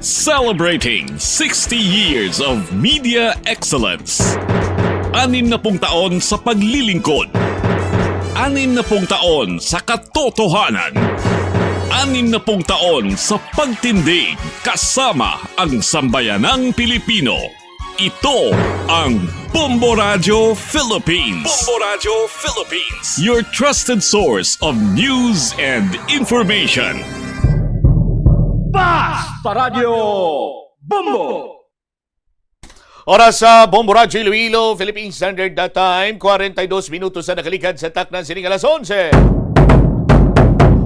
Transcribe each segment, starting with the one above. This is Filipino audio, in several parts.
Celebrating 60 years of media excellence. 60 taon sa paglilingkod. 60 taon sa katotohanan. 60 taon sa pagtindig kasama ang sambayanang Pilipino. Ito ang Bombo Radio Philippines. Bombo Radio Philippines. Your trusted source of news and information. Basta Radio Bombo! Oras sa Bombo Radio Iloilo, Philippine Standard Time, 42 minutos na nakaligad sa taknan sining alas 11.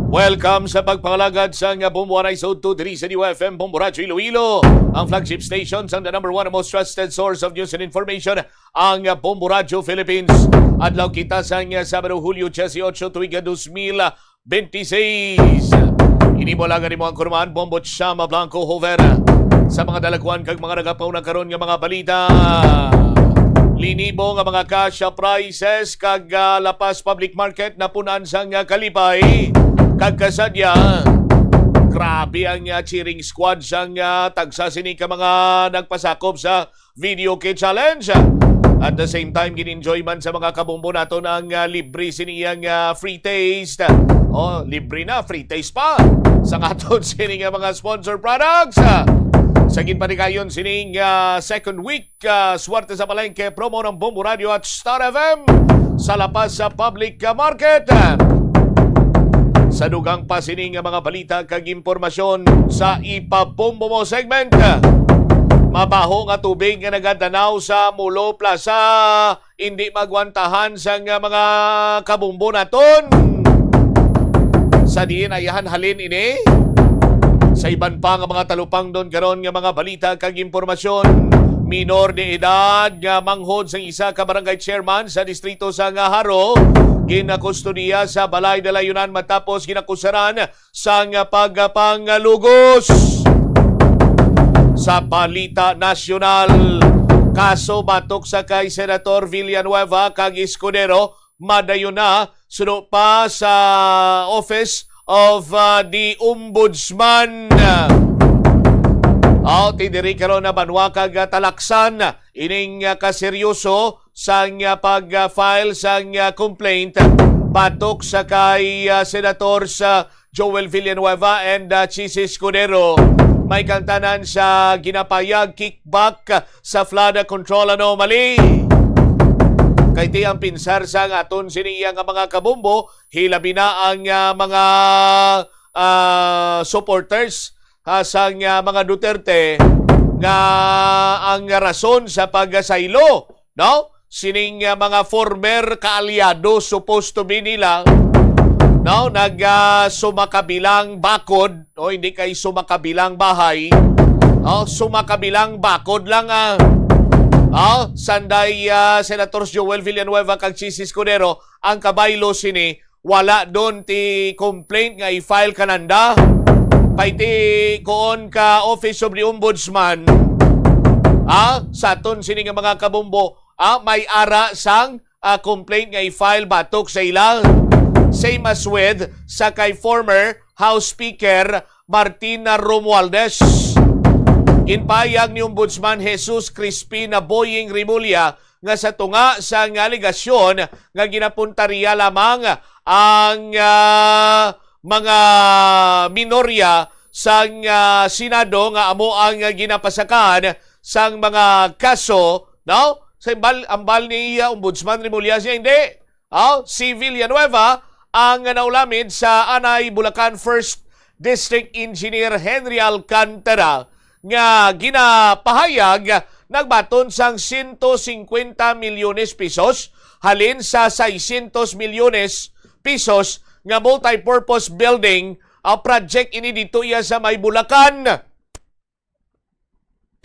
Welcome sa pagpangalagad sa Bombo Anay Sod 2 diri sa UFM Bombo Radio Iloilo, ang flagship station sa the number one and most trusted source of news and information, ang Bombo Radio Philippines. Adlaw kita sa Sabado, Hulyo 18, tuiga 2026. Inimulagan ni mo ang kurmaan, Bombo Chama Blanco Hover. Sa mga dalaguan kag mga nagapaw na karon nga mga balita. Linibo nga mga cash prices kag lapas public market na punan sang kalipay. Kag kasadya, grabe ang cheering squad sang tagsa sini ka mga nagpasakop sa video kit challenge. At the same time, gin-enjoy man sa mga kabumbo nato ng libre siniyang free taste. Oh, libre na, free taste pa. Sa katon sini nga mga sponsor products. Sa ginpanikayon sining second week, swerte sa palengke, promo ng Bombo Radio at Star FM sa lapas sa public market. Sa dugang pa sining mga balita kag impormasyon sa ipabombo mo segment. Mabaho nga tubig nga nagadanaw sa Mulo Plaza, hindi magwantahan sa mga kabumbo naton. Sa diin ayahan halin ini. Sa iban pa nga mga talupang doon karon nga mga balita kag impormasyon, minor de edad nga manghod sa isa ka barangay chairman sa distrito sa Haro ginakustodiya sa Balay de Layunan matapos ginakusaran sa pagpangalugos. Sa balita nasyonal, kaso batok sa kay Senator Villanueva kag Escudero madayon na suno pa sa office of the Ombudsman. Tidiri karon na banwa kag talaksan ining kaseryoso sang pag-file sang complaint batok sa kay Senators Joel Villanueva and Chis Escudero. May kantanan sa ginapayag kickback sa flood control anomaly. Kay ti ang pinsar sa aton siniya nga mga kabumbo, hilabi na ang mga supporters sa mga Duterte nga ang rason sa pagasaylo, no? Sining mga former kaalyado supposed to be nila, no? Sumakabilang bakod, o hindi kay sumakabilang bahay, no? Sumakabilang bakod lang sanday Senator Joel Villanueva kag Chis Escudero ang kabaylo sini wala doon ti complaint nga i-file kananda pay ti koon ka Office of the Ombudsman sa ton sini nga mga kabumbo may ara sang complaint nga i-file batok sa ila. Same as with sa kay former House Speaker Martina Romualdez. Inpayag ni Ombudsman Jesus Crispina Boying Rimulya nga sa tunga sa aligasyon nga ginapuntariya lamang ang mga minorya sa Senado nga amo ang ginapasakan sang mga kaso, no? Sa ambal ni Ombudsman Rimulya siya hindi. Si Villanueva ang naulamid sa Anay Bulacan 1st District Engineer Henry Alcantara nga ginapahayag nagbaton sang 150 milyones pesos halin sa 600 milyones pesos nga multi-purpose building project ini dito iya sa May Bulacan.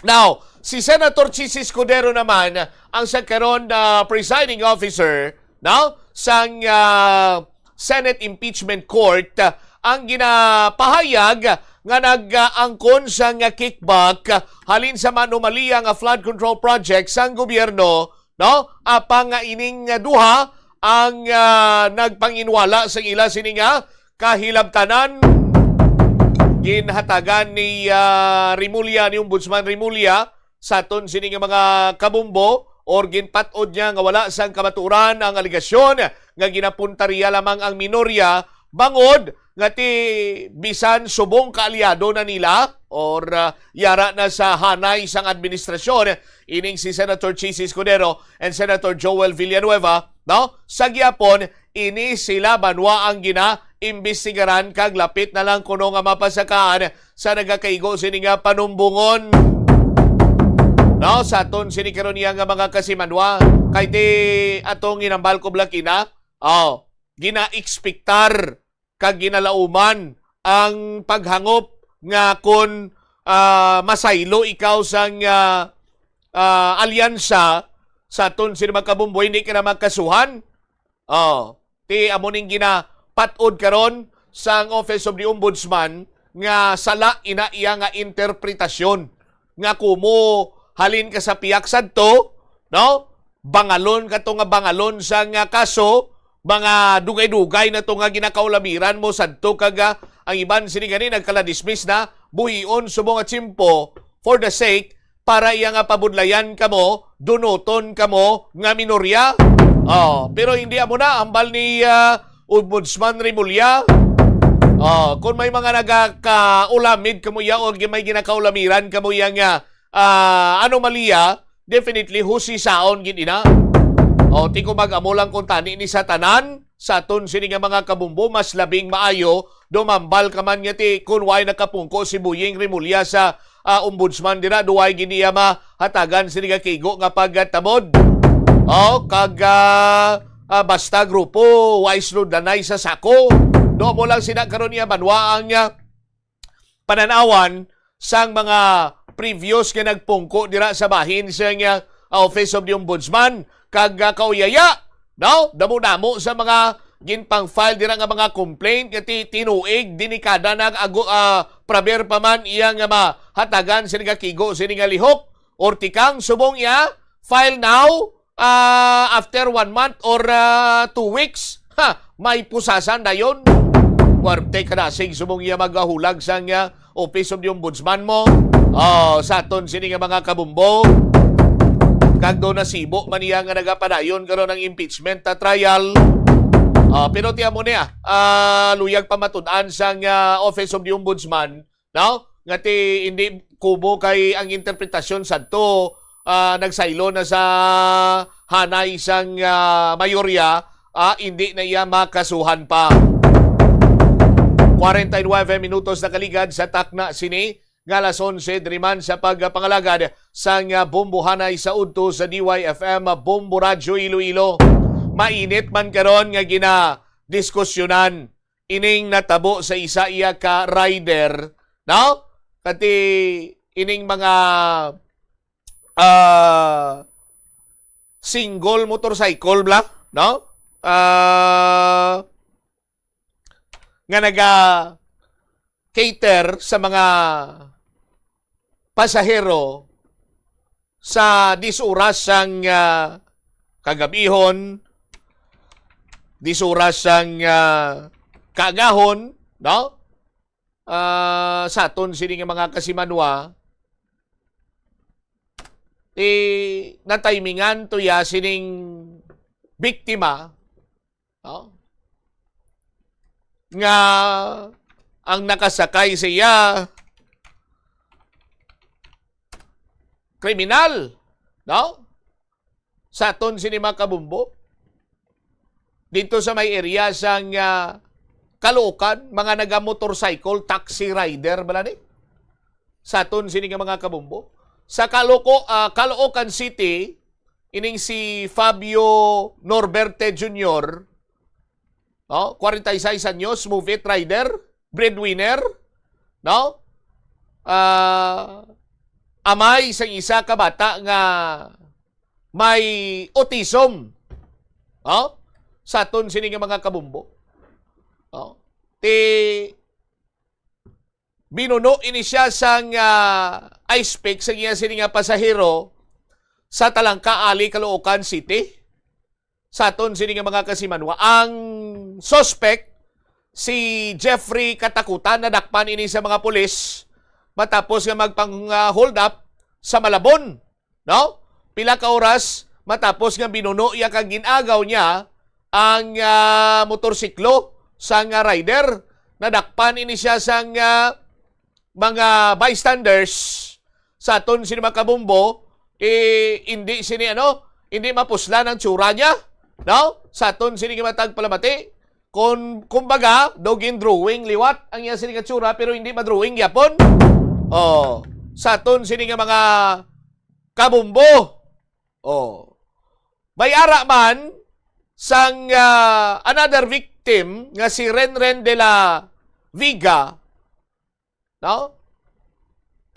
Now, si Senator Chis Escudero naman ang sa karon presiding officer sang Senate Impeachment Court ang ginapahayag nga nag-angkon sa nga kickback halin sa manumalia nga flood control project sang gobyerno, no? Apang ining duha ang nagpanginwala sa ila sini nga kahilabtanan ginhatagan ni Rimulya, ni Ombudsman Rimulya sa aton sini nga mga kabumbo or ginpatod niya nga wala sang kamaturan ang aligasyon nga ginapuntarya lamang ang minorya bangod nga ti bisan subong kaalyado na nila or yara na sa hanay sang administrasyon ining si Senator Chis Escudero and Senator Joel Villanueva, no? Sa gyapon ini sila banwa ang imbestigaran kag lapit na lang kuno nga mapasakaan sa nagakaigo sini nga panumbungon. No, sa aton sini karon niya nga mga kasimanwa kay di atong ginambal ko blakina, gina-ekspektar kag ginalauman ang paghangop nga kun masaylo ikaw sang alyansa sa aton sini magkabumboy hindi ka na magkasuhan. Ti amoning ginapatod karon sang Office of the Ombudsman nga sala ina iya nga interpretasyon nga kumo halin ka sa piyak sadto, no? Bangalon ka to nga bangalon sa nga kaso, mga dugay-dugay na to nga ginakaulamiran mo sadto kaga ang iban sini gani nagkala-dismiss na buhion subong at simpo for the sake para iya nga pabudlayan kamo, dunoton kamo nga minorya. Pero hindi amo na ambal ni Ombudsman Rimulya. Kung may mga nagakaulamid kamo ya o may ginakaulamiran kamo ya nga anomalya, definitely husisaon gid ina. Ti ko mag-amo lang kung tani ni satanan sa aton sini nga mga kabumbo mas labing maayo dumambal ka man nga ti kun way nakapungko si Buying Rimulya sa ombudsman dira duway giniya mahatagan sini nga kigo nga pagtamod. Kag basta grupo wise no danay sa sako. Do mo lang sina karon niya banwa ang pananawan sang mga previous nga nagpungko dira sa bahin sa nga Office of the Ombudsman kag kauyaya, no? Damo-damo sa mga ginpang-file dira nga mga complaint nga tinuig dinikada na praber pa man iya nga mahatagan sini nga kigo sini nga lihok or tikang subong iya file now after 1 month or 2 weeks. May pusasan dayon. Warte ka na sig subong iya magahulag sa nga Office of the Ombudsman mo. Sa aton sini nga mga kabumbo kag do nasibo man iya nga nagapadayon karon ng impeachment trial. Pero tiyan mo niya luyag pamatud-an sang Office of the Ombudsman, no? Nga ti hindi kubo kay ang interpretasyon sadto nagsaylo na sa hanay sang mayorya, hindi na iya makasuhan pa. 49 minutos na kaligad sa takna sini nga alas 11 driman sa pagpangalagad sang bombohanay sa udto sa DYFM Bombo Radyo Iloilo. Mainit man karon nga gina-diskusyonan ining natabo sa isa iya ka rider, no? Kati ining mga single motorcycle bla, no? Nga naga-cater sa mga pasahero sa 10 oras sang kagabihon, 10 oras sang kaagahon, no? Sa aton sini nga mga kasimanwa, natimingan to ya sining biktima, no? Nga ang nakasakay siya kriminal, no? Sa aton sini mga kabumbo dito sa may area sang Caloocan, mga naga-motorcycle taxi rider bala ni sa aton sini nga mga kabumbo sa Caloocan City, ining si Fabio Norberte Jr., no? 46 anyos, move it rider, breadwinner, no? Amay sang isa ka bata nga may autism, no? Sa aton sini nga mga kabumbo, no? Binuno ini siya sang ice pick sa iya sini nga pasahero sa Talangka Ali, Caloocan City. Sa aton sini nga mga kasimanwa, ang suspect si Jeffrey katakutan na dakpan ini sa mga pulis matapos nga magpang hold up sa Malabon, no? Pila ka oras matapos nga binuno iya kag ginagaw niya ang motorsiklo sa rider, nadakpan ini siya sa mga bystanders sa aton sini makabumbo, hindi hindi mapusla ng tsura niya, no? Sa aton sini matag palamati, kumbaga dogin drawing liwat ang iya sini nga tsura pero hindi madrawing yapon. Oh, sa aton sini nga mga kabumbo. Oh. May ara man sang another victim nga si Renren de la Viga, no?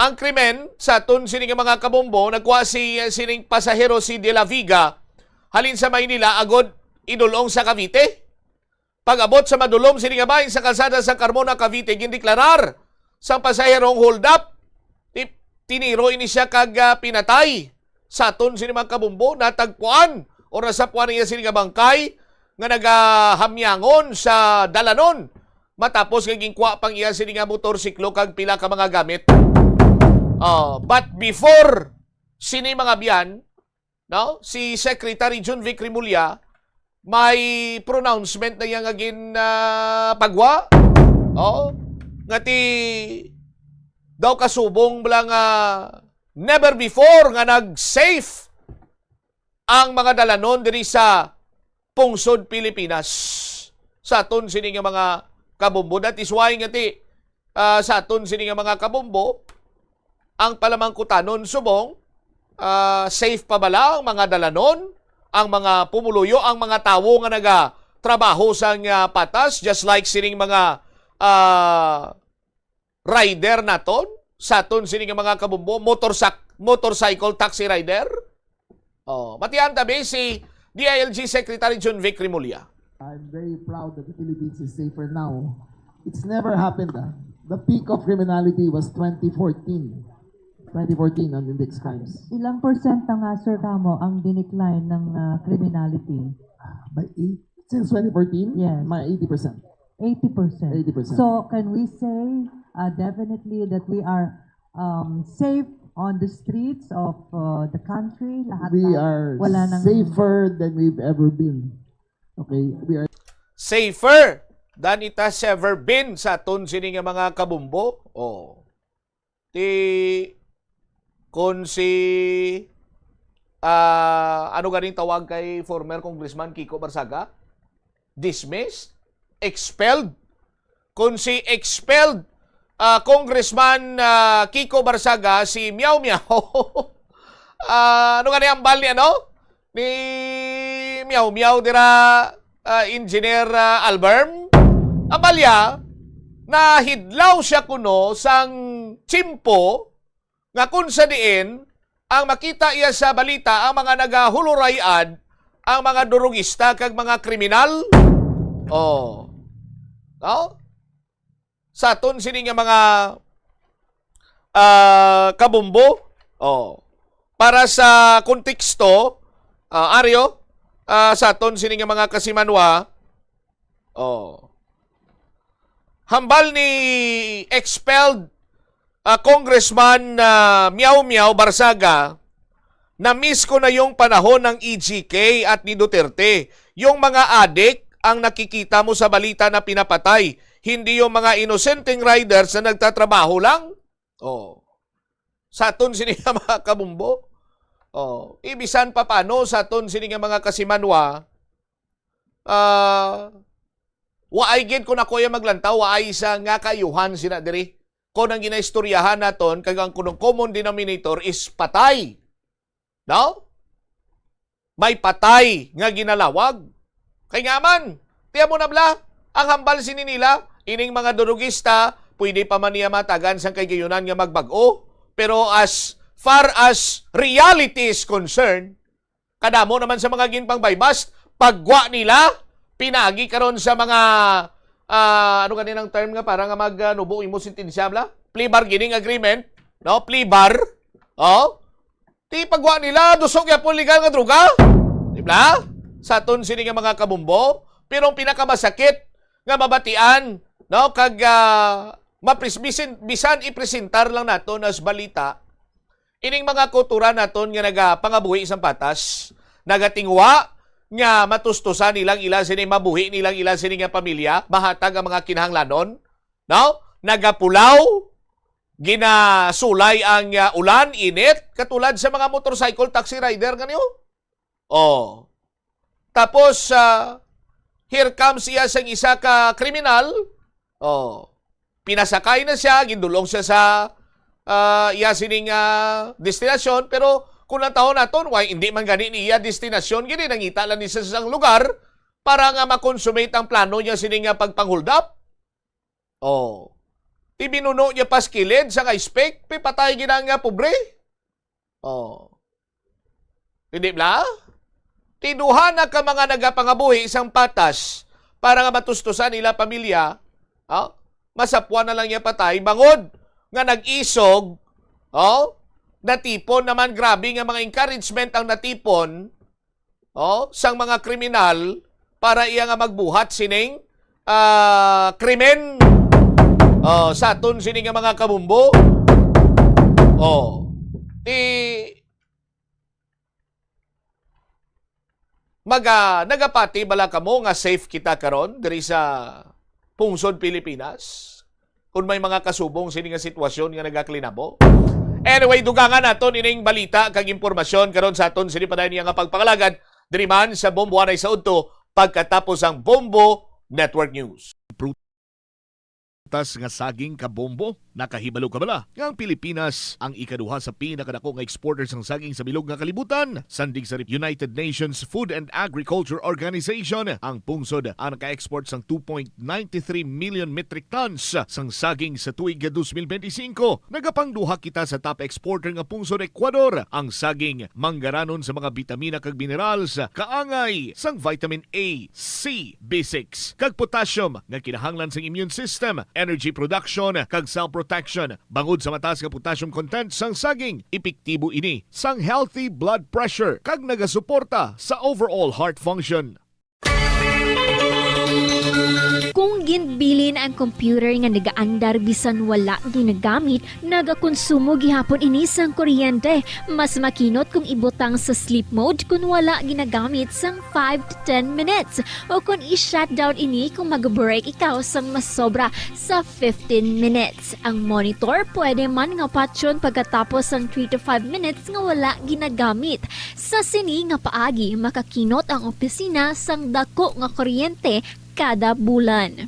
Ang krimen sa aton sining mga kabombo, nagkuha si sining pasahero si de la Viga halin sa Maynila agod idulong sa Cavite. Pag-abot sa madulom sining bahin sa kalsada sa Carmona, Cavite, gindeklarar sa pasaherong hold up. Tiniro ini siya kag pinatay. Sa aton sining mga kabombo, natagpuan o nasapuan niya sining bangkay nga nagahamyangon sa dalanon matapos nga gingkuha pang iya sining motorsiklo kag pila ka mga gamit. But before sini mga biyan, no, si Secretary John Vic Rimulya may pronouncement na yang agin pagwa. Nga ti daw kasubong lang never before nga nag-safe ang mga dalanon diri sa pungsod Pilipinas. Sa aton sini nga mga kabombo, that is why nga ti sa aton sini nga mga kabombo, ang palamangkutanon subong, safe pa bala ang mga dalanon, ang mga pumuluyo, ang mga tawo nga nagatrabaho sa patas, just like sining mga rider naton, sa aton sining nga mga kabombo, motorcycle taxi rider. Matiyan tabi si DILG Secretary John Vic Rimulya. I'm very proud that the Philippines is safer now. It's never happened. The peak of criminality was 2014. 2014 on index crimes. Ilang percent nga, Sir Camo, ang dinicline ng criminality? Since 2014? Yes. My 80%. 80%. 80%. So, can we say definitely that we are safe on the streets of the country? We are safer than we've ever been. Okay? We are Safer than it has ever been sa aton sini nga mga kabumbo. Kung si ano ganing tawag kay former Congressman Kiko Barsaga? Dismissed? Expelled? Kung si expelled Congressman Kiko Barsaga, si Miao Miao, ano gani ang bal ni ni Miao Miao dira Engineer Alberm, ang balya na hidlaw siya kuno sang chimpo nga kung sa diin ang makita iya sa balita ang mga nagahulurayad, ang mga durugista kag mga kriminal. Sa aton sini nga mga kabumbo, para sa konteksto, Aryo, sa aton sini nga mga kasimanwa, hambal ni expelled Congressman Miao Miao Barsaga, na-miss ko na yung panahon ng EGK at ni Duterte. Yung mga adik ang nakikita mo sa balita na pinapatay, hindi yung mga inosenteng riders na nagtatrabaho lang. Sa aton sini nga mga kabumbo, ibisan pa paano sa aton sini nga mga kasimanwa, waay gid kung ako yung maglantaw, waay sa nga kayuhan sina diri. Kung ang ginaistoryahan naton, kag ang kunong common denominator is patay. No? May patay nga ginalawag. Kay nga man, tiyan mo na bla, ang hambal sini nila, ining mga durugista, pwede pa man niya matagan sa kayunan nga magbago. Pero as far as reality is concerned, kadamo naman sa mga ginpang baybast, pagwa nila, pinagi karon sa mga ano kaninang term nga para nga magnubo imo sintensya bla, plea bargaining agreement, no, plea bar. Ti pagwa nila dusok yapon legal nga droga, di ba? Sa aton sini nga mga kabumbo, pero ang pinakamasakit nga mabatian, no? Kag bisan ipresentar lang naton as balita ining mga kultura naton nga nagapangabuhi isang patas, nagatingwa nga matustusan nilang ilan sini mabuhi nilang ilan sini nga pamilya, mahatag ang mga kinahanglanon, no? Nagapulaw, ginasulay ang ulan, init, katulad sa mga motorcycle taxi rider kanyo. Oh. Tapos here comes siya sa isa ka kriminal. Oh. Pinasakay na siya, gindulong siya sa iya sining destinasyon, pero kung ang taon naton, why hindi man gani niya destinasyon, gini nangita lang niya sa isang lugar para nga makonsummate ang plano niya sining pagpang-hold up. Oh. Ibinuno niya paskilid sa ka-spec, patay ginang pobre. Oh. Hindi ba? Tinuhan na ka mga nagapangabuhi isang patas para nga matustusan nila pamilya, masapwa na lang niya patay, bangod nga nag-isog, natipon naman, grabe nga mga encouragement ang natipon, sang mga kriminal para iya nga magbuhat sining krimen, sa aton sining nga mga kabumbo. Nagapati bala kamo nga safe kita karon diri sa pungsod Pilipinas? Kung may mga kasubong sini nga sitwasyon nga nagaklinabo. Anyway, dugangan naton ining balita kag impormasyon karon sa aton sini padayon nga pagpangalagad diri man sa Bombo Anay sa Udto pagkatapos ang Bombo Network News. Tas nga saging kabombo, nakahibalo ka bala nga ang Pilipinas ang ikaduha sa pinakadako nga exporters ng saging sa bilog nga kalibutan. Sandig sa United Nations Food and Agriculture Organization, ang pungsod ang naka-export sang 2.93 million metric tons sang saging sa tuig 2025. Nagapangduha kita sa top exporter nga pungsod Ecuador. Ang saging manggaranon sa mga bitamina kag minerals, kaangay sang vitamin A, C, B6 kag potassium nga kinahanglan sang immune system, energy production kag cell protection. Bangod sa mataas nga potassium content sang saging, epektibo ini sang healthy blood pressure kag nagasuporta sa overall heart function. Kung ginbilin ang computer nga nagaandar bisan wala ginagamit, nagakonsumo gihapon ini sang kuryente. Mas makinot kung ibutang sa sleep mode kung wala ginagamit sang 5 to 10 minutes o kung i-shutdown ini kung mag-break ikaw sang mas sobra sa 15 minutes. Ang monitor pwede man nga patyon pagkatapos sang 3 to 5 minutes nga wala ginagamit. Sa sini nga paagi, makakinot ang opisina sang dako nga kuryente kada bulan.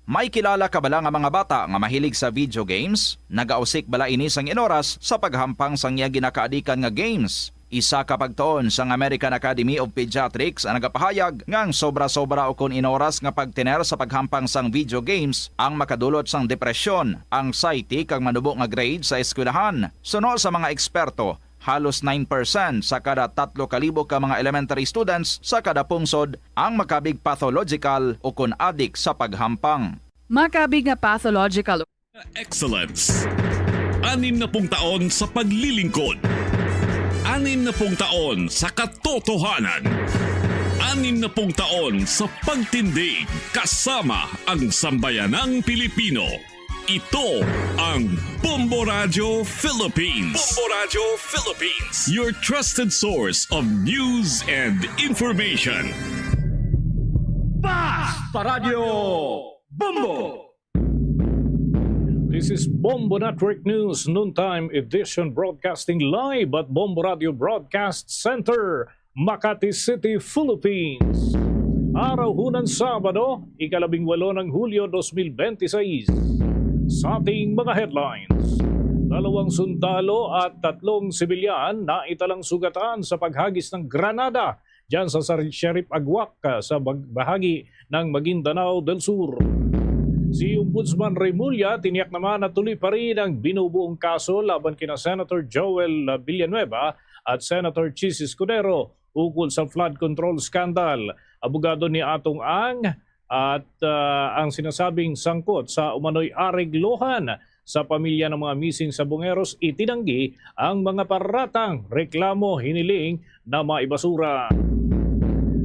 May kilala ka bala nga mga bata nga mahilig sa video games? Nagausik bala ini sang inoras sa paghampang sang iya ginakaadikan nga games? Isa ka pagtuon sang American Academy of Pediatrics ang nagapahayag ngang sobra-sobra o kun inoras nga pagtiner sa paghampang sang video games ang makadulot sang depresyon, anxiety kag manubo nga grade sa eskwelahan. Suno sa mga eksperto, halos 9% sa kada 3,000 ka mga elementary students sa kada pungsod ang makabig pathological o kun addict sa paghampang. Makabig nga pathological Excellence. 60 taon sa paglilingkod. 60 taon sa katotohanan. 60 taon sa pagtindig kasama ang sambayanang Pilipino. Ito ang Bombo Radio Philippines. Bombo Radio Philippines. Your trusted source of news and information. Basta Radio Bombo! This is Bombo Network News Noontime Edition broadcasting live at Bombo Radio Broadcast Center, Makati City, Philippines. Araw hunang Sabado, 18 ng Hulyo 2026. Sa ating mga headlines, 2 sundalo at 3 sibilyan na italang sugatan sa paghagis ng granada dyan sa Sheriff Aguac sa bahagi ng Maguindanao del Sur. Si Ombudsman Remulla tiniyak naman na tuloy pa rin ang binubuong kaso laban kina Senator Joel Villanueva at Senator Chis Escudero ukol sa flood control scandal. Abogado ni Atong Ang at ang sinasabing sangkot sa umano'y ariglohan sa pamilya ng mga missing Sabongeros, itinanggi ang mga paratang reklamo hiniling na maibasura.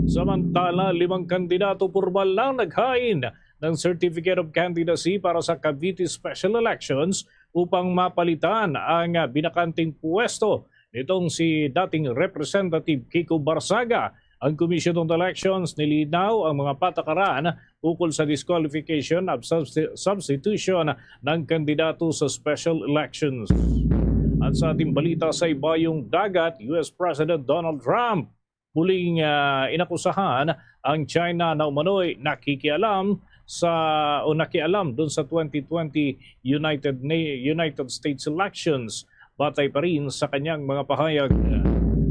Samantala, 5 kandidato pormal lang naghain ng Certificate of Candidacy para sa Cavite Special Elections upang mapalitan ang binakanting pwesto nitong si dating Representative Kiko Barsaga. Ang Commission on Elections nilinaw ang mga patakaran ukol sa disqualification at substitution ng kandidato sa special elections. At sa ating balita sa ibayong dagat, US President Donald Trump muling inakusahan ang China na umano'y nakikialam doon sa 2020 United States elections, batay pa rin sa kanyang mga pahayag.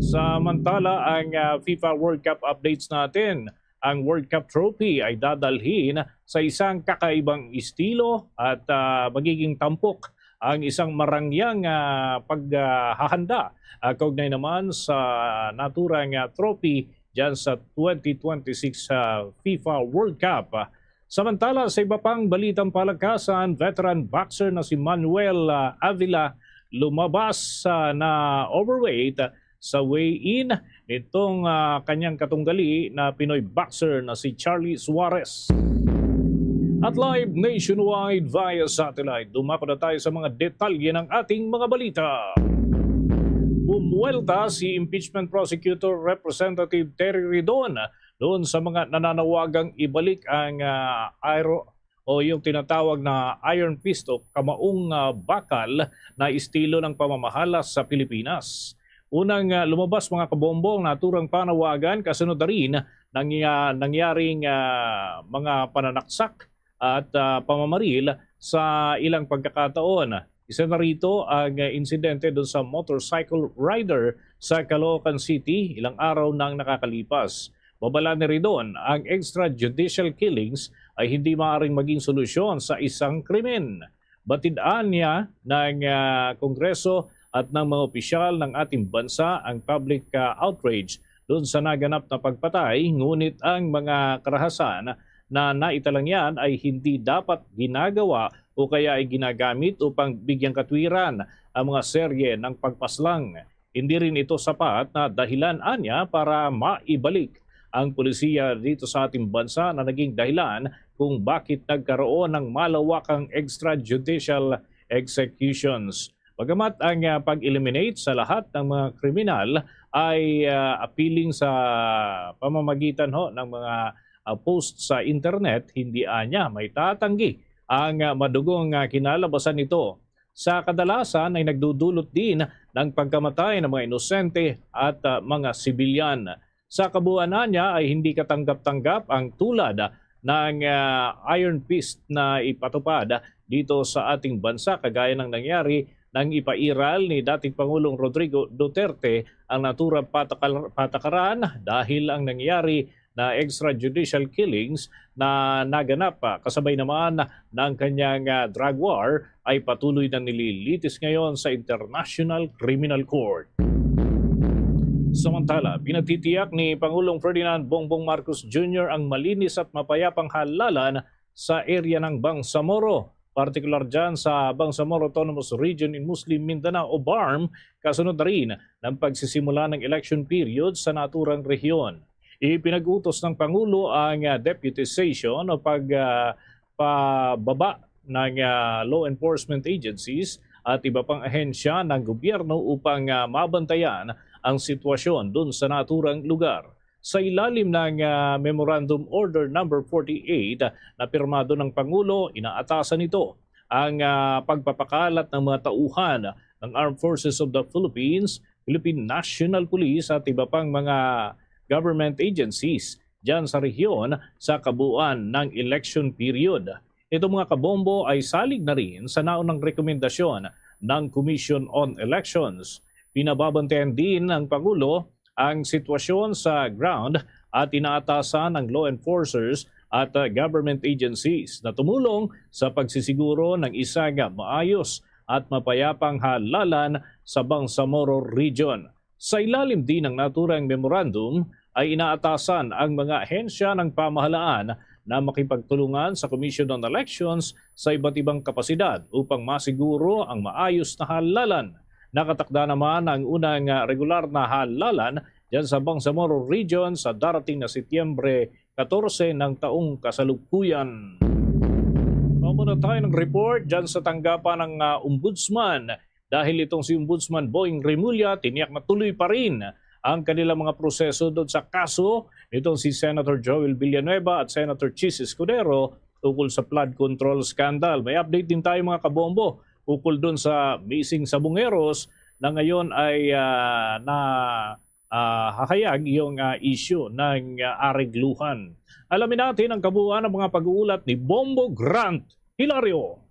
Samantala, ang FIFA World Cup updates natin, ang World Cup trophy ay dadalhin sa isang kakaibang estilo at magiging tampok ang isang marangyang paghahanda kaugnay naman sa naturang trophy dyan sa 2026 FIFA World Cup. Samantala, sa iba pang balitang palakasan, veteran boxer na si Manuel Avila lumabas na overweight sa weigh-in nitong kanyang katunggali na Pinoy boxer na si Charlie Suarez. At live nationwide via satellite, dumako na tayo sa mga detalye ng ating mga balita. Bumuelta si impeachment prosecutor Representative Terry Ridon doon sa mga nananawagang ibalik ang yung tinatawag na Iron Fist o kamaong bakal na estilo ng pamamahala sa Pilipinas. Unang lumabas mga kabombong naturang panawagan kasunod na rin nangyaring mga pananaksak at pamamaril sa ilang pagkakataon. Isa na rito ang insidente doon sa motorcycle rider sa Caloocan City ilang araw nang nakakalipas. Babala ni Ridon, ang extrajudicial killings ay hindi maaaring maging solusyon sa isang krimen. Batidaan niya ng Kongreso at ng mga opisyal ng ating bansa ang public outrage doon sa naganap na pagpatay, ngunit ang mga karahasan na naitalang yan ay hindi dapat ginagawa o kaya ay ginagamit upang bigyang katwiran ang mga serye ng pagpaslang. Hindi rin ito sapat na dahilan anya para maibalik ang pulisiya dito sa ating bansa na naging dahilan kung bakit nagkaroon ng malawakang extrajudicial executions. Bagamat ang pag-eliminate sa lahat ng mga kriminal ay appealing sa pamamagitan ng mga post sa internet, hindi anya may tatanggi ang madugong kinalabasan nito. Sa kadalasan ay nagdudulot din ng pagkamatay ng mga inosente at mga sibilyan. Sa kabuuan niya ay hindi katanggap-tanggap ang tulad ng Iron Fist na ipatupad dito sa ating bansa kagaya ng nangyari nang ipairal ni dating Pangulong Rodrigo Duterte ang naturang patakaran dahil ang nangyari na extrajudicial killings na naganap kasabay naman ng kanyang drug war ay patuloy na nililitis ngayon sa International Criminal Court. Samantala, pinatitiyak ni Pangulong Ferdinand Bongbong Marcos Jr. ang malinis at mapayapang halalan sa area ng Bangsamoro, partikular dyan sa Bangsamoro Autonomous Region in Muslim Mindanao o BARM, kasunod na rin ng pagsisimula ng election period sa naturang rehiyon. Ipinag-utos ng Pangulo ang deputization o pababa ng law enforcement agencies at iba pang ahensya ng gobyerno upang mabantayan ang sitwasyon dun sa naturang lugar. Sa ilalim ng Memorandum Order No. 48 na pirmado ng Pangulo, inaatasan nito ang pagpapakalat ng mga tauhan ng Armed Forces of the Philippines, Philippine National Police at iba pang mga government agencies dyan sa rehiyon sa kabuuan ng election period. Ito mga kabombo ay salig na rin sa naunang rekomendasyon ng Commission on Elections. Pinababantayan din ng Pangulo ang sitwasyon sa ground at inaatasan ng law enforcers at government agencies na tumulong sa pagsisiguro ng isang maayos at mapayapang halalan sa Bangsamoro Region. Sa ilalim din ng naturang memorandum ay inaatasan ang mga ahensya ng pamahalaan na makipagtulungan sa Commission on Elections sa iba't ibang kapasidad upang masiguro ang maayos na halalan. Nakatakda naman ang unang regular na halalan dyan sa Bangsamoro Region sa darating na Setyembre 14 ng taong kasalukuyan. Muna tayo ng report dyan sa tanggapan ng Ombudsman. Dahil itong si Ombudsman Boying Remulla, tiniyak na tuloy pa rin ang kanilang mga proseso doon sa kaso nitong si Senator Joel Villanueva at Senator Chis Escudero tungkol sa flood control scandal. May update din tayo mga kabombo ukol doon sa missing Sabongeros na ngayon ay hahayag yung issue ng aregluhan. Alamin natin ang kabuuan ng mga pag-uulat ni Bombo Grant Hilario.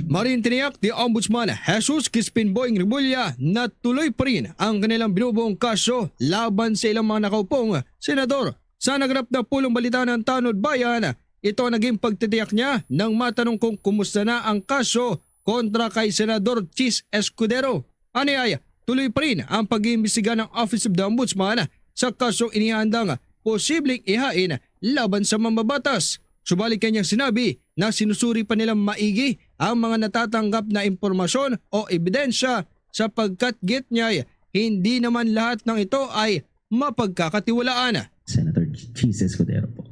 Marin tiniyak ni Ombudsman Jesus Crispin Boying Remulla na tuloy pa rin ang kanilang binubuong kaso laban sa ilang mga nakaupong senador. Sa naganap na pulong balita ng Tanod Bayan, ito ang naging pagtitiyak niya nang matanong kung kumusta na ang kaso kontra kay Senador Chis Escudero. Aniyay, tuloy pa rin ang pag-iimbestiga ng Office of the Ombudsman sa kasong inihandang posibleng ihain laban sa mambabatas. Subalit kanyang sinabi na sinusuri pa nilang maigi ang mga natatanggap na impormasyon o ebidensya sapagkat git niya hindi naman lahat ng ito ay mapagkakatiwalaan. Senator Chis Escudero po.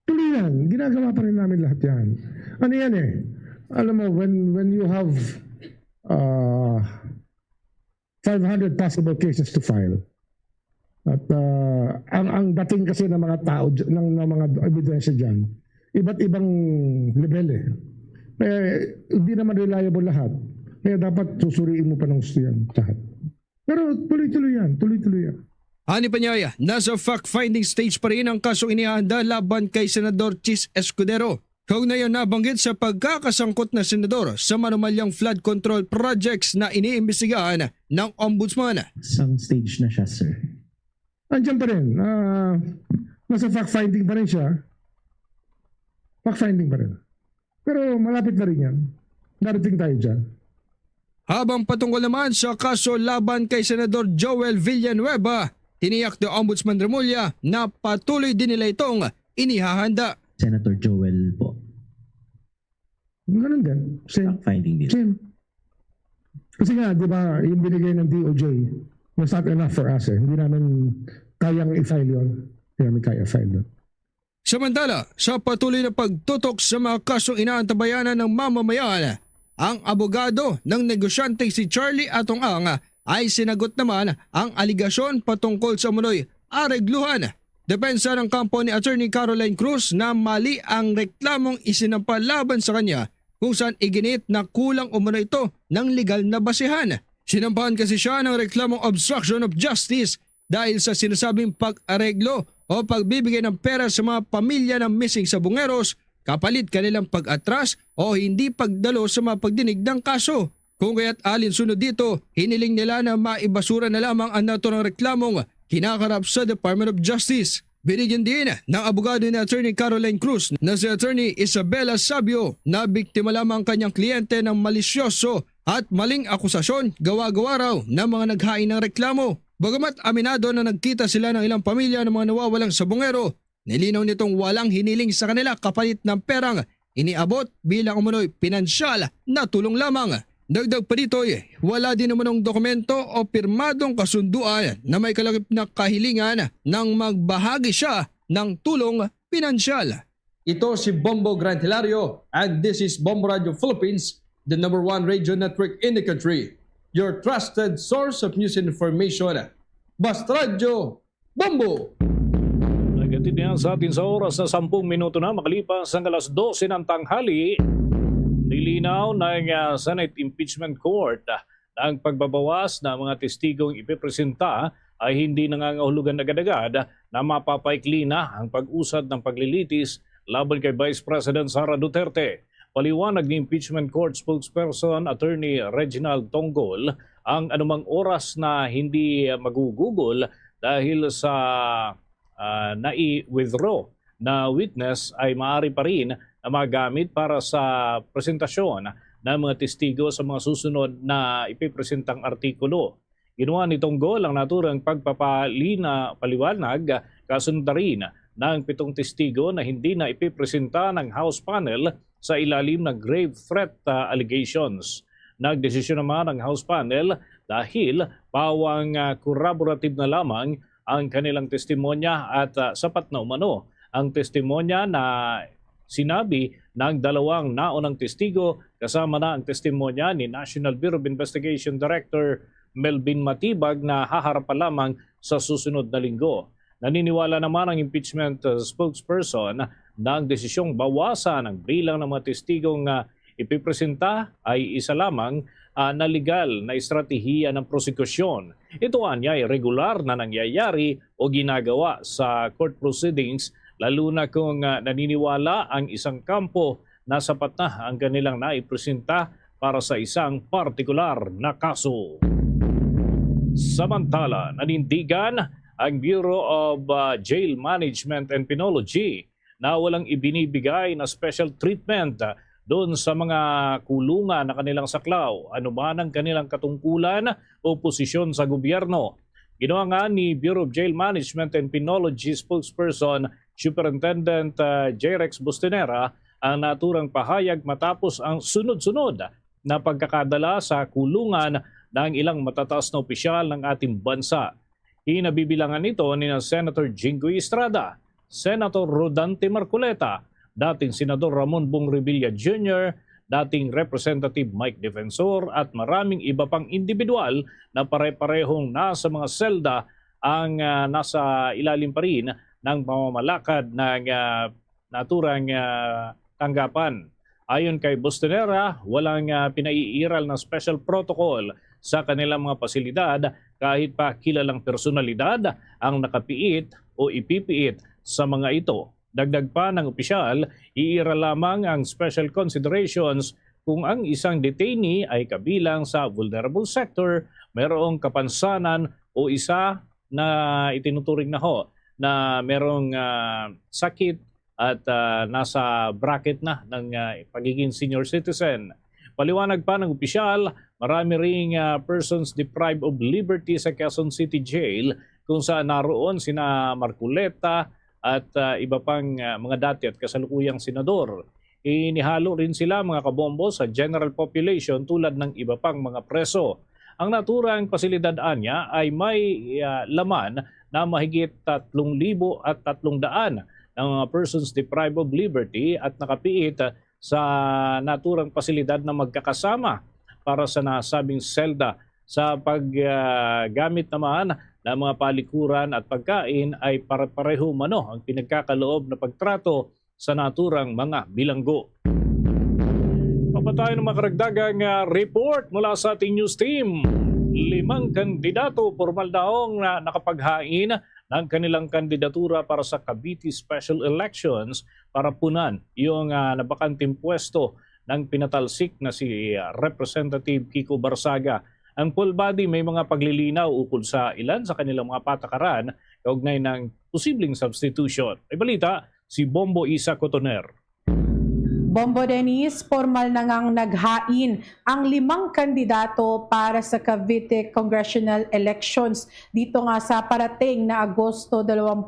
Tuloy yan. Ginagawa pa rin namin lahat yan. Ano yan eh? Alam mo, when you have 500 possible cases to file, at ang dating kasi ng mga tao, ng mga ebidensya dyan, iba't ibang level eh. Kaya hindi naman reliable lahat. Kaya dapat susuriin mo pa ng gusto yan lahat. Pero tuloy-tuloy yan. Tuloy-tuloy yan. Ani pa niya, nasa fact-finding stage pa rin ang kasong inihanda laban kay Senador Chis Escudero. Kaugnay ang nabanggit sa pagkakasangkot na senador sa manumalyang flood control projects na iniimbestigahan ng Ombudsman. Some stage na siya, sir. Andiyan pa rin. Nasa fact-finding pa rin siya. Fact-finding pa rin. Pero malapit na rin yan. Darating tayo dyan. Habang patungkol naman sa kaso laban kay Senador Joel Villanueva, tiniyak ni Ombudsman Remulla na patuloy din nila itong inihahanda. Senator Joel po. Ganun din. Same. Finding din. Same. Kasi nga, di ba, yung binigay ng DOJ was not enough for us eh. Hindi namin kayang i-file yun. Hindi namin kaya i-file yun. Samantala, sa patuloy na pagtutok sa mga kasong inaantabayanan ng mamamayan, ang abogado ng negosyante si Charlie Atong Ang ay sinagot naman ang aligasyon patungkol sa umunoy aregluhan. Depensa ng kampo ni Attorney Caroline Cruz na mali ang reklamong isinampa laban sa kanya kung saan iginit na kulang umano ito ng legal na basehan. Sinampahan kasi siya ng reklamong obstruction of justice dahil sa sinasabing pag-areglo o pagbibigay ng pera sa mga pamilya ng missing Sabongeros kapalit kanilang pag-atras o hindi pagdalo sa mga pagdinig ng kaso. Kung kaya't alinsunod dito, hiniling nila na maibasura na lamang ang naturang reklamong kinakarap sa Department of Justice. Binigyan din ng abogado ni Attorney Caroline Cruz na si Attorney Isabela Sabio na biktima lamang kanyang kliyente ng malisyoso at maling akusasyon gawa-gawa raw ng mga naghain ng reklamo. Bagamat aminado na nagkita sila ng ilang pamilya ng mga nawawalang Sabongero, nilinaw nitong walang hiniling sa kanila kapalit ng perang iniabot bilang umunoy pinansyal na tulong lamang. Dagdag pa dito, wala din naman ng dokumento o pirmadong kasunduan na may kalakip na kahilingan nang magbahagi siya ng tulong pinansyal. Ito si Bombo Grant Hilario and this is Bombo Radio Philippines, the #1 radio network in the country. Your trusted source of news and information. Basta Radio Bombo! Nagatid niyan sa atin sa oras na 10 minuto na makalipas ang alas 12 ng tanghali. Nilinaw ng Senate Impeachment Court na ang pagbabawas ng mga testigong ipipresenta ay hindi nangangahulugan agad-agad na mapapaikli na ang pag-usad ng paglilitis laban kay Vice President Sara Duterte. Paliwanag ni Impeachment Court spokesperson Attorney Reginald Tonggol, ang anumang oras na hindi magugugol dahil sa nai-withdraw na witness ay maaari pa rin na magamit para sa presentasyon ng mga testigo sa mga susunod na ipipresentang artikulo. Ginawa ni Tonggol ang naturang paliwanag kasunod na rin ng 7 testigo na hindi na ipipresenta ng House panel sa ilalim ng grave threat allegations. Nagdesisyon naman ang House panel dahil pawang corroborative na lamang ang kanilang testimonya at sapat na umano ang testimonya na sinabi ng dalawang naunang testigo kasama na ang testimonya ni National Bureau of Investigation Director Melvin Matibag na haharap pa lamang sa susunod na linggo. Naniniwala naman ang impeachment spokesperson na ang desisyong bawasan ang bilang ng mga testigong ipipresenta ay isa lamang na legal na estratehiya ng prosekusyon. Ito anya ay regular na nangyayari o ginagawa sa court proceedings lalo na kung naniniwala ang isang kampo na sapat na ang kanilang naipresenta para sa isang partikular na kaso. Samantala, nanindigan ang Bureau of Jail Management and Penology na walang ibinibigay na special treatment doon sa mga kulungan na kanilang saklaw, anuman ang kanilang katungkulan o posisyon sa gobyerno. Ginawa nga ni Bureau of Jail Management and Penology spokesperson Superintendent J. Rex Bustinera ang naturang pahayag matapos ang sunod-sunod na pagkakadala sa kulungan ng ilang matataas na opisyal ng ating bansa. Inabibilangan ito ni Senator Jinggoy Estrada, Senator Rodante Marcoleta, dating Senador Ramon Bong Revilla Jr., dating Representative Mike Defensor at maraming iba pang individual na pare-parehong nasa mga selda ang nasa ilalim pa rin ng pamamalakad ng naturang tanggapan. Ayon kay Bustinera, walang pinaiiral na special protocol sa kanilang mga pasilidad kahit pa kilalang personalidad ang nakapiit o ipipiit sa mga ito. Dagdag pa ng opisyal, iiral lamang ang special considerations kung ang isang detainee ay kabilang sa vulnerable sector, mayroong kapansanan o isa na itinuturing na na merong sakit at nasa bracket na ng pagiging senior citizen. Paliwanag pa ng opisyal, marami ring persons deprived of liberty sa Quezon City Jail kung saan naroon sina Marcoleta at iba pang mga dati at kasalukuyang senador. Inihalo rin sila mga kabombo sa general population tulad ng iba pang mga preso. Ang naturang pasilidad anya ay may laman na mahigit 3,300 ng mga persons deprived of liberty at nakapiit sa naturang pasilidad na magkakasama para sa nasabing selda. Sa paggamit naman ng mga palikuran at pagkain ay pareho mano ang pinagkakaloob na pagtrato sa naturang mga bilanggo. Papatayo ng mga karagdagang report mula sa ating news team. 5 kandidato formal daong na nakapaghain ng kanilang kandidatura para sa Cavite Special Elections para punan yung nabakanting pwesto ng pinatalsik na si Representative Kiko Barzaga. Ang full body may mga paglilinaw ukol sa ilan sa kanilang mga patakaran kaugnay ng posibleng substitution. May balita si Bombo Isa Cotoner. Bombo Dennis, formal na ngang naghain ang 5 kandidato para sa Cavite Congressional Elections dito nga sa parating na Agosto 29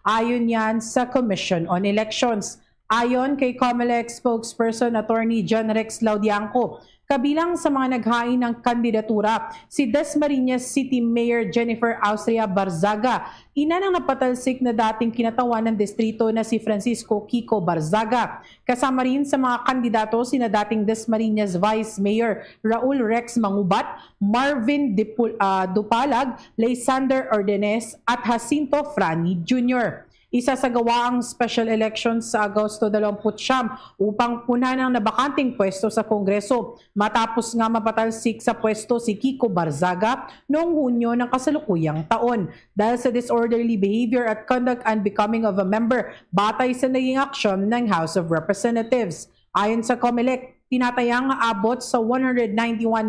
ayon yan sa Commission on Elections. Ayon kay COMELEC spokesperson Attorney John Rex Laudianco, kabilang sa mga naghain ng kandidatura si Dasmariñas City Mayor Jennifer Austria Barzaga, ina ng napatalsik na dating kinatawan ng distrito na si Francisco Kiko Barzaga. Kasama rin sa mga kandidato sina dating Dasmariñas Vice Mayor Raul Rex Mangubat, Marvin Dupalag, Lysander Ordenes at Jacinto Frani Jr. Isasagawa ang special elections sa Agosto 29 upang punan ang nabakanting pwesto sa Kongreso matapos nga mapatalsik sa pwesto si Kiko Barzaga noong Hunyo ng kasalukuyang taon dahil sa disorderly behavior at conduct unbecoming of a member batay sa naging aksyon ng House of Representatives. Ayon sa COMELEC, tinatayang abot sa 191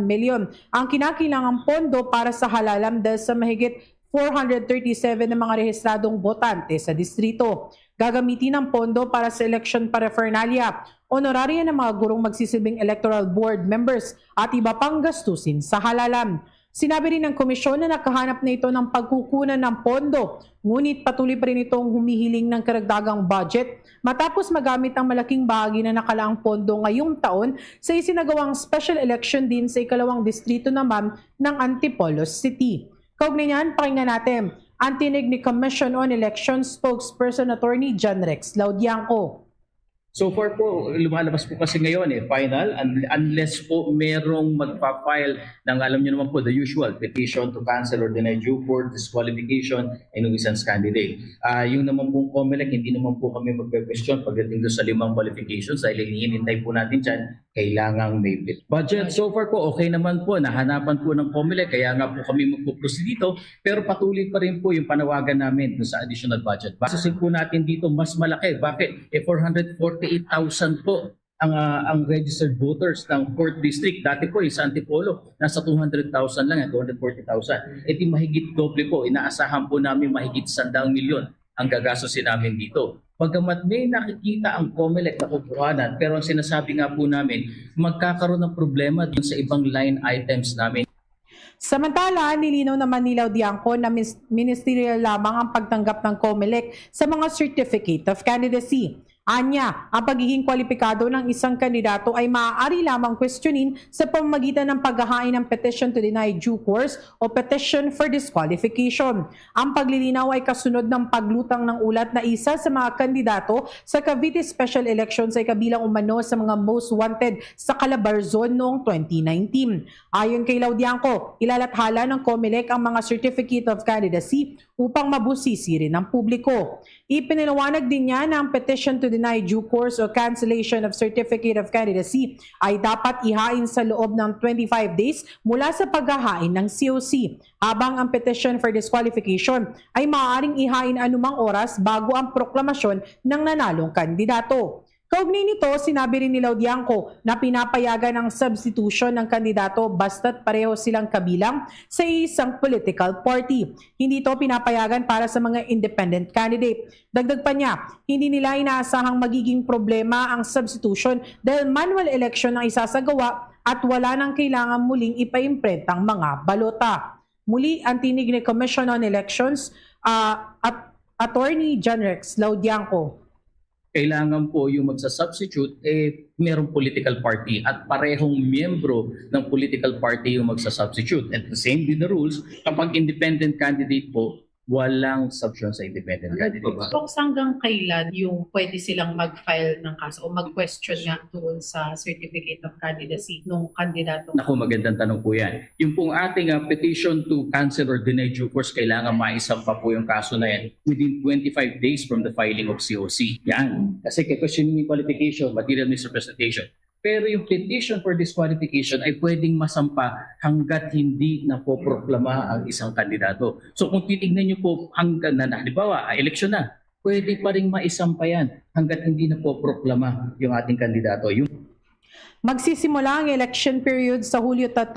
million ang kinakailangang pondo para sa halalam dahil sa mahigit 437 na mga rehistradong botante sa distrito. Gagamitin ang pondo para sa election paraphernalia, honorarya ng mga gurong magsisilbing electoral board members at iba pang gastusin sa halalan. Sinabi rin ng komisyon na nakahanap na ito ng pagkukunan ng pondo, ngunit patuloy pa rin itong humihiling ng karagdagang budget matapos magamit ang malaking bahagi na nakalaang pondo ngayong taon sa isinagawang special election din sa ikalawang distrito naman ng Antipolo City. Kaugnay niyan, pakinggan natin ang tinig ni Commission on Elections spokesperson Attorney John Rex Laudianco. So far po, lumalabas po kasi ngayon final unless po merong magpa-file ng alam niyo naman po the usual petition to cancel or deny due court, disqualification, and nuisance candidate. Yung naman pong COMELEC, hindi naman po kami magpe-question pagdating doon sa 5 qualifications dahil hinihintay po natin dyan, kailangang may budget. So far po, okay naman po, nahanapan po ng COMELEC, kaya nga po kami magpo-proceed dito, pero patuloy pa rin po yung panawagan namin doon sa additional budget. Basasin po natin dito, mas malaki. Bakit? 448,000 po ang registered voters ng 4th district. Dati po sa Antipolo, nasa 200,000 lang, 240,000. Ito mahigit doble po. Inaasahan po namin mahigit 100 milyon ang gagastusin namin dito. Pagkamat may nakikita ang COMELEC na kukuhanan, pero ang sinasabi nga po namin, magkakaroon ng problema dun sa ibang line items namin. Samantala, nilinaw naman ni Laudianco na ministerial lamang ang pagtanggap ng COMELEC sa mga Certificate of Candidacy. Anya, ang pagiging kwalipikado ng isang kandidato ay maaari lamang questionin sa pamamagitan ng paghahain ng petition to deny due course o petition for disqualification. Ang paglilinaw ay kasunod ng paglutang ng ulat na isa sa mga kandidato sa Cavite Special Elections ay kabilang umano sa mga most wanted sa Calabarzon noong 2019. Ayon kay Laudianco, ilalathala ng COMELEC ang mga Certificate of Candidacy upang mabusisi rin ng publiko. Ipinaliwanag din niya na ang petition to deny due course o cancellation of Certificate of Candidacy ay dapat ihain sa loob ng 25 days mula sa paghahain ng COC, habang ang petition for disqualification ay maaaring ihain anumang oras bago ang proklamasyon ng nanalong kandidato. Kaugnay nito, sinabi rin ni Laudianco na pinapayagan ang substitution ng kandidato basta't pareho silang kabilang sa isang political party. Hindi ito pinapayagan para sa mga independent candidate. Dagdag pa niya, hindi nila inaasahang magiging problema ang substitution dahil manual election ang isasagawa at wala nang kailangan muling ipaimprentang mga balota. Muli, ang tinig ni Commission on Elections at Attorney John Rex Laudianco. Kailangan po yung magsa-substitute, merong political party at parehong miyembro ng political party yung magsa-substitute. And the same with the rules, kapag independent candidate po, walang substitution sa independent candidate. Folks, hanggang kailan yung pwede silang mag-file ng kaso o mag-question nga doon sa Certificate of Candidacy nung kandidato? Naku, magandang tanong po yan. Yung pong ating petition to cancel or deny due course, kailangan maisampa po yung kaso na yan within 25 days from the filing of COC. Yan. Kasi questioning qualification, material misrepresentation. Pero yung petition for disqualification ay pwedeng masampa hanggat hindi na po proklama ang isang kandidato. So kung titignan nyo po hanggang na, halimbawa, eleksyon na, pwede pa rin maisampa yan hanggat hindi na po proklama yung ating kandidato. Magsisimula ang election period sa Hulyo 30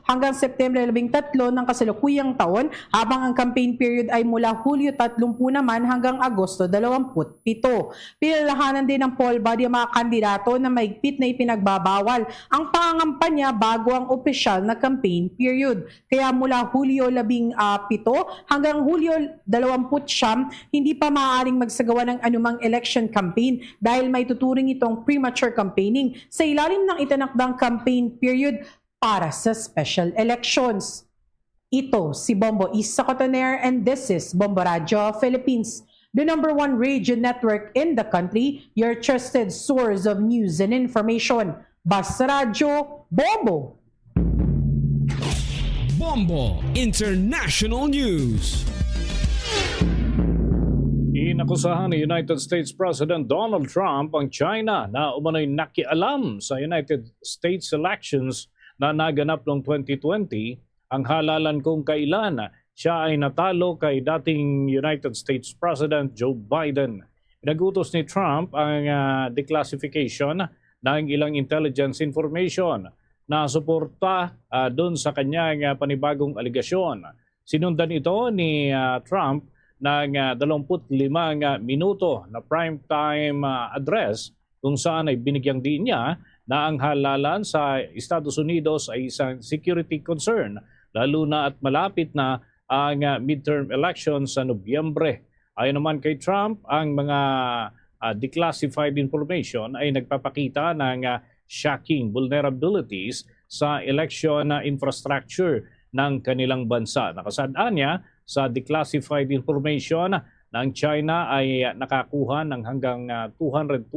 hanggang September 13 ng kasalukuyang taon, habang ang campaign period ay mula Hulyo 30 naman hanggang Agosto 27. Pinalahanan din ng poll body ang mga kandidato na mahigpit na ipinagbabawal ang pangangampanya bago ang opisyal na campaign period. Kaya mula Hulyo 17 hanggang Hulyo 20, hindi pa maaaring magsagawa ng anumang election campaign dahil may tuturing itong premature campaigning sa ilalim ng itinakdang campaign period para sa special elections. Ito si Bombo Isa Cotoner and this is Bombo Radio Philippines, the #1 radio network in the country, your trusted source of news and information. Basta Radio Bombo! Bombo International News. Inakusahan ni United States President Donald Trump ang China na umano'y nakialam sa United States elections na naganap noong 2020, ang halalan kung kailan siya ay natalo kay dating United States President Joe Biden. Pinagutos ni Trump ang declassification ng ilang intelligence information na suporta doon sa kanyang panibagong aligasyon. Sinundan ito ni Trump ng 25 minuto na primetime address kung saan ay binigyang din niya na ang halalan sa Estados Unidos ay isang security concern lalo na at malapit na ang midterm elections sa Nobyembre. Ayon naman kay Trump, ang mga declassified information ay nagpapakita ng shocking vulnerabilities sa election infrastructure ng kanilang bansa. Nakasadaan niya sa declassified information ng China ay nakakuha ng hanggang 220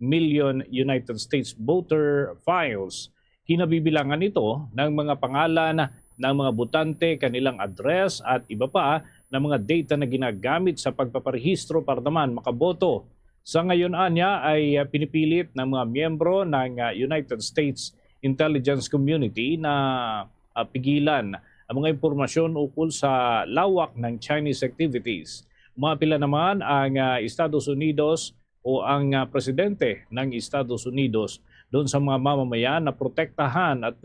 million United States voter files. Kinabibilangan ito ng mga pangalan ng mga botante, kanilang address at iba pa na mga data na ginagamit sa pagpaparehistro para naman makaboto. Sa ngayon anya ay pinipilit ng mga miyembro ng United States Intelligence Community na pigilan ang mga impormasyon ukol sa lawak ng Chinese activities. Umapila naman ang Estados Unidos o ang presidente ng Estados Unidos doon sa mga mamamayan na protektahan at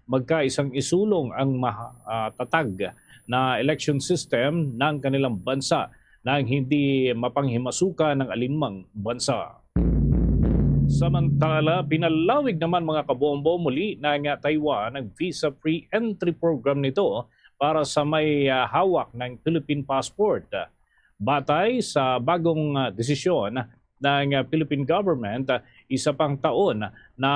magkaisang isulong ang matatag na election system ng kanilang bansa nang hindi mapanghimasukan ng alinmang bansa. Samantala, pinalawig naman mga kabombo muli ng Taiwan ang visa-free entry program nito para sa may hawak ng Philippine passport. Batay sa bagong desisyon ng Philippine government, isa pang taon na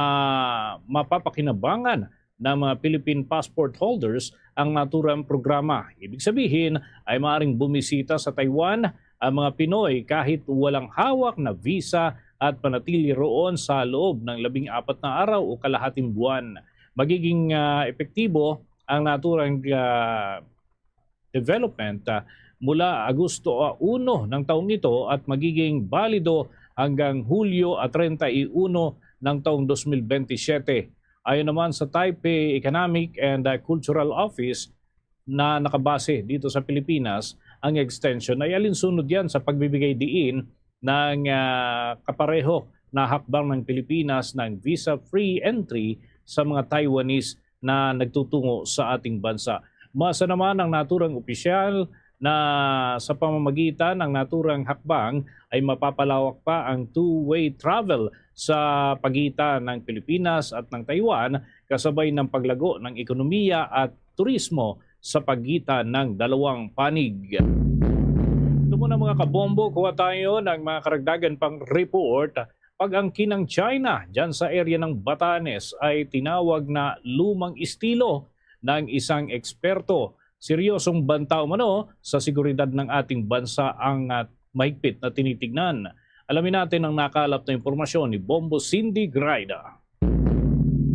mapapakinabangan ng mga Philippine passport holders ang naturang programa. Ibig sabihin ay maaaring bumisita sa Taiwan ang mga Pinoy kahit walang hawak na visa at panatili roon sa loob ng 14 na araw o kalahating buwan. Magiging epektibo ang naturang development mula Agosto 1 ng taong ito at magiging balido hanggang Hulyo 31 ng taong 2027. Ayon naman sa Taipei Economic and Cultural Office na nakabase dito sa Pilipinas, ang extension ay alinsunod yan sa pagbibigay diin ng kapareho na hakbang ng Pilipinas ng visa-free entry sa mga Taiwanese na nagtutungo sa ating bansa. Masa naman ang naturang opisyal na sa pamamagitan ng naturang hakbang ay mapapalawak pa ang two-way travel sa pagitan ng Pilipinas at ng Taiwan kasabay ng paglago ng ekonomiya at turismo sa pagitan ng dalawang panig. Ito muna mga kabombo, kuha tayo ng mga karagdagan pang report. Pag-angkin ng China dyan sa area ng Batanes ay tinawag na lumang estilo ng isang eksperto. Seryosong banta umano sa seguridad ng ating bansa ang mahigpit na tinitignan. Alamin natin ang nakalap na impormasyon ni Bombo Cindy Graida.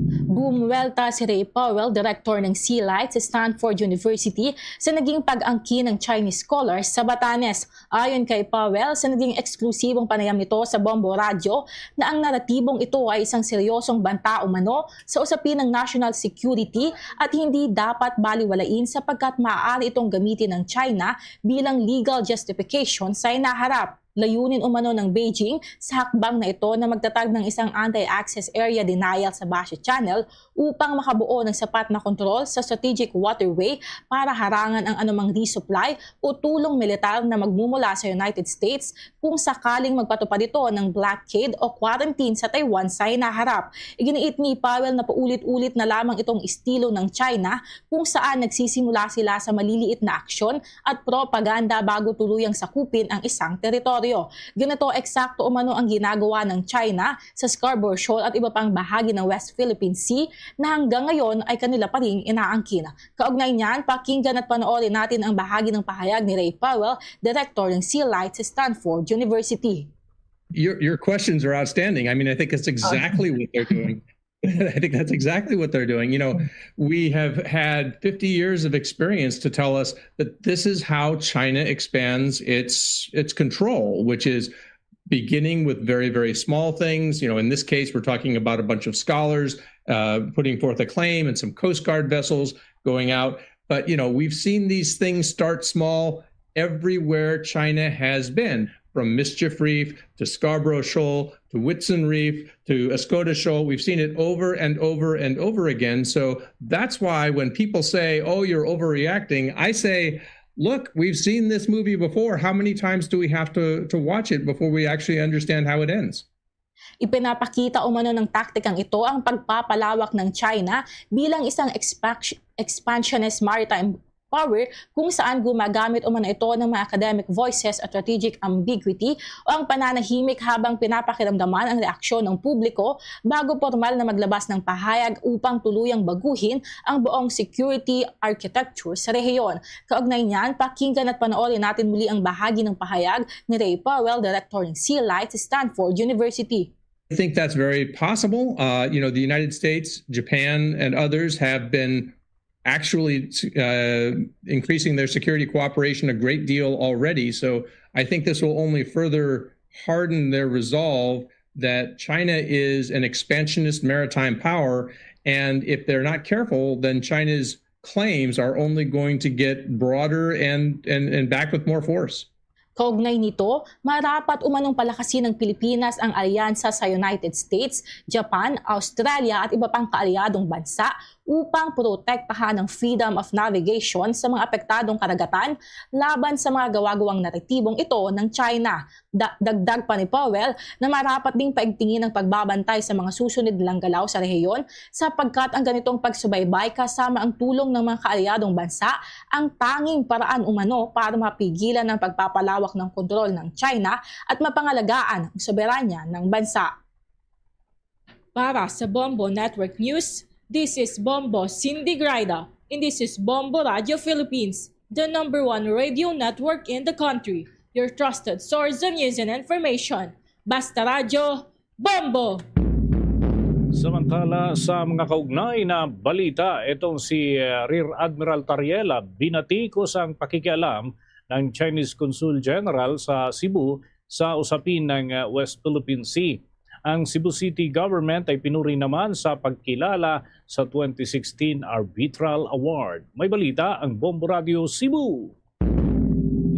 Bumuwelta si Ray Powell, director ng Sea Light sa Stanford University, sa naging pag-angkin ng Chinese scholars sa Batanes. Ayon kay Powell, sa naging eksklusibong panayam nito sa Bombo Radio na ang naratibong ito ay isang seryosong banta umano sa usapin ng national security at hindi dapat baliwalain sapagkat maaari itong gamitin ng China bilang legal justification sa hinaharap. Layunin umano ng Beijing sa hakbang na ito na magtatag ng isang anti-access area denial sa Bashi Channel upang makabuo ng sapat na kontrol sa strategic waterway para harangan ang anumang resupply o tulong militar na magmumula sa United States kung sakaling magpatupad ito ng blockade o quarantine sa Taiwan sa hinaharap. Iginiit ni Powell na paulit-ulit na lamang itong estilo ng China kung saan nagsisimula sila sa maliliit na aksyon at propaganda bago tuluyang sakupin ang isang teritoryo. Ganito eksakto umano ang ginagawa ng China sa Scarborough Shoal at iba pang bahagi ng West Philippine Sea na hanggang ngayon ay kanila pa rin inaangkin. Kaugnay niyan, pakinggan at panoorin natin ang bahagi ng pahayag ni Ray Powell, director ng Sea Light sa Stanford University. Your questions are outstanding. I mean, I think it's exactly what they're doing. I think that's exactly what they're doing. You know, we have had 50 years of experience to tell us that this is how China expands its control, which is beginning with very, very small things. You know, in this case, we're talking about a bunch of scholars putting forth a claim and some Coast Guard vessels going out. But, you know, we've seen these things start small everywhere China has been. From Mischief Reef to Scarborough Shoal to Whitsun Reef to Escoda Shoal. We've seen it over and over and over again. So that's why when people say, oh, you're overreacting, I say, look, we've seen this movie before. How many times do we have to watch it before we actually understand how it ends? Ipinapakita umano ng taktikang ito ang pagpapalawak ng China bilang isang expansionist maritime power kung saan gumagamit umano ito ng mga academic voices at strategic ambiguity o ang pananahimik habang pinapakiramdaman ang reaksyon ng publiko bago formal na maglabas ng pahayag upang tuluyang baguhin ang buong security architecture sa rehiyon. Kaugnay niyan, pakinggan at panoorin natin muli ang bahagi ng pahayag ni Ray Powell, Director ng SEALITE sa Stanford University. I think that's very possible. The United States, Japan, and others have been actually increasing their security cooperation a great deal already. So I think this will only further harden their resolve that China is an expansionist maritime power. And if they're not careful, then China's claims are only going to get broader and backed with more force. Kaugnay nito, marapat umanong palakasin ng Pilipinas ang alyansa sa United States, Japan, Australia at iba pang kaalyadong bansa upang protektahan ang freedom of navigation sa mga apektadong karagatan laban sa mga gawa-gawang naratibong ito ng China. Dagdag pa ni Powell na marapat ding paigtingin ang pagbabantay sa mga susunod nilang galaw sa rehiyon sapagkat ang ganitong pagsubaybay kasama ang tulong ng mga kaalyadong bansa ang tanging paraan umano para mapigilan ang pagpapalawak ng kontrol ng China at mapangalagaan ang soberanya ng bansa. Para sa Bombo Network News, this is Bombo Cindy Graida, and this is Bombo Radio Philippines, the #1 radio network in the country. Your trusted source of news and information. Basta Radio, Bombo! Samantala sa mga kaugnay na balita, itong si Rear Admiral Tariela binatikos ang pakikialam ng Chinese Consul General sa Cebu sa usapin ng West Philippine Sea. Ang Cebu City Government ay pinuri naman sa pagkilala sa 2016 Arbitral Award. May balita ang Bombo Radio Cebu.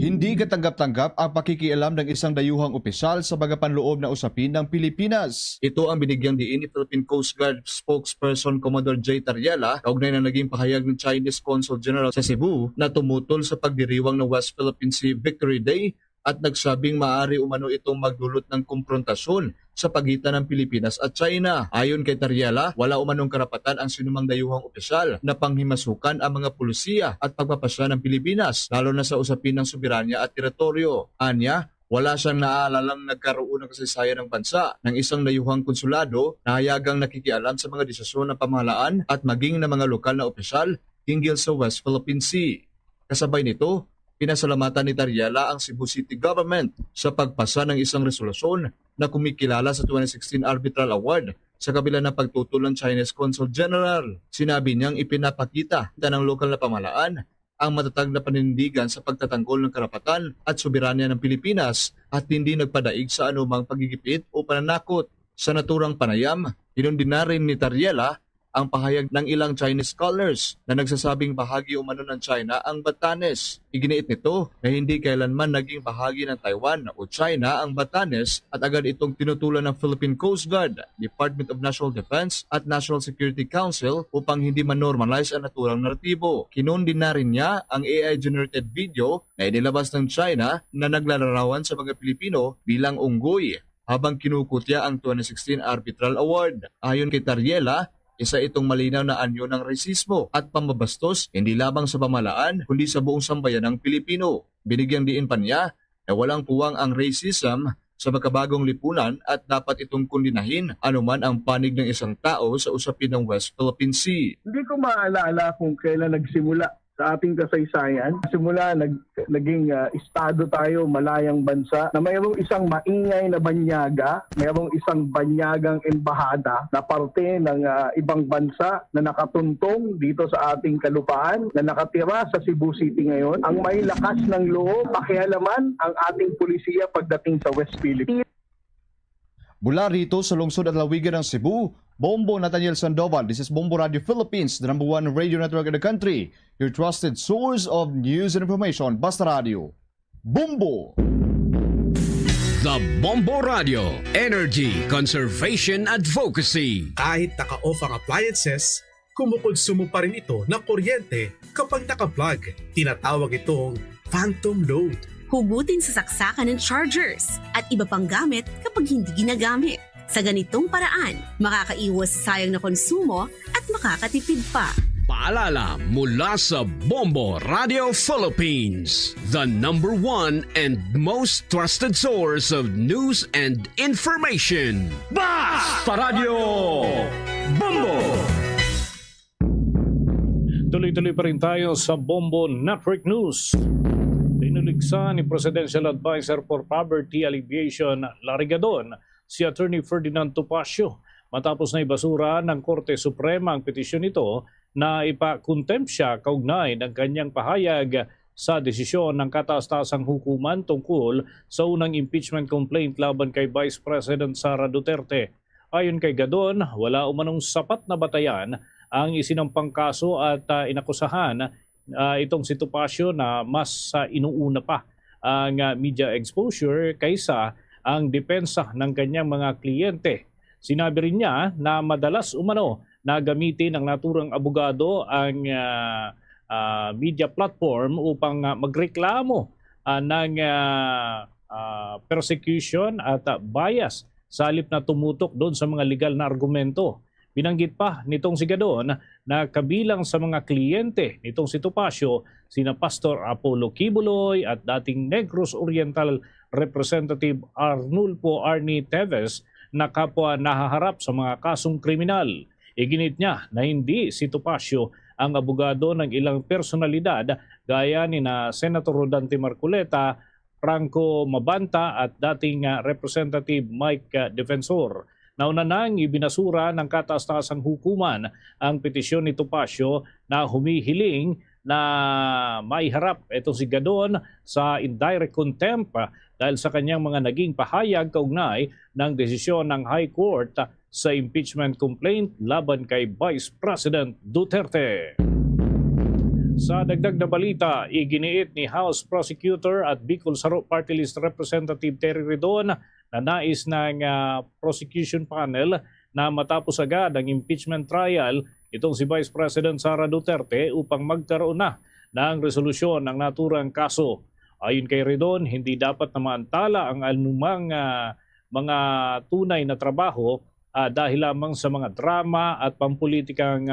Hindi katanggap-tanggap ang pakikialam ng isang dayuhang opisyal sa bagapanloob na usapin ng Pilipinas. Ito ang binigyang diin ni Philippine Coast Guard spokesperson Commodore J. Tariela kaugnay na naging pahayag ng Chinese Consul General sa Cebu na tumutol sa pagdiriwang ng West Philippine Sea Victory Day at nagsabing maaari umano itong magdulot ng komprontasyon sa pagitan ng Pilipinas at China. Ayon kay Tariela, wala umanong karapatan ang sinumang dayuhang opisyal na panghimasukan ang mga pulisiya at pagpapasya ng Pilipinas, lalo na sa usapin ng soberanya at teritoryo. Anya, wala siyang naalalang nagkaroon ng kasaysayan ng bansa ng isang dayuhang konsulado na hayagang nakikialam sa mga desisyon ng pamahalaan at maging ng mga lokal na opisyal hinggil sa West Philippine Sea. Kasabay nito, pinasalamatan ni Tariela ang Cebu City Government sa pagpasa ng isang resolusyon na kumikilala sa 2016 Arbitral Award sa kabila ng pagtutol ng Chinese Consul General. Sinabi niyang ipinapakita ng lokal na pamahalaan ang matatag na panindigan sa pagtatanggol ng karapatan at soberanya ng Pilipinas at hindi nagpadaig sa anumang pagigipit o pananakot. Sa naturang panayam, hinundin na rin ni Tariela ang pahayag ng ilang Chinese scholars na nagsasabing bahagi umano ng China ang Batanes. Iginiit nito na hindi kailanman naging bahagi ng Taiwan o China ang Batanes at agad itong tinutulan ng Philippine Coast Guard, Department of National Defense at National Security Council upang hindi man-normalize ang naturang naratibo. Kinundin na rin niya ang AI-generated video na inilabas ng China na naglalarawan sa mga Pilipino bilang unggoy habang kinukutya ang 2016 Arbitral Award. Ayon kay Tariela, isa itong malinaw na anyo ng resismo at pambabastos hindi lamang sa pamahalaan kundi sa buong sambayan ng Pilipino. Binigyang diin pa niya na walang puwang ang racism sa makabagong lipunan at dapat itong kundinahin anuman ang panig ng isang tao sa usapin ng West Philippine Sea. Hindi ko maalala kung kailan nagsimula sa ating kasaysayan. Simula naging estado tayo, malayang bansa, na mayroong isang maingay na banyaga, mayroong isang banyagang embahada na parte ng ibang bansa na nakatuntong dito sa ating kalupaan, na nakatira sa Cebu City ngayon. Ang may lakas ng loob, pakialaman ang ating pulisiya pagdating sa West Philippines. Mula rito sa lungsod at lawigan ng Cebu, Bombo Nathaniel Sandoval. This is Bombo Radio Philippines, the #1 radio network in the country. Your trusted source of news and information. Basta Radio. Bombo! The Bombo Radio Energy Conservation Advocacy. Kahit naka-off ang appliances, kumukonsumo pa rin ito ng kuryente kapag naka-plug. Tinatawag itong phantom load. Hugutin sa saksakan ng chargers at iba pang gamit kapag hindi ginagamit. Sa ganitong paraan, makakaiwas sa sayang na konsumo at makakatipid pa. Paalala mula sa Bombo Radio Philippines, the #1 and most trusted source of news and information. Basta Radio Bombo! Tuloy-tuloy pa rin tayo sa Bombo Network News. Inuligsa ni Presidential Advisor for Poverty Alleviation Larry Gadon si Attorney Ferdinand Topacio matapos na ibasura ng Korte Suprema ang petisyon nito na ipa-contempt siya kaugnay ng kanyang pahayag sa desisyon ng kataas-taasang hukuman tungkol sa unang impeachment complaint laban kay Vice President Sara Duterte. Ayon kay Gadon, wala umanong sapat na batayan ang isinampang kaso at inakusahan itong si Topacio na mas inuuna pa ang media exposure kaysa ang depensa ng kanyang mga kliyente. Sinabi rin niya na madalas umano na gamitin ng naturang abogado ang media platform upang magreklamo ng persecution at bias sa halip na tumutok doon sa mga legal na argumento. Binanggit pa nitong si Gadon na kabilang sa mga kliyente nitong si Topacio, sina Pastor Apollo Kibuloy at dating Negros Oriental Representative Arnulfo Arnie Teves na kapwa nahaharap sa mga kasong kriminal. Iginit niya na hindi si Topacio ang abogado ng ilang personalidad gaya ni na Senator Rodante Marcoleta, Franco Mabanta at dating Representative Mike Defensor. Nauna nang ibinasura ng kataas-taasang hukuman ang petisyon ni Topacio na humihiling na maiharap itong si Gadon sa indirect contempt dahil sa kanyang mga naging pahayag kaugnay ng desisyon ng High Court sa impeachment complaint laban kay Vice President Duterte. Sa dagdag na balita, iginiit ni House Prosecutor at Bicol Saro Party List Representative Terry Redon na nais ng prosecution panel na matapos agad ang impeachment trial itong si Vice President Sara Duterte upang magkaroon na ng resolusyon ng naturang kaso. Ayon kay Redon, hindi dapat na maantala ang anumang mga tunay na trabaho dahil lamang sa mga drama at pampulitikang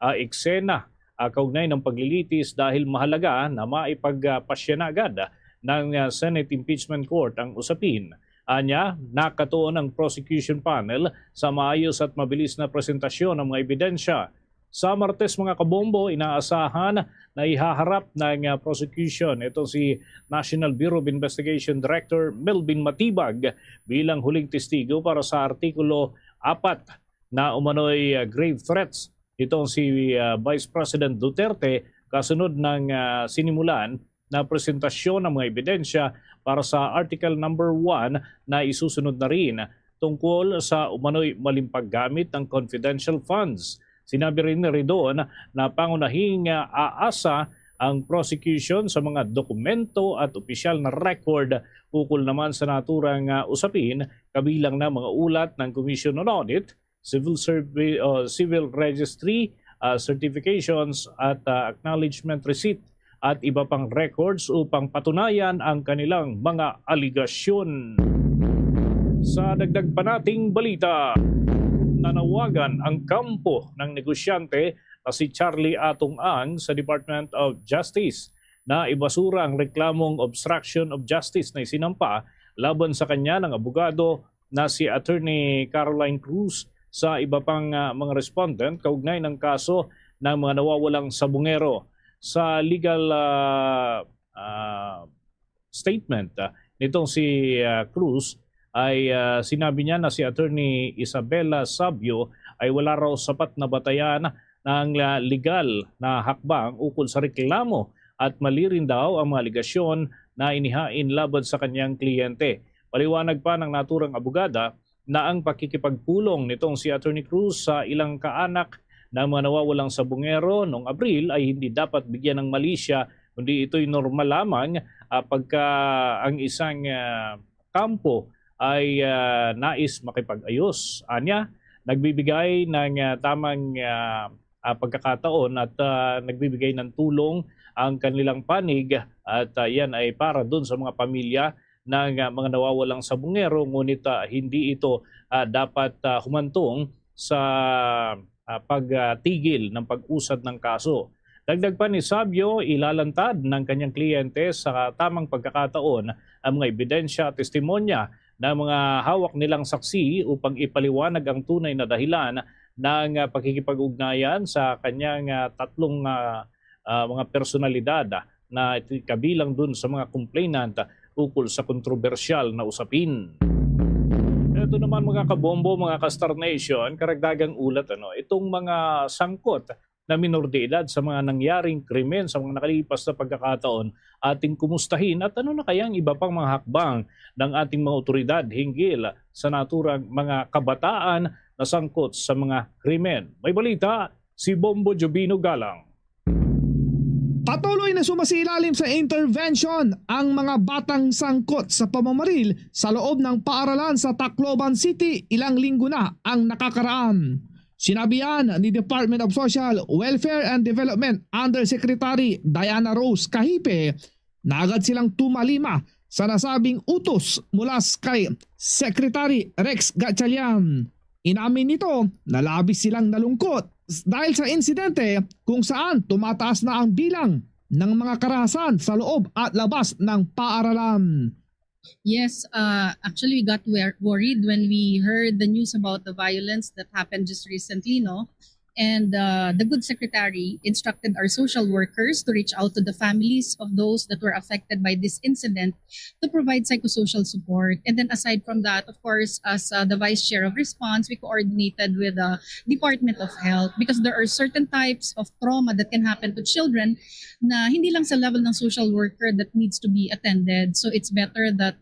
eksena kaugnay ng paglilitis dahil mahalaga na maipagpasya na agad ng Senate Impeachment Court ang usapin. Anya, nakatuon ang prosecution panel sa maayos at mabilis na presentasyon ng mga ebidensya. Sa Martes mga kabombo, inaasahan na ihaharap ng prosecution ito si National Bureau of Investigation Director Melvin Matibag bilang huling testigo para sa Artikulo 4 na umano'y grave threats. Itong si Vice President Duterte kasunod ng sinimulan na presentasyon ng mga ebidensya para sa Article number 1 na isusunod na rin tungkol sa umano'y maling paggamit ng confidential funds. Sinabi rin ni Redon na pangunahing aasa ang prosecution sa mga dokumento at opisyal na record ukol naman sa naturang usapin kabilang na mga ulat ng Commission on Audit, Civil Registry, certifications at acknowledgement receipt at iba pang records upang patunayan ang kanilang mga aligasyon. Sa dagdag pa nating balita, nanawagan ang kampo ng negosyante na si Charlie Atong Ang sa Department of Justice na ibasura ang reklamong obstruction of justice na isinampa laban sa kanya ng abogado na si Attorney Caroline Cruz sa iba pang mga respondent kaugnay ng kaso ng mga nawawalang sabungero. Sa legal statement nitong si Cruz ay sinabi niya na si Attorney Isabela Sabio ay wala raw sapat na batayan ng legal na hakbang ukol sa reklamo at mali rin daw ang mga aligasyon na inihain laban sa kanyang kliyente. Paliwanag pa ng naturang abogada na ang pakikipagpulong nitong si Attorney Cruz sa ilang kaanak na mga nawawalang sabungero noong Abril ay hindi dapat bigyan ng malisya, kundi ito'y normal lamang pagka ang isang kampo ay nais makipag-ayos. Anya, nagbibigay ng tamang pagkakataon at nagbibigay ng tulong ang kanilang panig at yan ay para doon sa mga pamilya ng mga nawawalang sabungero, ngunit hindi ito dapat humantong sa pagtigil ng pag-usad ng kaso. Dagdag pa ni Sabio, ilalantad ng kanyang kliyente sa tamang pagkakataon ang mga ebidensya at testimonya ng mga hawak nilang saksi upang ipaliwanag ang tunay na dahilan ng pakikipag-ugnayan sa kanyang tatlong mga personalidad na kabilang dun sa mga complainant ukol sa kontrobersyal na usapin. Ito naman mga kabombo, mga ka-Star Nation, karagdagang ulat itong mga sangkot na minor de edad sa mga nangyaring krimen sa mga nakalipas na pagkakataon ating kumustahin at ano na kayang iba pang mga hakbang ng ating mga otoridad hinggil sa naturang mga kabataan na sangkot sa mga krimen. May balita si Bombo Jovino Galang. Patuloy na sumasilalim sa intervention ang mga batang sangkot sa pamamaril sa loob ng paaralan sa Tacloban City. Ilang linggo na ang nakakaraan. Sinabi yan ni Department of Social Welfare and Development Undersecretary Diana Rose Cahipe na agad silang tumalima sa nasabing utos mula kay Secretary Rex Gatchalian. Inamin nito na labis silang nalungkot dahil sa insidente kung saan tumataas na ang bilang ng mga karahasan sa loob at labas ng paaralan. Yes, actually we got worried when we heard the news about the violence that happened just recently, no? And the good secretary instructed our social workers to reach out to the families of those that were affected by this incident to provide psychosocial support. And then aside from that, of course, as the vice chair of response, we coordinated with the Department of Health because there are certain types of trauma that can happen to children na hindi lang sa level ng social worker that needs to be attended. So it's better that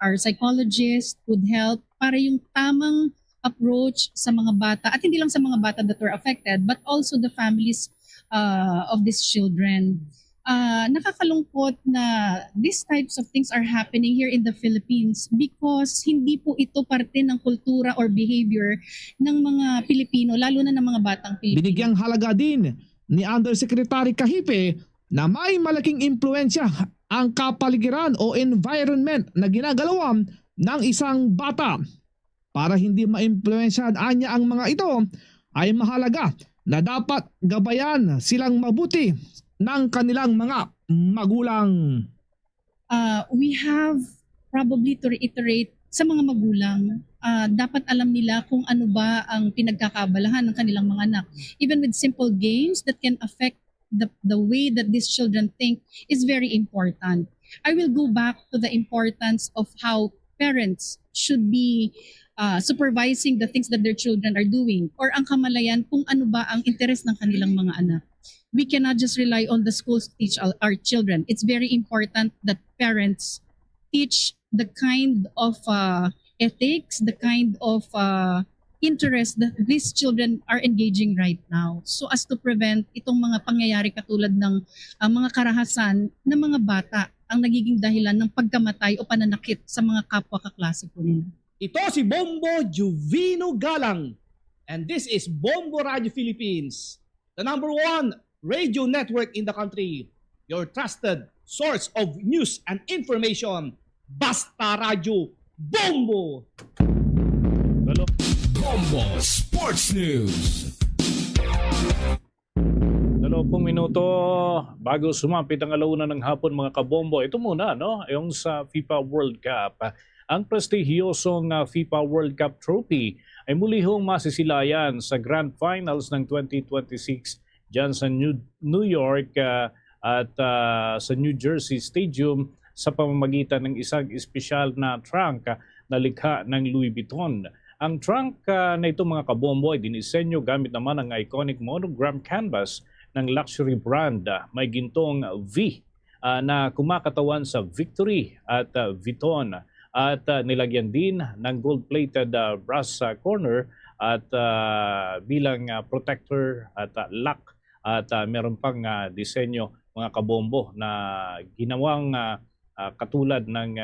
our psychologist would help para yung tamang approach sa mga bata at hindi lang sa mga bata that were affected but also the families of these children. Nakakalungkot na these types of things are happening here in the Philippines because hindi po ito parte ng kultura or behavior ng mga Pilipino, lalo na ng mga batang Pilipino. Binigyang halaga din ni Undersecretary Cahipe na may malaking impluensya ang kapaligiran o environment na ginagalawan ng isang bata. Para hindi ma-impluensyahan anya ang mga ito, ay mahalaga na dapat gabayan silang mabuti ng kanilang mga magulang. We have probably to reiterate sa mga magulang, dapat alam nila kung ano ba ang pinagkakabalahan ng kanilang mga anak. Even with simple games that can affect the way that these children think is very important. I will go back to the importance of how parents should be supervising the things that their children are doing or ang kamalayan kung ano ba ang interes ng kanilang mga anak. We cannot just rely on the schools to teach our children. It's very important that parents teach the kind of ethics, the kind of interest that these children are engaging right now so as to prevent itong mga pangyayari katulad ng mga karahasan ng mga bata ang nagiging dahilan ng pagkamatay o pananakit sa mga kapwa kaklase po nila. Ito si Bombo Jovino Galang and this is Bombo Radio Philippines, the #1 radio network in the country, your trusted source of news and information. Basta Radio Bombo! Bombo Sports News. 20 minuto bago sumapit ang alauna ng hapon mga kabombo. Ito muna, yung sa FIFA World Cup. Ang prestihiyosong FIFA World Cup trophy ay muli hong masisilayan sa Grand Finals ng 2026 dyan sa New York at sa New Jersey Stadium sa pamamagitan ng isang espesyal na trunk na likha ng Louis Vuitton. Ang trunk na ito mga kabombo ay dinisenyo gamit naman ang iconic monogram canvas ng luxury brand. May gintong V na kumakatawan sa Victory at Vuitton. At nilagyan din ng gold-plated brass corner at bilang protector at lock. At meron pang disenyo mga kabombo na ginawang katulad ng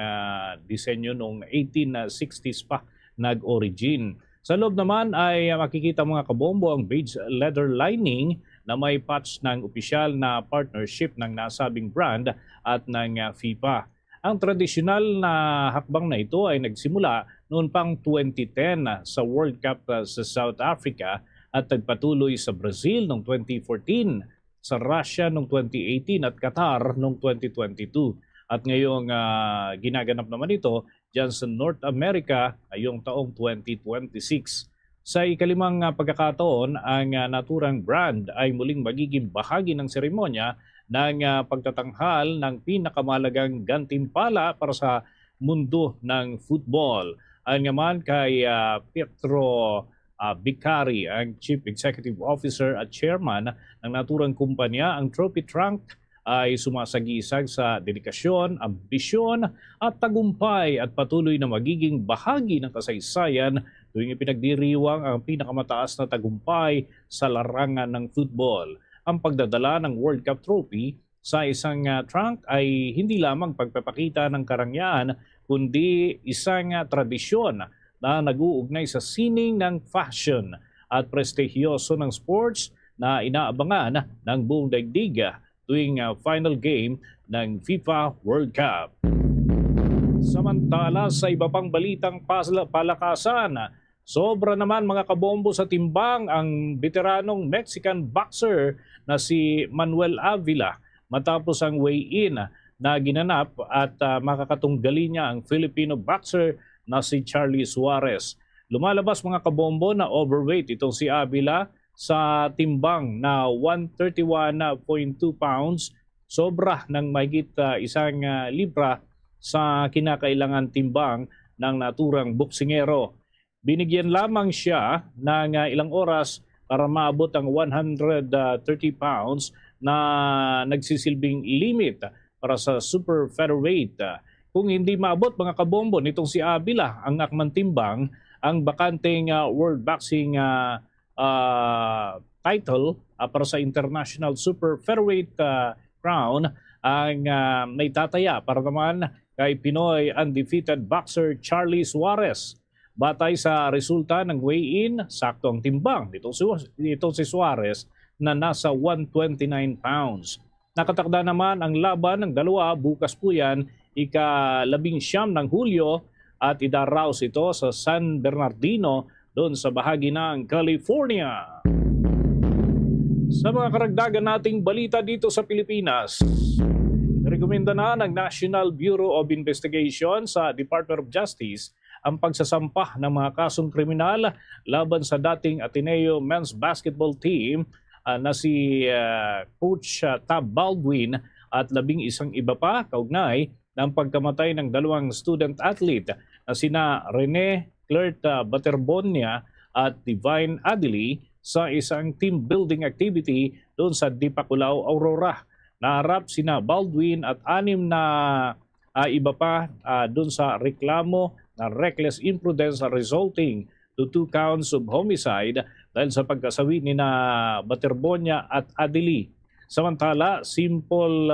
disenyo noong 1860s pa nag-origin. Sa loob naman ay makikita mga kabombo ang beige leather lining na may patch ng opisyal na partnership ng nasabing brand at ng FIFA. Ang tradisyonal na hakbang na ito ay nagsimula noon pang 2010 sa World Cup sa South Africa at nagpatuloy sa Brazil noong 2014, sa Russia noong 2018 at Qatar noong 2022. At ngayong ginaganap naman ito dyan sa North America ngayong taong 2026. Sa ikalimang pagkakataon, ang naturang brand ay muling magiging bahagi ng seremonya ng pagtatanghal ng pinakamalagang gantimpala para sa mundo ng football. Ayon naman kay Pietro Vicari, ang Chief Executive Officer at Chairman ng naturang kumpanya, ang trophy trunk ay sumasagisag sa dedikasyon, ambisyon at tagumpay at patuloy na magiging bahagi ng kasaysayan tuwing ipinagdiriwang ang pinakamataas na tagumpay sa larangan ng football. Ang pagdadala ng World Cup trophy sa isang trunk ay hindi lamang pagpapakita ng karangyaan kundi isang tradisyon na nag-uugnay sa sining ng fashion at prestigyoso ng sports na inaabangan ng buong daigdig tuwing final game ng FIFA World Cup. Samantala sa iba pang balitang palakasan, sobra naman mga kabombo sa timbang ang veteranong Mexican boxer na si Manuel Avila matapos ang weigh-in na ginanap at makakatunggali niya ang Filipino boxer na si Charlie Suarez. Lumalabas mga kabombo na overweight itong si Avila sa timbang na 131.2 pounds, sobra ng mahigit 1 libra sa kinakailangan timbang ng naturang boksingero. Binigyan lamang siya ng ilang oras para maabot ang 130 pounds na nagsisilbing limit para sa super featherweight. Kung hindi maabot mga kabombo nitong si Avila ang akmang timbang, ang bakanteng World Boxing title para sa International Super Featherweight crown ang naitataya para naman kay Pinoy undefeated boxer Charlie Suarez. Batay sa resulta ng weigh-in, sakto ang timbang nitong si Suarez na nasa 129 pounds. Nakatakda naman ang laban ng dalawa bukas po yan, ika-19 ng Hulyo at idaraos ito sa San Bernardino doon sa bahagi ng California. Sa mga karagdagan nating balita dito sa Pilipinas, rekomenda na ng National Bureau of Investigation sa Department of Justice ang pagsasampa ng mga kasong kriminal laban sa dating Ateneo men's basketball team na si Coach Tab Baldwin at 11 iba pa kaugnay ng pagkamatay ng 2 student athlete na sina Rene Clert Baterbonia at Divine Adili sa isang team building activity doon sa Dipakulaw, Aurora. Naharap sina Baldwin at 6 na iba pa doon sa reklamo na reckless imprudence resulting to 2 counts of homicide dahil sa pagkasawi ni na Baterbonia at Adili. Samantala, simple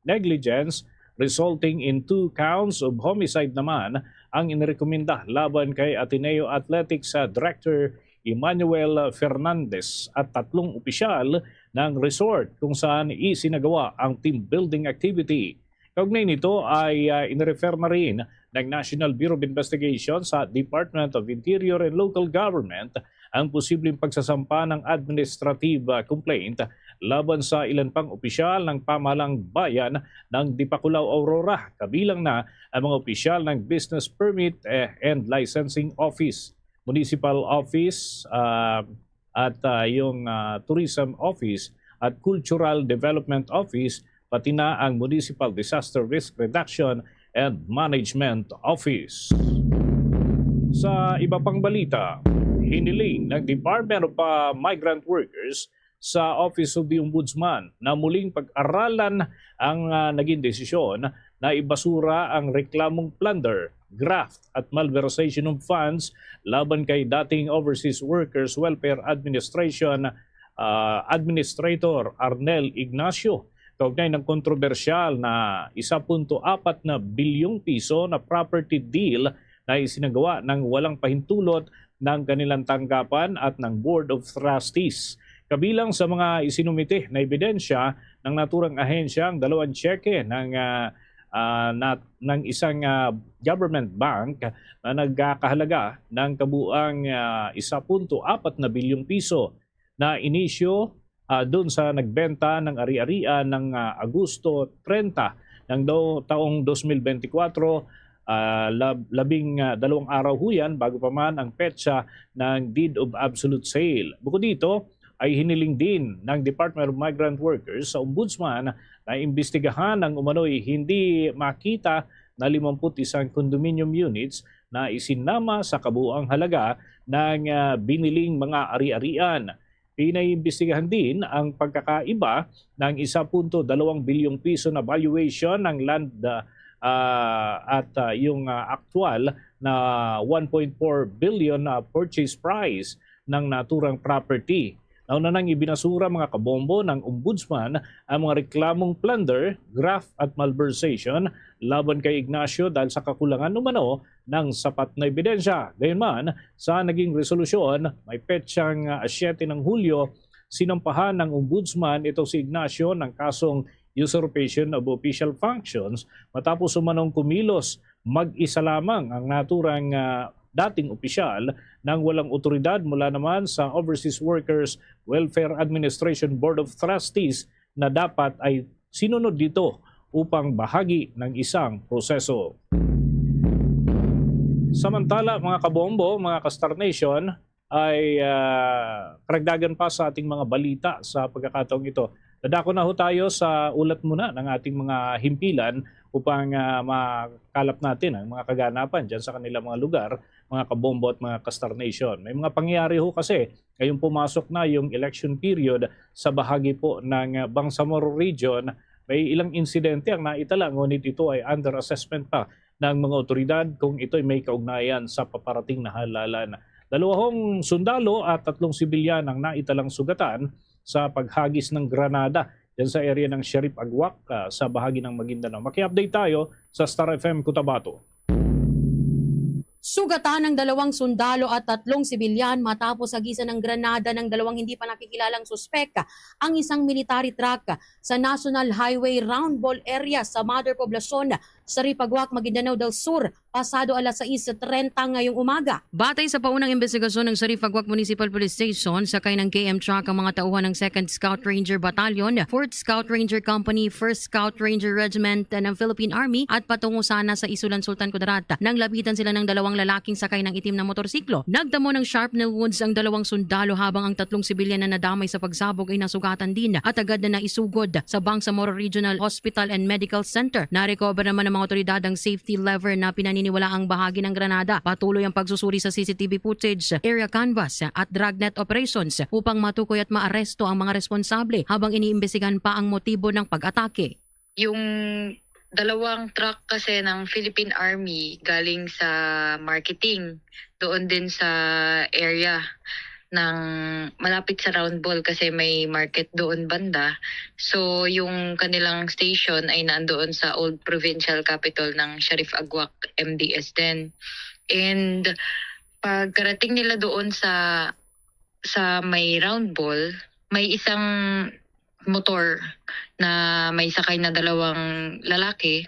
negligence resulting in 2 counts of homicide naman ang inirekomenda laban kay Ateneo Athletics Director Emmanuel Fernandez at 3 opisyal ng resort kung saan isinagawa ang team building activity. Kaugnay nito ay inirefer na rin ng National Bureau of Investigation sa Department of Interior and Local Government ang posibleng pagsasampa ng administrative complaint laban sa ilan pang opisyal ng pamahalang bayan ng Dipakulaw, Aurora, kabilang na ang mga opisyal ng Business Permit and Licensing Office, Municipal Office at yung Tourism Office at Cultural Development Office, pati na ang Municipal Disaster Risk Reduction and Management Office. Sa iba pang balita, hiniling ng Department of Migrant Workers sa Office of the Ombudsman na muling pag-aralan ang naging desisyon na ibasura ang reklamong plunder, graft at malversation of funds laban kay dating Overseas Workers Welfare Administration Administrator Arnel Ignacio. Kaugnay ng kontrobersyal na 1.4 na bilyong piso na property deal na isinagawa ng walang pahintulot ng kanilang tanggapan at ng Board of Trustees. Kabilang sa mga isinumite na ebidensya ng naturang ahensya ang 2 tseke ng ng isang government bank na nagkakahalaga ng kabuang 1.4 bilyong piso na inisyo doon sa nagbenta ng ari-arian ng Agosto 30 ng taong 2024. 12 araw ho yan bago pa man ang petsa ng Deed of Absolute Sale. Bukod dito, ay hiniling din ng Department of Migrant Workers sa Ombudsman na imbestigahan ang umano'y hindi makita na 51 condominium units na isinama sa kabuuang halaga ng biniling mga ari-arian. Pinaimbestigahan din ang pagkakaiba ng 1.2 bilyong piso na valuation ng land at yung actual na 1.4 billion na purchase price ng naturang property. Nauna nang ibinasura mga kabombo ng Ombudsman ang mga reklamong plunder, graft at malversation laban kay Ignacio dahil sa kakulangan umano ng sapat na ebidensya. Gayunman, sa naging resolusyon, may petsang 7 ng Hulyo, sinampahan ng Ombudsman ito si Ignacio ng kasong usurpation of official functions matapos umanong kumilos mag-isa lamang ang naturang dating opisyal ng walang otoridad mula naman sa Overseas Workers Welfare Administration Board of Trustees na dapat ay sinunod dito upang bahagi ng isang proseso. Samantala mga kabombo, mga Kastar Nation, ay karagdagan pa sa ating mga balita sa pagkakataong ito. Dadako na ho tayo sa ulat muna ng ating mga himpilan upang makalap natin ang mga kaganapan dyan sa kanilang mga lugar, mga kabombo at mga Kastar Nation. May mga pangyayari ho kasi ngayong pumasok na yung election period sa bahagi po ng Bangsamoro Region. May ilang insidente ang naitala, ngunit ito ay under assessment pa ng mga otoridad kung ito ay may kaugnayan sa paparating na halalan. 2 sundalo at 3 sibilyan ang naitalang sugatan sa paghagis ng granada dyan sa area ng Sheriff Agwak sa bahagi ng Maguindanao. Maki-update tayo sa Star FM Cotabato. Sugatan ng 2 sundalo at 3 sibilyan matapos hagisan ng granada ng 2 hindi pa nakikilalang suspek ang isang military truck sa National Highway Round Ball area sa Mother Poblacion sa Ripagwak, Maguindanao del Sur, pasado alas 6:30 ngayong umaga. Batay sa paunang investigasyon ng Sarifagwak Municipal Police Station, sakay ng KM truck ang mga tauhan ng 2nd Scout Ranger Battalion, 4th Scout Ranger Company, 1st Scout Ranger Regiment ng Philippine Army at patungo sana sa Isulan Sultan Kudarat. Nang lapitan sila ng 2 lalaking sakay ng itim na motorsiklo. Nagdamo ng sharpnel wounds ang 2 sundalo habang ang 3 sibilyan na nadamay sa pagsabog ay nasugatan din at agad na naisugod sa Bangsamoro Regional Hospital and Medical Center. Na-recover naman ng mga otoridad ang safety lever na pinaniniwalaang bahagi ng granada. Patuloy ang pagsusuri sa CCTV footage, area canvas at dragnet operations upang matukoy at maaresto ang mga responsable habang iniimbestigahan pa ang motibo ng pag-atake. Yung 2 truck kasi ng Philippine Army galing sa marketing doon din sa area ng malapit sa Round Ball kasi may market doon banda. So yung kanilang station ay nandoon sa old provincial capital ng Sheriff Agwak MDS din. And pagkarating nila doon sa may Round Ball, may isang motor na may sakay na 2 lalaki.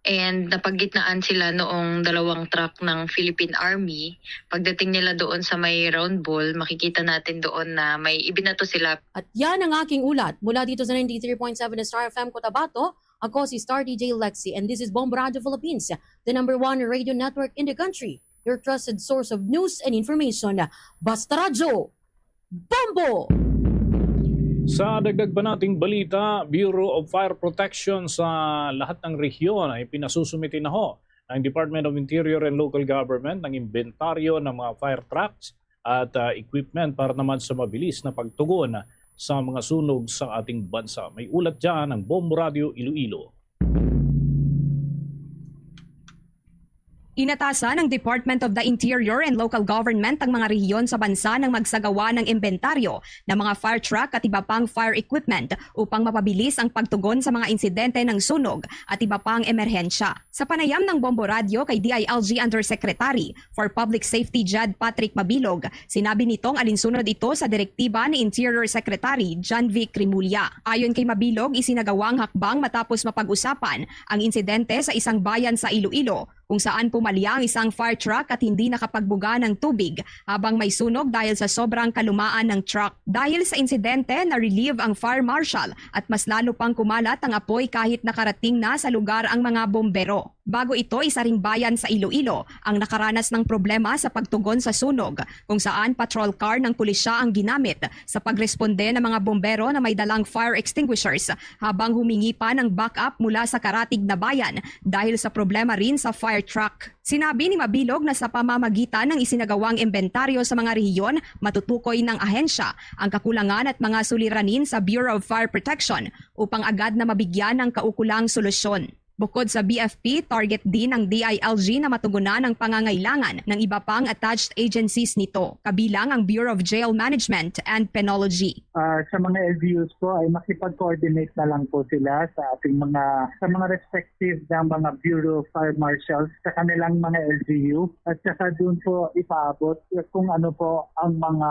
And napagitnaan sila noong 2 truck ng Philippine Army. Pagdating nila doon sa may Round Ball, makikita natin doon na may ibinato sila. At yan ang aking ulat mula dito sa 93.7 na Star FM Cotabato. Ako si Star DJ Lexi and this is Bombo Radio Philippines, the #1 radio network in the country. Your trusted source of news and information. Basta Radio, Bombo! Sa dagdag pa nating balita, Bureau of Fire Protection sa lahat ng rehiyon ay pinasusumiti na ho ng Department of Interior and Local Government ng inventaryo ng mga fire trucks at equipment para naman sa mabilis na pagtugon sa mga sunog sa ating bansa. May ulat dyan ng Bombo Radio Iloilo. Inatasan ng Department of the Interior and Local Government ang mga rehiyon sa bansa ng magsagawa ng inventaryo ng mga fire truck at iba pang fire equipment upang mapabilis ang pagtugon sa mga insidente ng sunog at iba pang emerhensya. Sa panayam ng Bombo Radio kay DILG Undersecretary for Public Safety Jad Patrick Mabilog, sinabi nitong alinsunod ito sa direktiba ni Interior Secretary John Vic Rimulya. Ayon kay Mabilog, isinagawang hakbang matapos mapag-usapan ang insidente sa isang bayan sa Iloilo kung saan pumalya ang isang fire truck at hindi nakapagbuga ng tubig habang may sunog dahil sa sobrang kalumaan ng truck. Dahil sa insidente, na-relieve ang fire marshal at mas lalo pang kumalat ang apoy kahit nakarating na sa lugar ang mga bombero. Bago ito, isa ring bayan sa Iloilo ang nakaranas ng problema sa pagtugon sa sunog kung saan patrol car ng pulisya ang ginamit sa pagresponde ng mga bombero na may dalang fire extinguishers habang humingi pa ng backup mula sa karatig na bayan dahil sa problema rin sa fire truck. Sinabi ni Mabilog na sa pamamagitan ng isinagawang inventaryo sa mga rehiyon, matutukoy ng ahensya ang kakulangan at mga suliranin sa Bureau of Fire Protection upang agad na mabigyan ng kaukulang solusyon. Bukod sa BFP, target din ng DILG na matugunan ang pangangailangan ng iba pang attached agencies nito, kabilang ang Bureau of Jail Management and Penology. Sa mga LGUs po ay makipag-coordinate na lang po sila sa ating mga respective ng mga Bureau of Fire Marshals sa kanilang mga LGU at saka doon po ipaabot kung ano po ang mga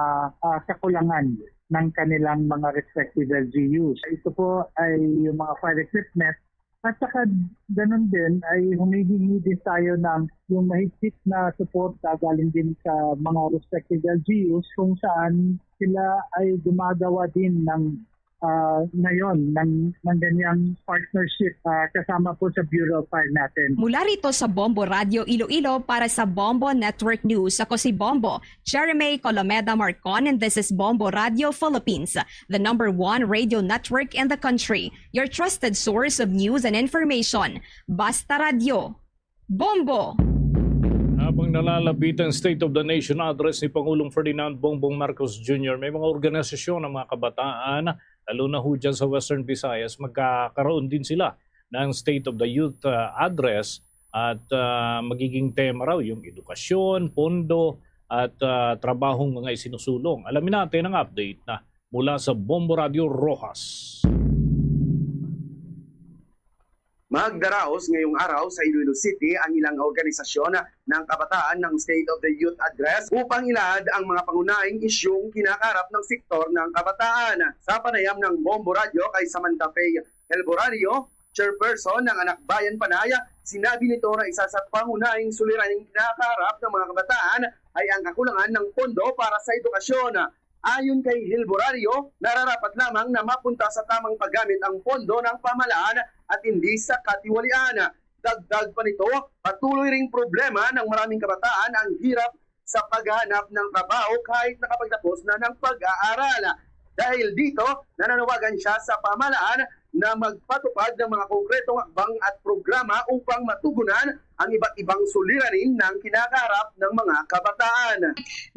kakulangan ng kanilang mga respective LGUs. Ito po ay yung mga fire equipment. At saka ganun din ay humihingi din tayo ng yung mahigpit na support galing din sa mga respective LGUs kung saan sila ay gumagawa din ng ngayon ng ganyang partnership kasama po sa Bureau of Fire natin. Mula rito sa Bombo Radio Iloilo para sa Bombo Network News, ako si Bombo, Jeremy Colomeda Marcon, and this is Bombo Radio Philippines, the #1 radio network in the country, your trusted source of news and information. Basta Radio. Bombo! Habang nalalapit ang State of the Nation address ni Pangulong Ferdinand Bongbong Marcos Jr., may mga organisasyon ng mga kabataan, lalo na ho dyan sa Western Visayas, magkakaroon din sila ng State of the Youth address at magiging tema raw yung edukasyon, pondo at trabahong mga isinusulong. Alamin natin ang update na mula sa Bombo Radio Rojas. Magdaraos ngayong araw sa Iloilo City ang ilang organisasyon ng kabataan ng State of the Youth Address upang ilahad ang mga pangunahing isyung kinakarap ng sektor ng kabataan. Sa panayam ng Bombo Radio kay Samantha Faye Elborario, chairperson ng Anak Bayan Panaya, sinabi nito na isa sa pangunahing suliraning kinakarap ng mga kabataan ay ang kakulangan ng pondo para sa edukasyon. Ayon kay Hilborario, nararapat lamang na mapunta sa tamang paggamit ang pondo ng pamahalaan at hindi sa katiwalian. Dagdag pa nito, patuloy ring problema ng maraming kabataan ang hirap sa paghahanap ng trabaho kahit nakapagtapos na ng pag-aaral. Dahil dito, nananawagan siya sa pamahalaan na magpatupad ng mga konkretong hakbang at programa upang matugunan ang iba't ibang suliranin ng kinakaharap ng mga kabataan.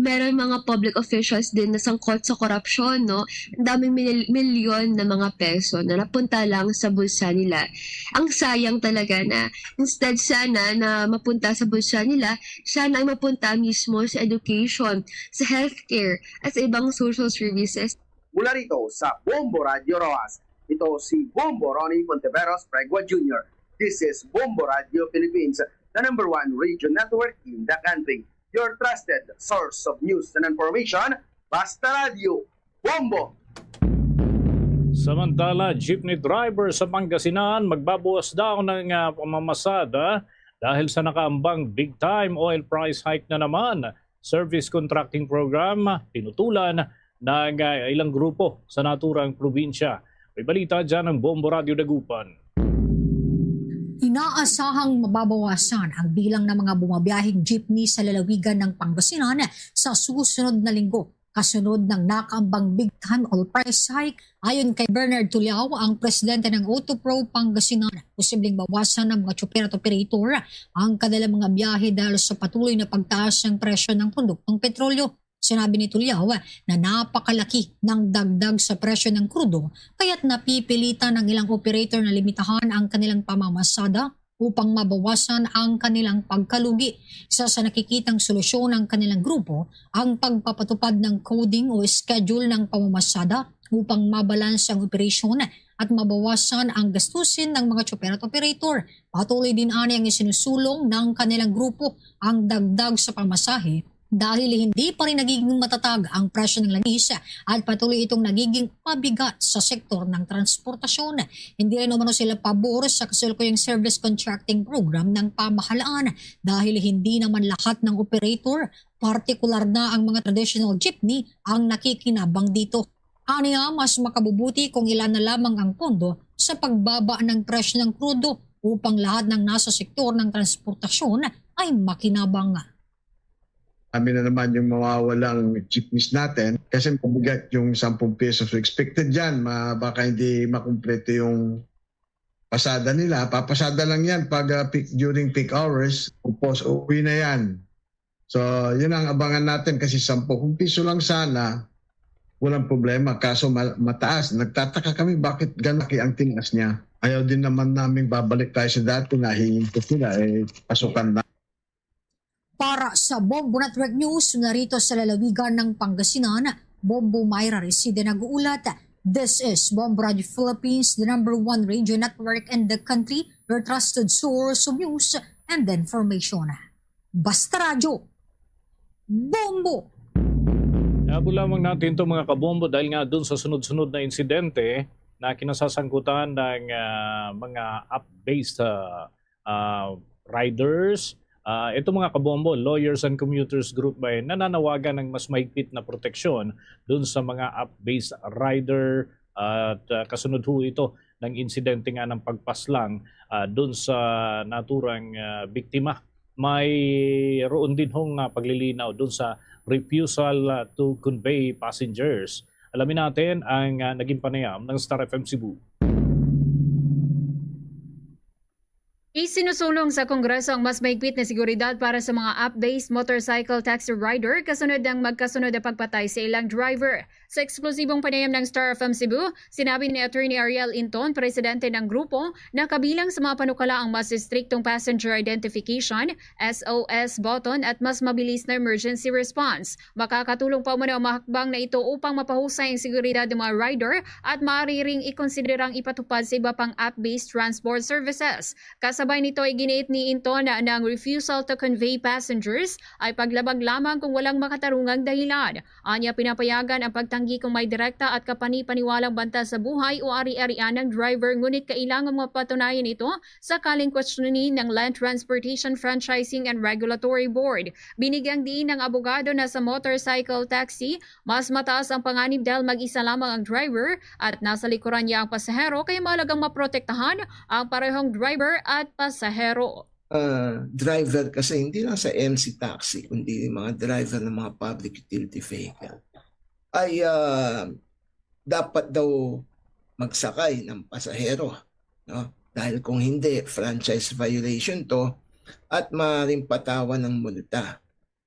Meron mga public officials din na sangkot sa korupsyon, no? Ang daming milyon na mga peso na napunta lang sa bulsa nila. Ang sayang talaga na instead sana na mapunta sa bulsa nila, sana ay mapunta mismo sa education, sa healthcare, at sa ibang social services. Mula rito sa Bombo Radio Rojas, ito si Bombo Ronnie Fonteveros Pregua Jr. This is Bombo Radio Philippines, the #1 radio network in the country. Your trusted source of news and information, Basta Radio. Bombo! Samantala, jeepney driver sa Pangasinan magbabawas daw ng pamamasada dahil sa nakaambang big-time oil price hike na naman. Service contracting program tinutulan ng ilang grupo sa naturang probinsya. May balita dyan ng Bombo Radio Dagupan. Inaasahang mababawasan ang bilang ng mga bumabiyaheng jeepney sa lalawigan ng Pangasinan sa susunod na linggo kasunod ng nakaambang big-time oil price hike. Ayon kay Bernard Tuliao, ang presidente ng Autopro Pangasinan, posibleng bawasan ng mga tsuper at operator ang kanilang mga biyahe dahil sa patuloy na pagtaas ng presyo ng produktong petrolyo. Sinabi ni Tuliao na napakalaki ng dagdag sa presyo ng krudo kaya't napipilitan ng ilang operator na limitahan ang kanilang pamamasada upang mabawasan ang kanilang pagkalugi. Isa sa nakikitang solusyon ng kanilang grupo ang pagpapatupad ng coding o schedule ng pamamasada upang mabalanse ang operasyon at mabawasan ang gastusin ng mga tsoper at operator. Patuloy din ani ang isinusulong ng kanilang grupo ang dagdag sa pamasahe dahil hindi pa rin nagiging matatag ang presyo ng langis at patuloy itong nagiging mabigat sa sektor ng transportasyon. Hindi rin umano sila pabor sa kasalukuyang service contracting program ng pamahalaan dahil hindi naman lahat ng operator, partikular na ang mga traditional jeepney, ang nakikinabang dito. Aniya, mas makabubuti kung ilan na lamang ang pondo sa pagbaba ng presyo ng krudo upang lahat ng nasa sektor ng transportasyon ay makinabang. Kami na naman yung mawawalang jeepneys natin kasi mabigat yung 10 pesos expected dyan. Baka hindi makumpleto yung pasada nila. Papasada lang yan pag during peak hours. Tapos uwi na yan. So yun ang abangan natin kasi 10 piso lang sana. Walang problema. Kaso mataas. Nagtataka kami bakit ganaki ang tinas niya. Ayaw din naman namin babalik tayo sa dati na hihintay sila. Pasukan na. Para sa Bombo Network News, narito sa lalawigan ng Pangasinan, Bombo Mayra Reside nag-uulat. This is Bombo Radio Philippines, the #1 radio network in the country, your trusted source of news and information. Basta Radio, Bombo! Abo lamang natin ito mga kabombo dahil nga dun sa sunod-sunod na insidente na kinasasangkutan ng mga app-based riders. Ito mga kabombo, Lawyers and Commuters Group ay nananawagan ng mas mahigpit na proteksyon dun sa mga app-based rider at kasunod ho ito ng insidente nga ng pagpaslang dun sa naturang biktima. Mayroon din hong paglilinaw dun sa refusal to convey passengers. Alamin natin ang naging panayam ng Star FM Cebu. Isinusulong sa Kongreso ang mas mahigpit na seguridad para sa mga app-based motorcycle taxi rider kasunod ng magkasunod na pagpatay sa ilang driver. Sa eksklusibong panayam ng Star FM Cebu, sinabi ni Attorney Ariel Inton, presidente ng grupo, na kabilang sa mga panukala ang mas striktong passenger identification, SOS button at mas mabilis na emergency response. Makakatulong pa umano ang mahakbang na ito upang mapahusay ang seguridad ng mga rider at maaari ring ikonsiderang ipatupad sa iba pang app-based transport services. Kasabay nito ay giniit ni Inton na ang refusal to convey passengers ay paglabag lamang kung walang makatarungang dahilan. Anya pinapayagan ang pagtanggi kung may direkta at kapani-paniwalang banta sa buhay o ari-arian ng driver, ngunit kailangan mapatunayan ito sakaling questionin ng Land Transportation Franchising and Regulatory Board. Binigyang diin ng abogado na sa motorcycle taxi, mas mataas ang panganib dahil mag-isa lamang ang driver at nasa likuran niya ang pasahero, kaya mahalagang maprotektahan ang parehong driver at pasahero. Driver kasi hindi lang sa MC taxi kundi mga driver ng mga public utility vehicle ay dapat daw magsakay ng pasahero, no? Dahil kung hindi, franchise violation to at maaaring patawan ng multa.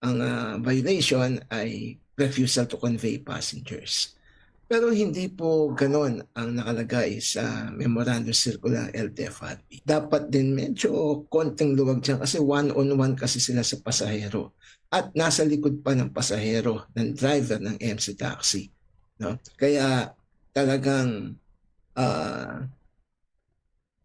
Ang violation ay refusal to convey passengers. Pero hindi po ganon ang nakalagay sa Memorandum Circular LTFRB. Dapat din medyo konting luwag dyan kasi one-on-one kasi sila sa pasahero. At nasa likod pa ng pasahero, ng driver ng MC Taxi. No? Kaya talagang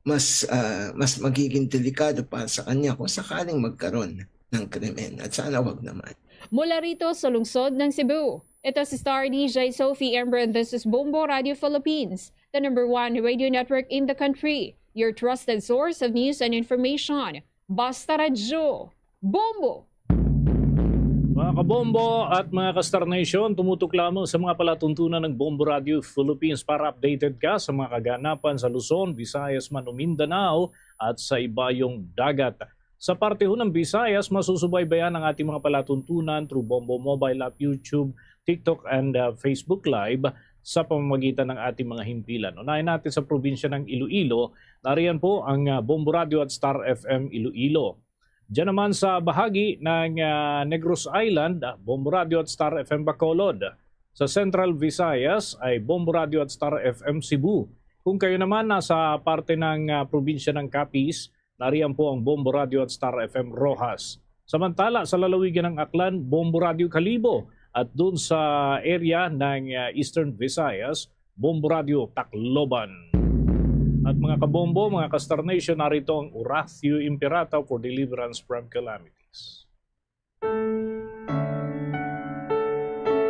mas magiging delikado para sa kanya kung sakaling magkaroon ng krimen. At sana wag naman. Mula rito sa lungsod ng Cebu, ito si Star DJ Sophie Ember and this is Bombo Radio Philippines, the #1 radio network in the country, your trusted source of news and information. Basta Radio, Bombo! Mga kabombo at mga ka-Star Nation, tumutok lamang sa mga palatuntunan ng Bombo Radio Philippines para updated ka sa mga kaganapan sa Luzon, Visayas, Mindanao at sa ibayong dagat. Sa parte ho ng Visayas, masusubaybayan ang ating mga palatuntunan through Bombo Mobile App, YouTube, TikTok and Facebook Live sa pamamagitan ng ating mga himpilan. Unahin natin sa probinsya ng Iloilo, nariyan po ang Bombo Radio at Star FM Iloilo. Diyan naman sa bahagi ng Negros Island, Bombo Radio at Star FM Bacolod. Sa Central Visayas ay Bombo Radio at Star FM Cebu. Kung kayo naman nasa parte ng probinsya ng Capiz, Nariyan po ang Bombo Radio at Star FM Rojas. Samantala sa lalawigan ng Aklan, Bombo Radio Kalibo. At dun sa area ng Eastern Visayas, Bombo Radio Tacloban. At mga kabombo, mga ka-Star Nation, narito ang Oratio Imperata for Deliverance from Calamities.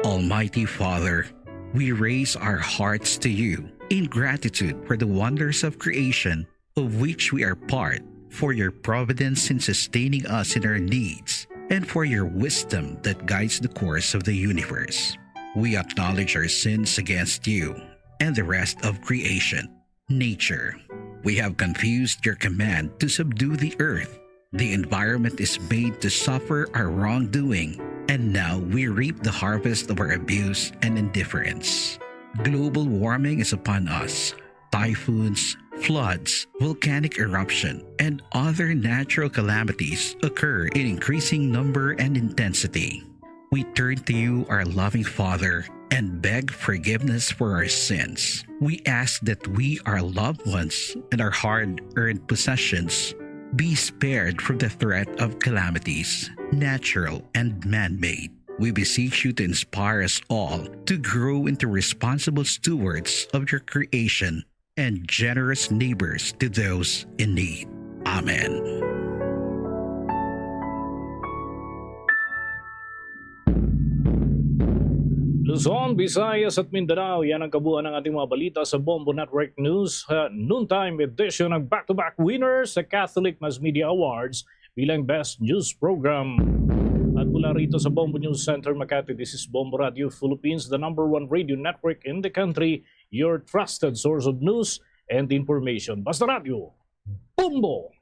Almighty Father, we raise our hearts to you in gratitude for the wonders of creation of which we are part, for your providence in sustaining us in our needs, and for your wisdom that guides the course of the universe. We acknowledge our sins against you and the rest of creation, nature. We have confused your command to subdue the earth. The environment is made to suffer our wrongdoing, and now we reap the harvest of our abuse and indifference. Global warming is upon us. Typhoons, floods, volcanic eruption, and other natural calamities occur in increasing number and intensity. We turn to you, our loving Father, and beg forgiveness for our sins. We ask that we, our loved ones, and our hard-earned possessions be spared from the threat of calamities, natural and man-made. We beseech you to inspire us all to grow into responsible stewards of your creation and generous neighbors to those in need. Amen. Luzon, Visayas at Mindanao, yan ang kabuuan ng ating mga balita sa Bombo Network News. Noontime edition ng back-to-back winners sa Catholic Mass Media Awards bilang Best News Program. At mula rito sa Bombo News Center, Makati, this is Bombo Radio Philippines, the #1 radio network in the country, your trusted source of news and information. Basta Radio, Bombo!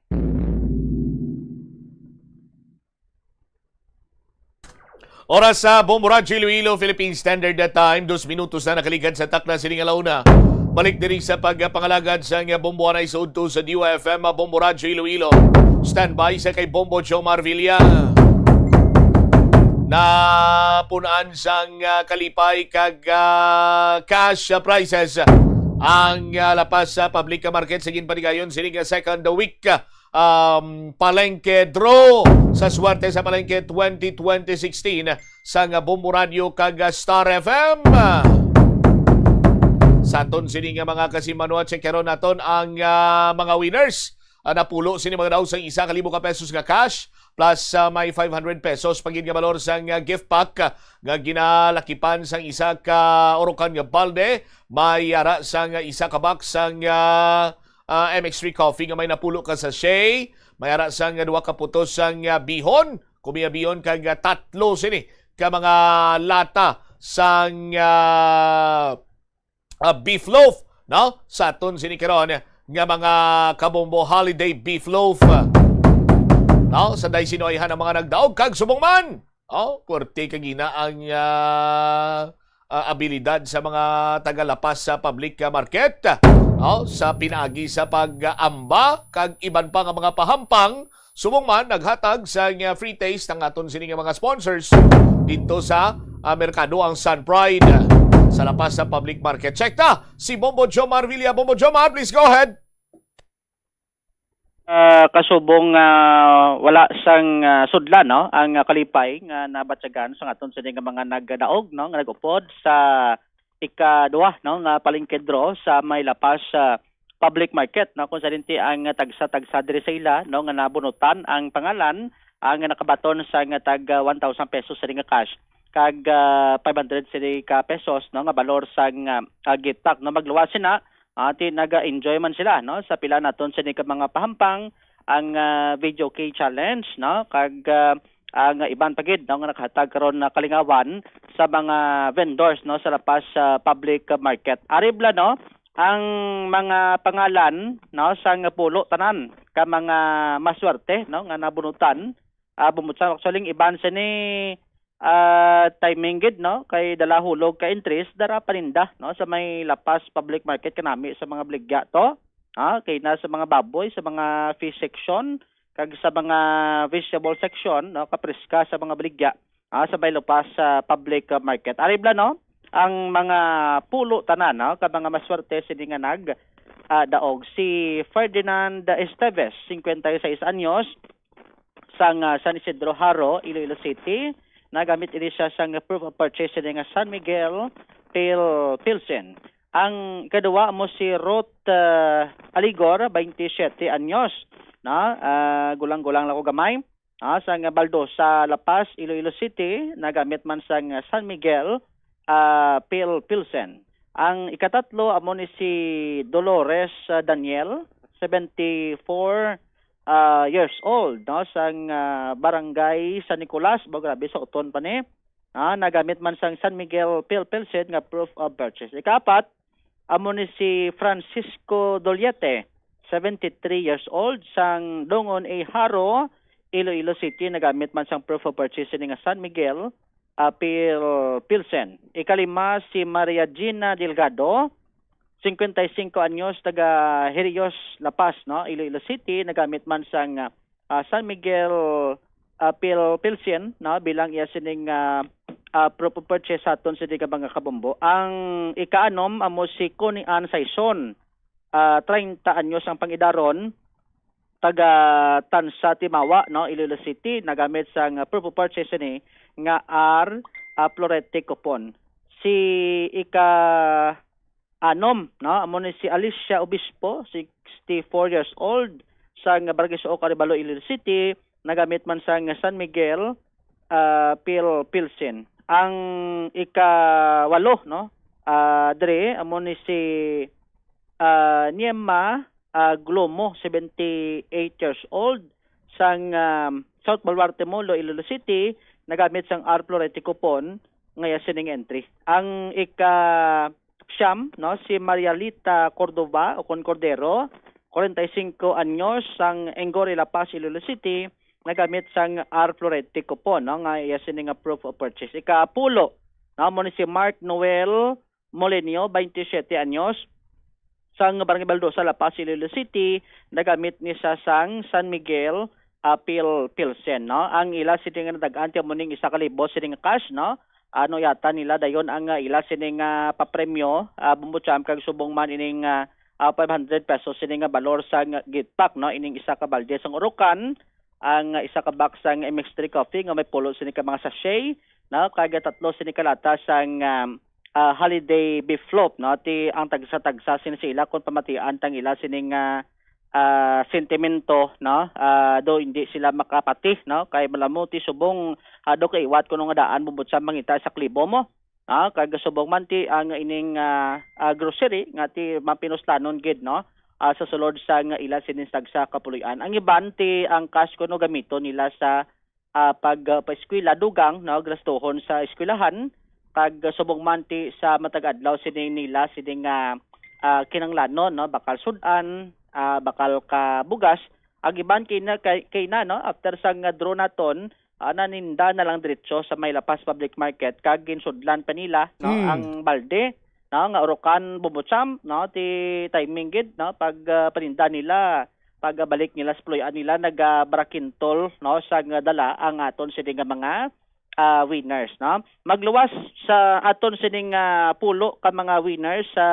Oras sa Bombo Radio Iloilo, Philippine Standard Time, 2 minutos na nakalikan sa takna sining alauna. Balik diri sa pagpangalagad sa Bombo Anay sa udto sa DUFM, Bombo Radio Iloilo. Standby sa kay Bombo Jomar Villa. Na punaan sang kalipay kag cash prizes ang lapas sa public market sa ginpanigayon sining second week palengke draw sa swerte sa palengke 2016 sa Bombo Radio kag Star FM. Sa aton sini nga mga kasimano at checkero naton ang mga winners. Napulo sini mga daw sa 1,000 ka pesos nga cash plus may 500 pesos pagin nga valor sang gift pack nga ginalakipan sang isa ka orokan nga balde, may ara sang isa ka box sang MX3 coffee nga may napulo ka sa sachet, may ara sang 2 ka putos sang bihon, kumiya bihon kag 3 sini ka mga lata sang beef loaf, no? Sa aton sini karon nga mga kabombo holiday beef loaf. No, sa day sinoyhan ang mga nagdaog kag subong man. Oh, puwerte kagina ang abilidad sa mga tagalapas sa public market. Oh, sa pinagi sa pag-amba kag iban pa nga mga pahampang, subong man naghatag sa free taste ng aton sining mga sponsors dito sa merkado ang Sun Pride sa lapas sa public market. Check na si Bombo Jomar Villa. Bombo Jomar, please go ahead. Kasubong wala sang sudlan, no, ang kalipay nga nabatyagan sa aton sa mga nagdaog, no, nga nagupod sa ika-2, no, nga palengke draw sa may lapas public market, no, kung sa dinti ang tagsa diri sa ila, no, nga nabunutan ang pangalan ang nakabaton sa nga tag 1,000 pesos sa nga cash kag 500 ka pesos, no, nga balor sa gift pack, no, magluwas sina ati naga-enjoy man sila, no, sa pila naton sa mga pahampang ang video key challenge, no, kag ang iban pagid, no, nga nakahatag karon na kalingawan sa mga vendors, no, sa lapas public market. Aribla, no, ang mga pangalan, no, sa pulo tanan ka mga maswerte, no, nga nabunutan bumutsan actually iban sa ni timing gid, no, kay dala hulog ka interest dara paninda, no, sa may lapas public market kanami sa mga bligya to, kay na sa mga baboy, sa mga fish section kag sa mga vegetable section, no, kapreska sa mga bligya sa may lapas public market. Aribla, no, ang mga pulo tanan, no, ka mga maswerte sini nga daog. Si Ferdinand Esteves, 56 anyos, sang San Isidro Haro, Iloilo City. Nagamit ini siya sang proof of purchase ng San Miguel Pilsen. Ang kadua mo si Ruth Aligor, 27 anyos, na gulang-gulang lang ko gamay. Sang Baldosa, La Paz, Iloilo City, nagamit man sang San Miguel Pilsen. Ang ikatatlo amo ni si Dolores Daniel, 74 years old, no, sang barangay San Nicolas, grabe sa uton pa ni. Nagamit man sang San Miguel Pilsen nga proof of purchase. Ikapat amo ni si Francisco Doliete, 73 years old, sang Dongon A. Haro, Iloilo City, nagamit man sang proof of purchase nga San Miguel Pilsen. Ikalima si Maria Gina Delgado, 55 anyos, taga Herios, La Paz, no, Iloilo City, nagamit man sang San Miguel Pilsen, no, bilang iya sining proof of purchase aton sa mga kabombo. Ang ikaanom amo si Connie Ann Saison, 30 anyos ang pangidaron, taga Tansa Timawa, no, Iloilo City, nagamit sang proof of purchase ni nga R. Florete Coupon. Si ika-anom, no, amo ni si Alicia Obispo, 64 years old, sang Barangay Suoc, Arevalo, Iloilo City, nagamit man sang San Miguel Pilsen. Ang ika-walo, no, dre amo ni si Niema Glomo, 78 years old, sang South Baluarte Molo, Iloilo City, nagamit sang R. Florete Coupon ngaya sining entry. Ang ika-siyam, no, si Marialita Cordova o Cordero, 45 anyos, sang Engori, La Paz, Iloilo City, nagamit sang R. Florete Coupon, no, ngaya sining proof of purchase. Ika-pulo, no, mo ni si Mark Noel Molenio, 27 anyos, sang Barangay Baldosa, La Paz, Iloilo City, nagamit ni sa sang San Miguel Pilsen, no. Ang ila sining nadagaan ti muning 1,000 sining cash, no. Ano yata nila dayon ang ila sining papremyo, bumbutsam kag subong man ining 500 pesos sining balor sang gift pack, no, ining isa ka balde sang urukan, ang isa ka box sang MX3 coffee nga may pulo sining ka mga sachet, no, kag tatlo sining kalata sang holiday beef loaf, no, ti ang tagsa sining sila kun pamatian tang ila sining sentimento, no, do hindi sila makapati, no, kay malamo ti subong do kay wat kuno nga daan bubot sa mangita sa klibo mo, kag subong man ti ang ining grocery nga ti mapinuslanon gid, no, sa sulod sa nga ila sinisag sa kapuloy-an. Ang iban ti ang cash kuno gamito nila sa pag-eskwela dugang, no, gastuhon sa eskwelahan, kag subong man ti sa matag adlaw sining nila sining kinanglanon, no, bakal sudan, bakal ka bugas. Ang iban kay na, no, after sang draw naton, naninda na lang diretso sa may La Paz Public Market, kag ginsudlan pa nila, no, ang balde, no, nga urukan bumutsam, no, ti timing gid, no, pag paninda nila, pag balik nila sa ployan nila, nag-brakintol, no, sa dala ang aton sining mga winners, no. Magluwas sa aton sining pulo ka mga winners sa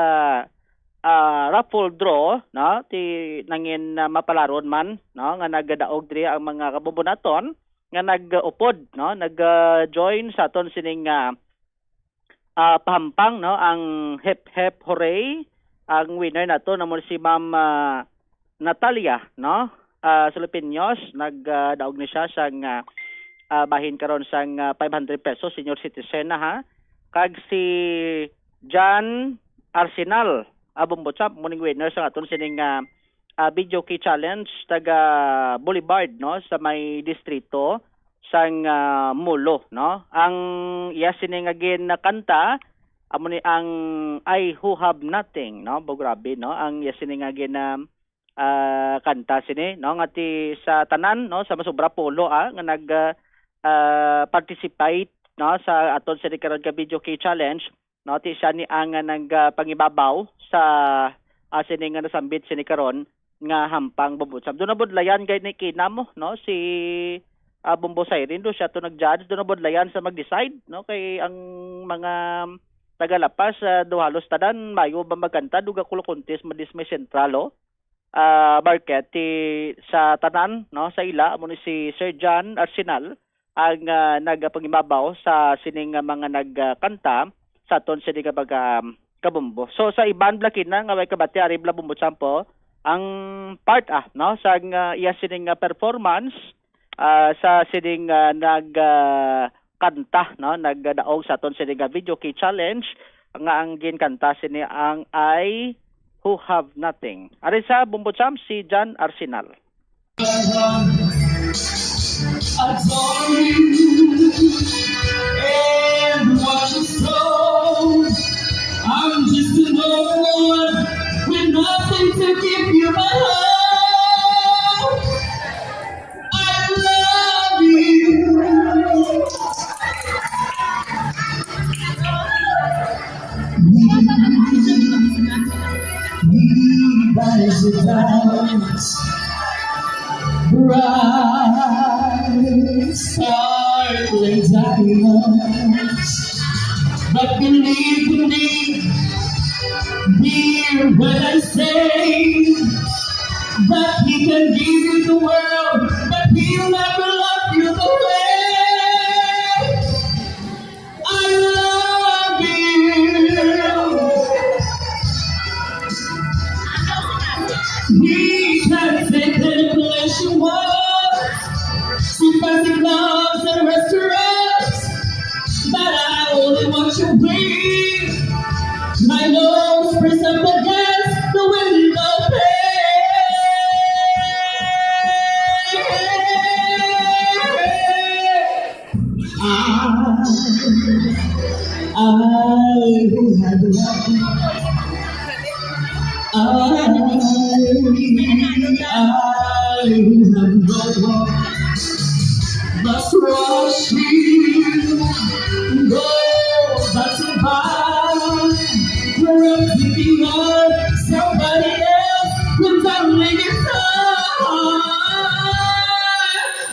raffle draw, no, ti nangin mapalaron man, no, nga nagdaog diri ang mga kabubunaton nga nag-upod, no, nag-join sa aton sining pahampang, no, ang hep hep hooray. Ang winner nato na mo si Ma'am Natalia, no, Sulupinyos, nagdaog ni siya sang bahin karon sang 500 pesos senior citizen na, ha. Kag si John Arsenal Abumbotsap, morning winner sa aton sining video key challenge taga Boulevard, no, sa may distrito sang Mulo, no. Ang iya sining again na kanta amo ni ang I Who Have Nothing, no, grabe, no, ang iya sining again na kanta sini, no, ngati sa tanan, no, sa masubra polo nga nag participate, no, sa aton sining karon ka video key challenge, no, ti siya ni ang pangibabaw sa sining nga nasambit sini karon nga hampang bubutsam. Doon na budlayan gay ni kinamo, no, si Bombo Siren, do siya to nag-judge, doon na budlayan sa mag-decide, no, kay ang mga tagalapas duhalos tadan mayo ba magkanta duga kulo contest madismay sentralo market sa tanan no sa ila amo ni si Sir John Arsenal ang nagpangimabaw sa sining mga nagkanta sa aton sining kabumbo. So sa iban blakin na nga way kabati ari bla bumbo champo ang part no sa iya sining performance sa sining kanta no nagdaog sa aton sining video key challenge nga ang ginkanta sini ang I Who Have Nothing. Ari sa Bumbo Champ si John Arsenal. I'm just an old one with nothing to give you my love. I love you. We rise the diamonds, bright sparkling diamonds. But believe me, dear, when I say that he can give you the world, but he'll never love you the way I love you. He can take any place you want, sympathetic loves and restaurants, but I only want you breathe. My nose pressed up against the window I who have nothing, I who have no one, must rush you, go back to buy, for I'm picking up somebody else without limit time,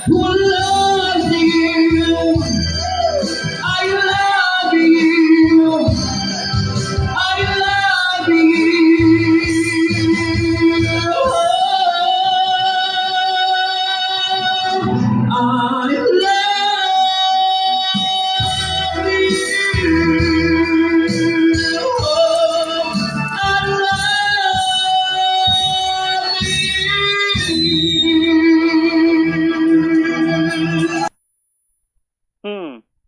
who loves you. I love you. I love you. I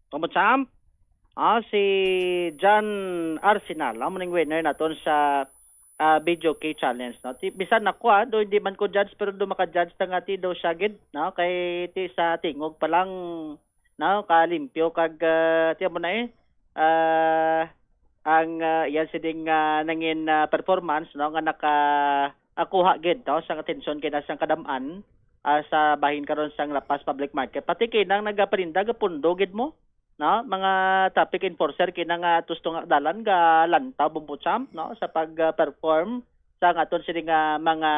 Kumacham, si John Arsenal, ang maning winner naton sa video key challenge. No? Bisan ako do hindi man ko judge pero do maka-judge ta nga ti do siya gid, no? Kay ti sa tingog pa lang no kalimpyo kag ti mo na ang yan siding nangin performance no nga nakakuha gid no sa atensyon kay nasang kadaman sa bahin karon sang Lapas Public Market. Pati kinang nagaparinda gapundo gid mo. No, mga traffic enforcer kinang tustong dalan ga lantaw Bumbo Champ no sa pag-perform sa aton sini nga mga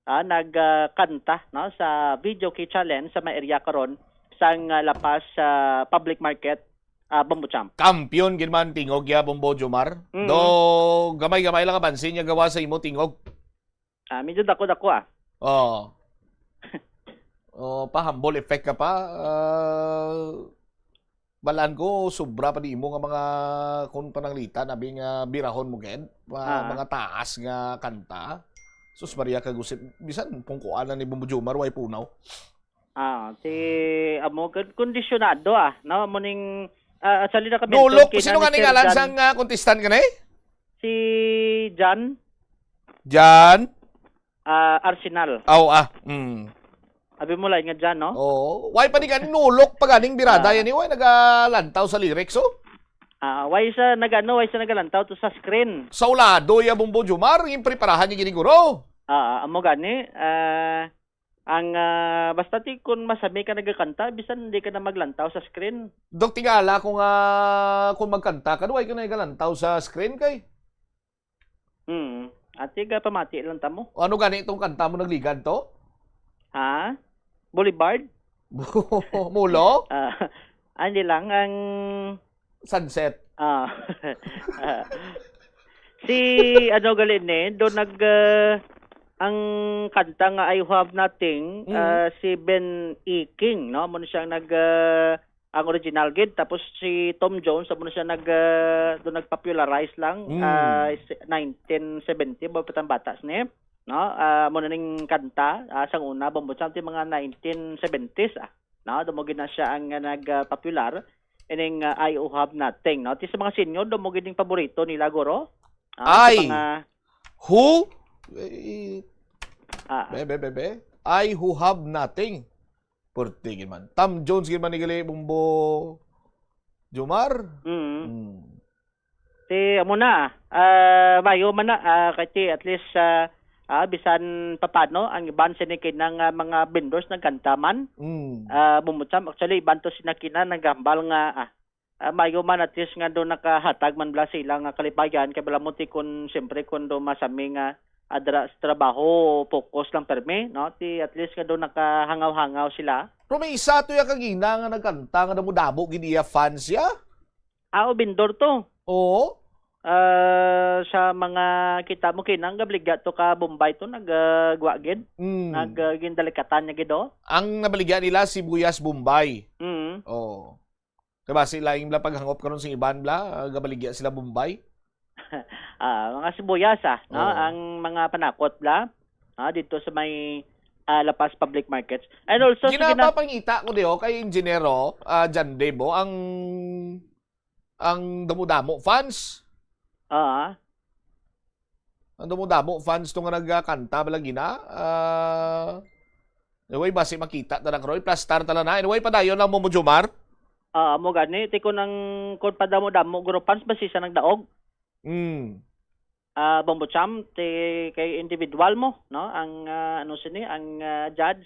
nagkanta no sa video key challenge sa may area karon sang Lapas Public Market Bumbo Champ. Kampiyon gid man tingog ya Bumbo Jomar. Do gamay-gamay lang kabansin niya gawa sa imo tingog. Medyo dako-dako Oh. Pa humble effect ka pa. Balaan ko, sobra pa di mo nga mga kung pananglita, nabi nga birahon mo ged, mga taas nga kanta. Sus Maria kagusip, bisan pungkuan na ni Bumbo Jomar, way punaw. Amo kondisyonado no, muning salida ka Nulok, sino nga ningalan sang contestant ka na Si John. John? Arsenal. Abi mo lang nga dyan, no? Oo. Why pa ni ka nulok pa ganing birada yan why nagalantaw sa lyrics, why sa nagalantaw to sa screen. Sa ulado ya Bumbo Jomar, yung preparahan niya giniguro. Amo gani, basta ti kung masabi ka nagkanta, bisan hindi ka na maglantaw sa screen. Dok tingala kung magkanta ka, why ka nagalantaw sa screen kay? Ati ka pamati lang tamo. Ano gani itong kanta mo nagligad to? Boulevard? Mulo? Hindi lang ang Sunset. Si ano galin doon ang kanta nga I Have Nothing, si Ben E. King, no? Muna siyang ang original gid, tapos si Tom Jones muna siya doon nagpopularize lang 1970 ba patang batas ni, no? Muna ning kanta sang una bombotsam ti mga 1970s no? Dumugid na siya ang nagpopular ining I Have Nothing, no? Ti sa mga senior dumugid ning paborito nila guro. Ay. Mga, Who? I Who Have Nothing. Purtigin man. Tom Jones gid man ni Bumbo Jomar. Ti amo na mayo man na kay at least bisan papano ang iban sinikin ng mga vendors ng kantaman. Bumutsam actually iban to sinakina nagambal nga mayo man at least nga do nakahatag man bla sila nga kalipayan kay bala mo ti kun siyempre kun do masami nga adra sa trabaho focus lang permi, no? Ti at least nga do nakahangaw-hangaw sila. Pero may isa to ya kagina nga nagkanta nga damo-damo gid iya fans ya. Vendor to. Oo. Sa mga kita mo kinang gabligya to ka Bombay to nagguagid. Naggindalikatan niya gido. Ang nabaligya nila sibuyas Bombay. Oo. Diba sila yung paghangop karon sa iban bla gabaligya sila Bombay. Mga sibuyas no? Ang mga panakot bla dito sa may Lapas Public Markets. And also ginapapangita ko diyo kay Engineero Jan Debo ang damo-damo fans. Ang damo-damo fans to nga nagkanta bala gina. Anyway, basi makita ta na Roy plus star tala na. Anyway, padayon lang mo Jomar. Mo gani ti ko nang kon padamo-damo guro fans basi sa nagdaog. Bombocham kay individual mo, no? Ang ano sini ang judge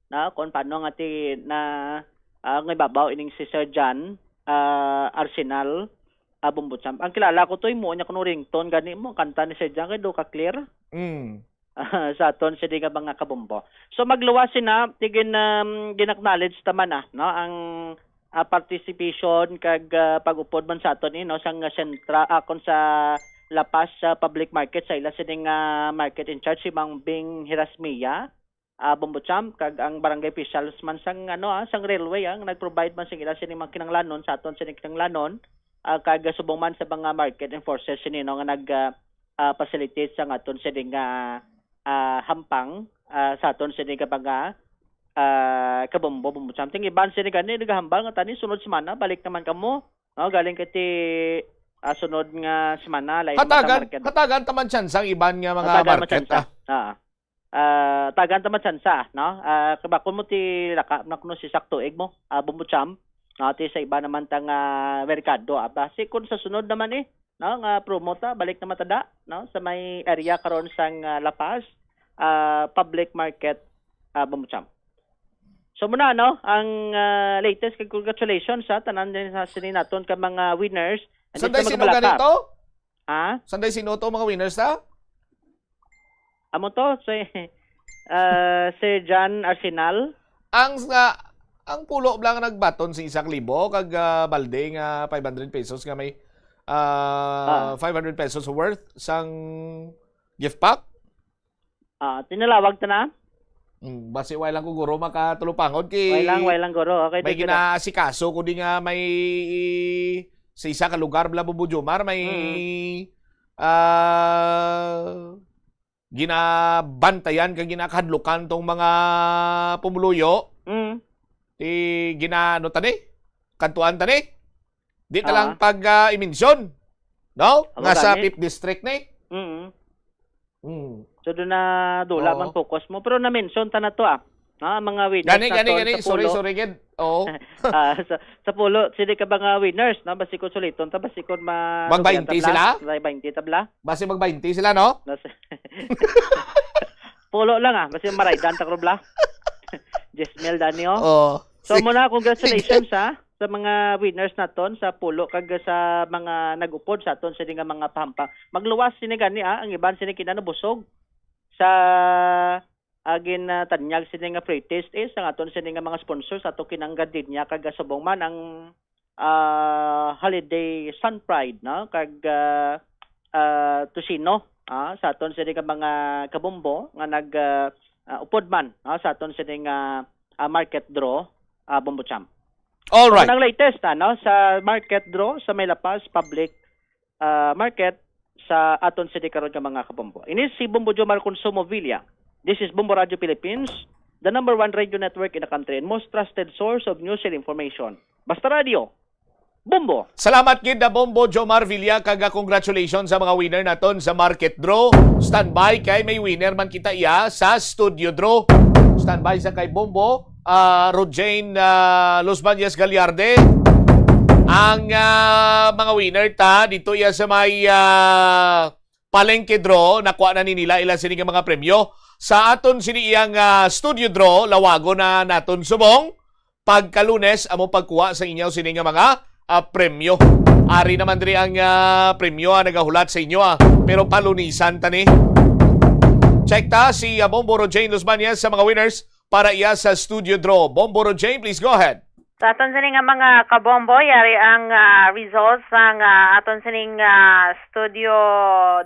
na kon paano nga ti na ngababaw ining si Sir John Arsenal bombocham. Ang kilala ko toy mo nya kuno ringtone gani mo kanta ni Sir John kay do ka clear. Sa aton sa nga mga kabombo. So magluwas sina tigin ginacknowledge taman no ang participation kag pag-upod man sa aton no sang sentra kon sa Lapas Public Market sa ila sining market in charge si Mang Bing Hirasmia bombocham kag ang barangay officials man sang sang railway ang nag-provide man sing ila sining mga kinanglanon sa aton sining kinanglanon kag subong man sa mga market enforcers sini no nga nag facilitate sa aton sining hampang sa aton sining mga kabombo bombocham ting iban sining gani nagahambal nga tani sunod semana balik naman kamo no galing kiti sunod nga semana lain hatagan taman tsansang iban nga mga market tagan taman tsansa no kabakon mo ti laka na kuno si saktuig mo bombocham no ti sa iba naman tang merkado basi kun sa sunod naman no nga promota balik na matada no sa may area karon sang Lapas Public Market bombocham. So muna no ang latest kay congratulations sa tanan din sa sininaton ka mga winners. Sanday sino ganito? Sanday sino to mga winners ta? Amo to Sir John Arsenal. Ang pulo lang nagbaton si 1,000 kag balde nga 500 pesos nga may 500 pesos worth sang gift pack. Tinalawag ta na. Basi way lang ko guro makatulupangod kay way lang guro. Okay, may ginaasikaso ko di nga may sa isa ka lugar bla Jomar may ginabantayan kag ginakadlukan tong mga pumuluyo. Ginaano tani? Kantuan tani? Di ta lang pag i-mention. No? Nga sa 5th district ni. So doon na dula man focus mo pero na-mention ta na to mga winners gani sorry gid. Sa pulo sila ka ba nga winners no basi ko suliton ta basi ko mag 20 sila 20 tabla basi mag 20 sila no pulo lang basi maraydan ta krobla Jesmel Danio so muna congratulations sa mga winners naton sa pulo kag sa mga nagupod sa aton sa nga mga pahampang magluwas sini gani ang iban sini kinanabusog sa agin tanyag sini nga free taste ang aton sini nga mga sponsors ato kinanggad din niya kag subong man ang holiday sun pride no kag tusino sa aton sa mga kabombo nga nag upod man sa aton sa market draw Bombo Champ. All right. Ang latest sa market draw sa May Lapas Public Market sa aton sa karon nga mga kabombo. Ini si Bombo Jomar Consumo Villa. This is Bombo Radio Philippines, the #1 radio network in the country and most trusted source of news and information. Basta Radio. Bombo. Salamat gid na Bombo Jomar Villa, kaga congratulations sa mga winner naton sa market draw. Standby kay may winner man kita iya sa studio draw. Standby sa kay Bombo, Rodjane Los Bañez Gallarde. Ang mga winner ta dito iya sa may palengke draw, nakuha na nila ilan sini mga premyo. Sa aton sini iyang studio draw, lawago na naton subong. Pagka-Lunes, amo pagkuha sa inyo sini nga mga premyo. Ari naman diri ang premyo nagahulat sa inyo pero palunisan tani. Check ta si Bombo Rodjane Los Bañez sa mga winners para iya sa studio draw. Bombo Rodjane, please go ahead. Sa aton sining mga kabombo, yari ang results ng aton sining studio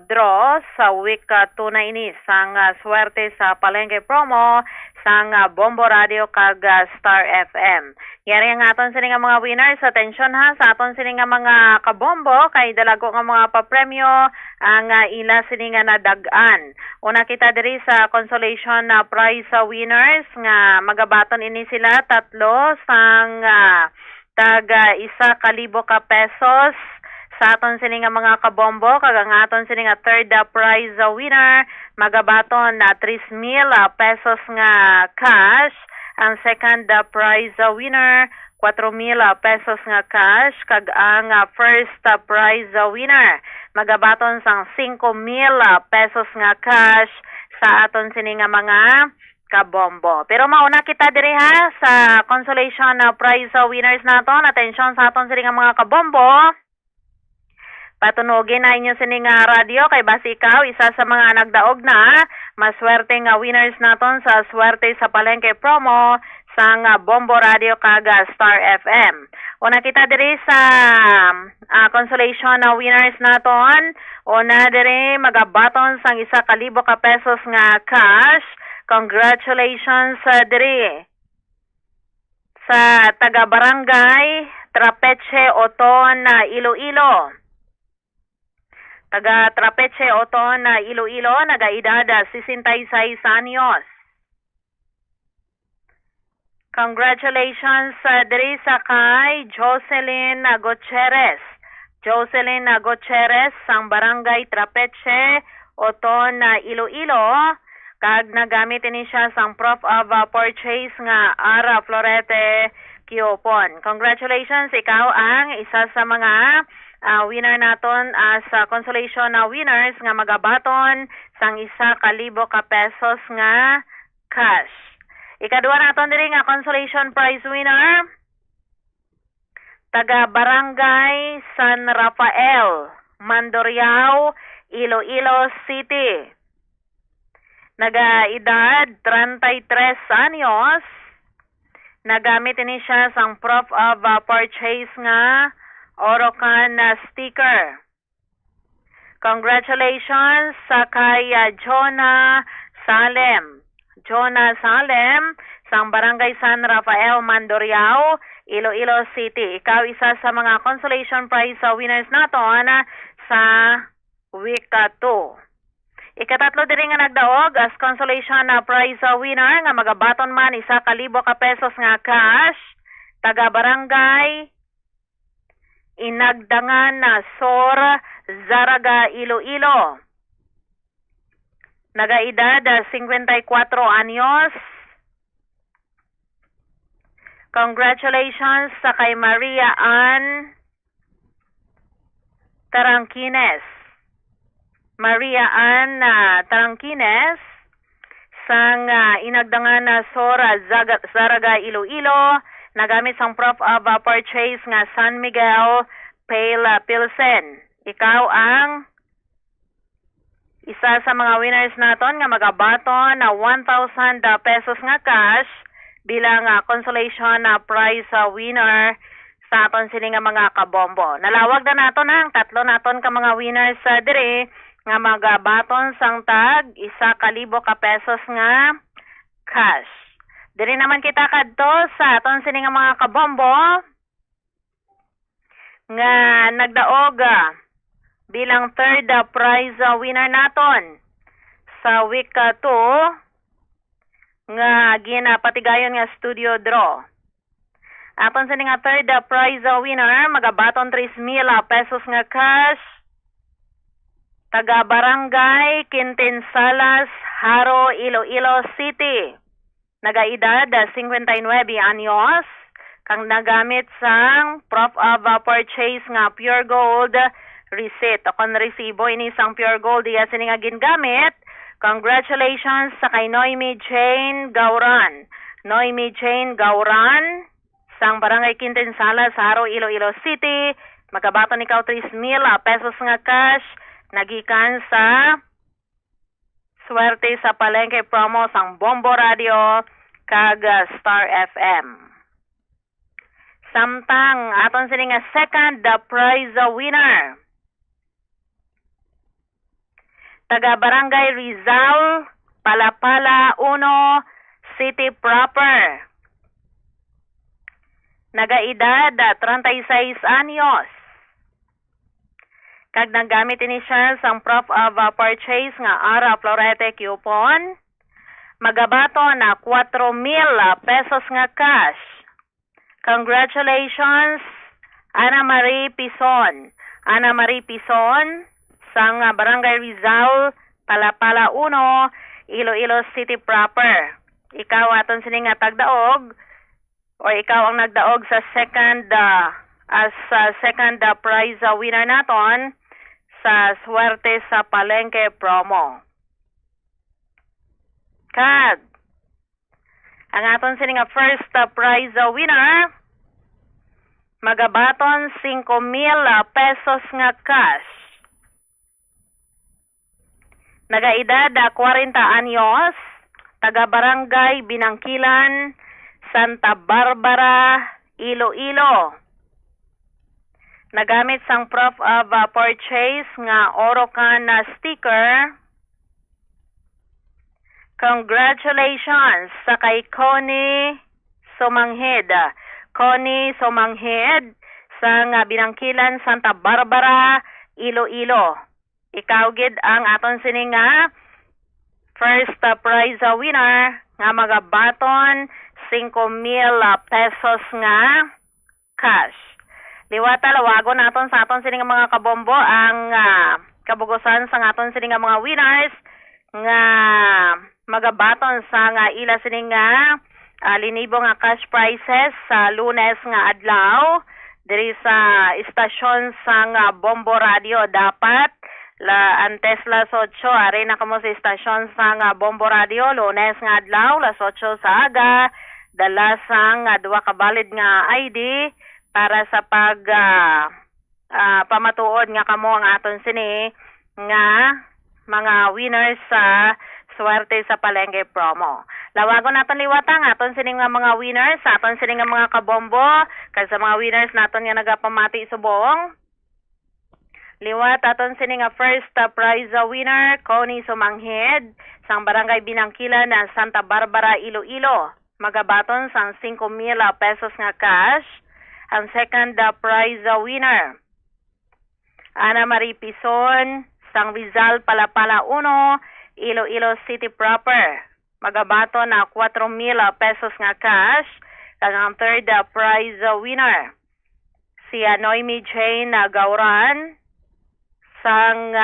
draw sa week 2 na inis. Ang swerte sa palengke promo sang Bombo Radio kag Star FM. Yari ang aton sining mga winners. Attention ha, sa aton sining mga kabombo, kay dalago nga mga papremyo ang ila sining nadagan. Una kita diri sa consolation prize winners nga magabaton ini sila tatlo sang taga 1,000 ka pesos sa aton sining mga kabombo kag ang aton sining third prize winner magabaton na 3,000 pesos nga cash. Ang second prize winner 4,000 pesos nga cash kag ang first prize winner magabaton sang 5,000 pesos nga cash sa aton sining mga kabombo. Pero mauna kita diri ha sa consolation prize winners naton. Attention sa aton sining mga kabombo. Patunogin na inyo sining radio kay basi ikaw isa sa mga nagdaog na maswerte nga winners naton sa swerte sa palengke promo sang Bombo Radio kag Star FM. Una kita diri sa consolation winners naton. Una diri magabaton sang 1,000 ka pesos nga cash. Congratulations diri sa taga-barangay Trapeche Oton Iloilo. Taga-Trapeche Oton Iloilo, nag-edad 66 anyos. Congratulations diri sa kay Jocelyn Gutierrez. Jocelyn Gutierrez sang barangay Trapeche Oton Iloilo. Kag nagamit ini siya sang proof of purchase nga Ara Florete Kiopon. Congratulations, ikaw ang isa sa mga winner naton sa consolation winners nga magabaton sang 1,000 ka pesos nga cash. Ikaduha naton diri nga consolation prize winner taga Barangay San Rafael, Mandurriao, Iloilo City. Naga-edad 33 anyos. Nagamit ini siya sang proof of purchase nga Orocan sticker. Congratulations sa kay Jonah Salem. Jonah Salem sang Barangay San Rafael, Mandurriao, Iloilo City. Ikaw isa sa mga consolation prize winners naton sa week 2. Ikatatlo diri nga nagdaog as consolation prize winner nga magabaton man 1,000 ka pesos nga cash taga barangay Inagdangan na Sor Zaraga Iloilo. Nagaedad 54 anyos. Congratulations sa kay Maria Ann Tarangkines. Maria Ann Tarangkines sang Inagdangan na Sora Zaraga Iloilo, nagamit sang proof of purchase nga San Miguel Pale Pilsen. Ikaw ang isa sa mga winners naton nga magabaton na 1,000 pesos nga cash bilang consolation prize winner sa aton sini nga mga kabombo. Nalawag na naton ang tatlo naton ka mga winners diri nga magabaton sang tag 1,000 ka pesos nga cash. Diri naman kita kadto sa aton sini nga mga kabombo nga nagdaog bilang third prize winner naton sa week 2 nga ginapatigayon nga studio draw. Aton sa nga third prize winner magabaton 3,000 pesos nga cash taga Barangay Quintinsalas, Haro, Iloilo City. Nagaedad 59 anyos kang nagamit sang proof of purchase nga pure gold receipt. Akong resibo ini sang pure gold iya sini nga gingamit. Congratulations sa kay Noemi Jane Gauran. Noemi Jane Gauran sang Barangay Quintinsalas, Haro, Iloilo City. Magabaton ikaw 3,000 pesos nga cash nagikan sa swerte sa palengke promo sang Bombo Radio kag Star FM. Samtang aton sini nga second prize winner taga Barangay Rizal, Palapala 1, City Proper. Nagaedad 36 anyos. Kag nagamit ini siya sang proof of purchase nga Ara Florete coupon. Magabato na 4,000 pesos nga cash. Congratulations, Ana Marie Pison. Ana Marie Pison sang Barangay Rizal, Palapala 1, Iloilo City Proper. Ikaw aton sini nga tagdaog o ikaw ang nagdaog sa second prize winner naton sa swerte sa palengke promo. Kag ang aton sini nga first prize winner magabaton 5,000 pesos nga cash. Nagaedad 40 anyos, taga Barangay Binangkilan, Santa Barbara, Iloilo. Nagamit sang proof of purchase nga Orocan sticker. Congratulations sa kay Connie Somanghed. Connie Somanghed sang Binangkilan, Santa Barbara, Iloilo. Ikaw gid ang aton sini nga first prize winner nga magabaton 5,000 pesos nga cash. Liwata lawagon naton sa aton sini nga mga kabombo ang kabugosan sa aton sini nga mga winners nga magabaton sa nga ila sini nga linibo nga cash prizes sa Lunes nga adlaw diri sa istasyon sang Bombo Radio. Dapat antes las 8 ari na kamo sa istasyon sang Bombo Radio Lunes nga adlaw las 8 sa aga dala sang 2 ka valid nga ID para sa pag pamatuod nga kamo ang aton sini nga mga winners sa swerte sa palengke promo. Lawagon naton liwatang aton sini nga mga winners, aton sini nga mga kabombo, kag sa mga winners naton nga nagapamati subong. Liwat aton sini nga first prize winner, Connie Somanghed, sang Barangay Binangkilan na Santa Barbara, Iloilo. Magabaton sang 5,000 pesos nga cash. Ang second prize winner, Ana Marie Pison, sang Rizal, Palapala 1, Iloilo City Proper. Magabaton na 4,000 pesos nga cash. Kag ang third prize winner, si Noemi Jane Gauran, sang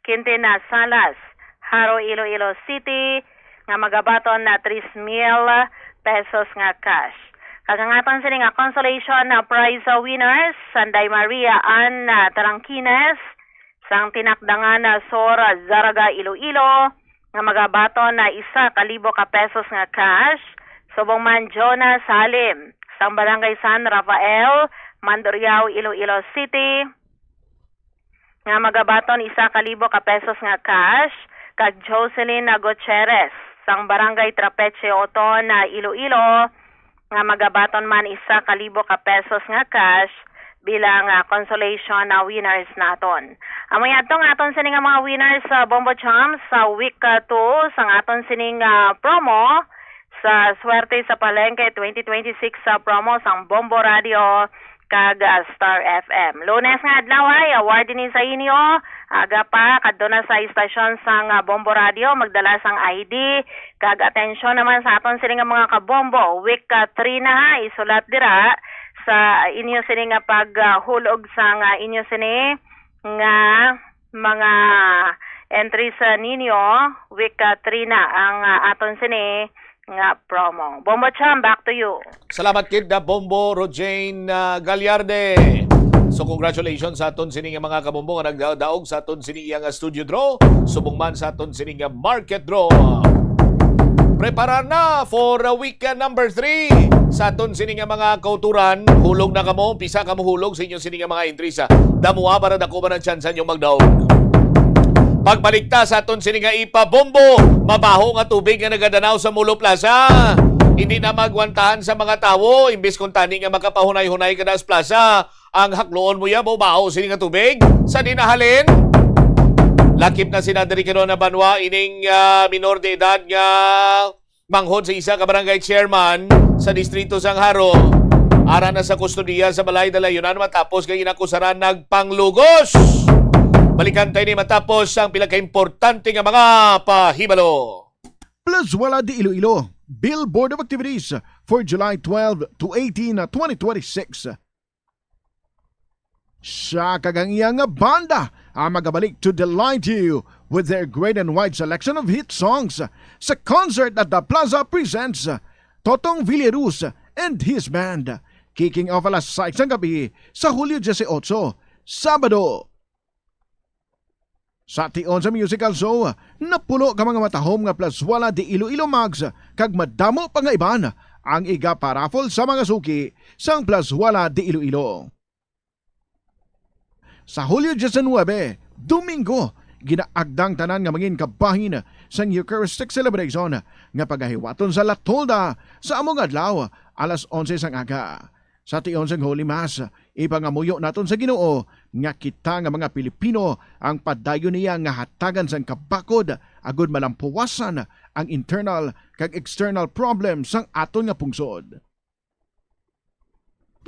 Quintinsalas, Haro, Iloilo City, nga magabaton na 3,000 pesos nga cash. Kag ang aton sini nga consolation prize winners, Sanday Maria Ann Tarangkines, sang tinakdangan na Sora Zaraga, Iloilo, nga magabaton na 1,000 ka pesos nga cash. Subong man Jonas Salim, sang Barangay San Rafael, Mandurriao, Iloilo City, nga magabaton 1,000 ka pesos nga cash. Kag Jocelyn Gutierrez, sang Barangay Trapeche Oton, Iloilo, nga magabaton man 1,000 ka pesos nga cash bilang consolation na winners naton. Amay atong aton sining mga winners sa Bombo Champs sa week 2 sang aton sining promo sa Swerte sa Palengke 2026 sa promo sang Bombo Radio kag Star FM. Lunes nga adlaw ay award din sa inyo. Aga pa kadto na sa istasyon sang Bombo Radio magdala sang ID kag atensyon naman sa aton sining mga kabombo. Week 3 na ha isulat dira sa inyo sini nga paghulog sang inyo sini nga mga entries ninyo. Week 3 na ang aton sini nga promo. Bombo Cham, back to you. Salamat kid na Bombo Rojane Gallarde. So congratulations sa aton sini nga mga kabombo nga nagdaog sa aton sini nga studio draw. Subong man sa aton sini nga market draw. Prepara na for week number 3 sa aton sini nga mga kauturan. Hulog na kamo, pisa kamo hulog sa inyo sini nga mga entries. Damuha para dako man ang chance nyo magdaog. Pagbalik ta sa aton sini nga ipabombo, mabaho nga tubig nga nagadanaw sa Mulo Plaza. Hindi na magwantahan sa mga tawo, imbis kung tani nga makapahunay-hunay ka na sa plaza, ang hakloon mo ya, baho sini nga tubig. Sa dinahalin, lakip na sinadari kano na banwa, ining minor de edad nga manghod sa isa ka barangay chairman sa distrito sang Haro. Ara na sa kustodiya sa Balay Dalayunan matapos kay inakusaran nagpanglugos. Balikan tayo ni matapos ang pila ka-importante nga mga pahibalo. Plazuela de Iloilo, Billboard of Activities for July 12 to 18, 2026. Sa kagangiyang banda ang magabalik to delight you with their great and wide selection of hit songs sa concert at the Plaza presents Totong Villaruz and his band, kicking off alas 6 ng gabi sa Hulyo 18, Sabado. Sa tion sa musical show, napulo ka mga matahom nga Plazuela de Iloilo Mags kag madamo pa nga iban ang iga paraffle sa mga suki sang Plazuela de Iloilo. Sa Hulyo 19, Domingo, ginaagdang tanan nga mangin kabahin sang Eucharistic celebration nga pagahiwaton sa Latolda sa among adlaw alas 11 sang aga. Sa tion sang Holy Mass, ipangamuyo naton sa Ginoo nga kita nga mga Pilipino ang padayon niya nga hatagan sang kabakod agud malampuwasan ang internal kag external problems sang aton nga pungsod.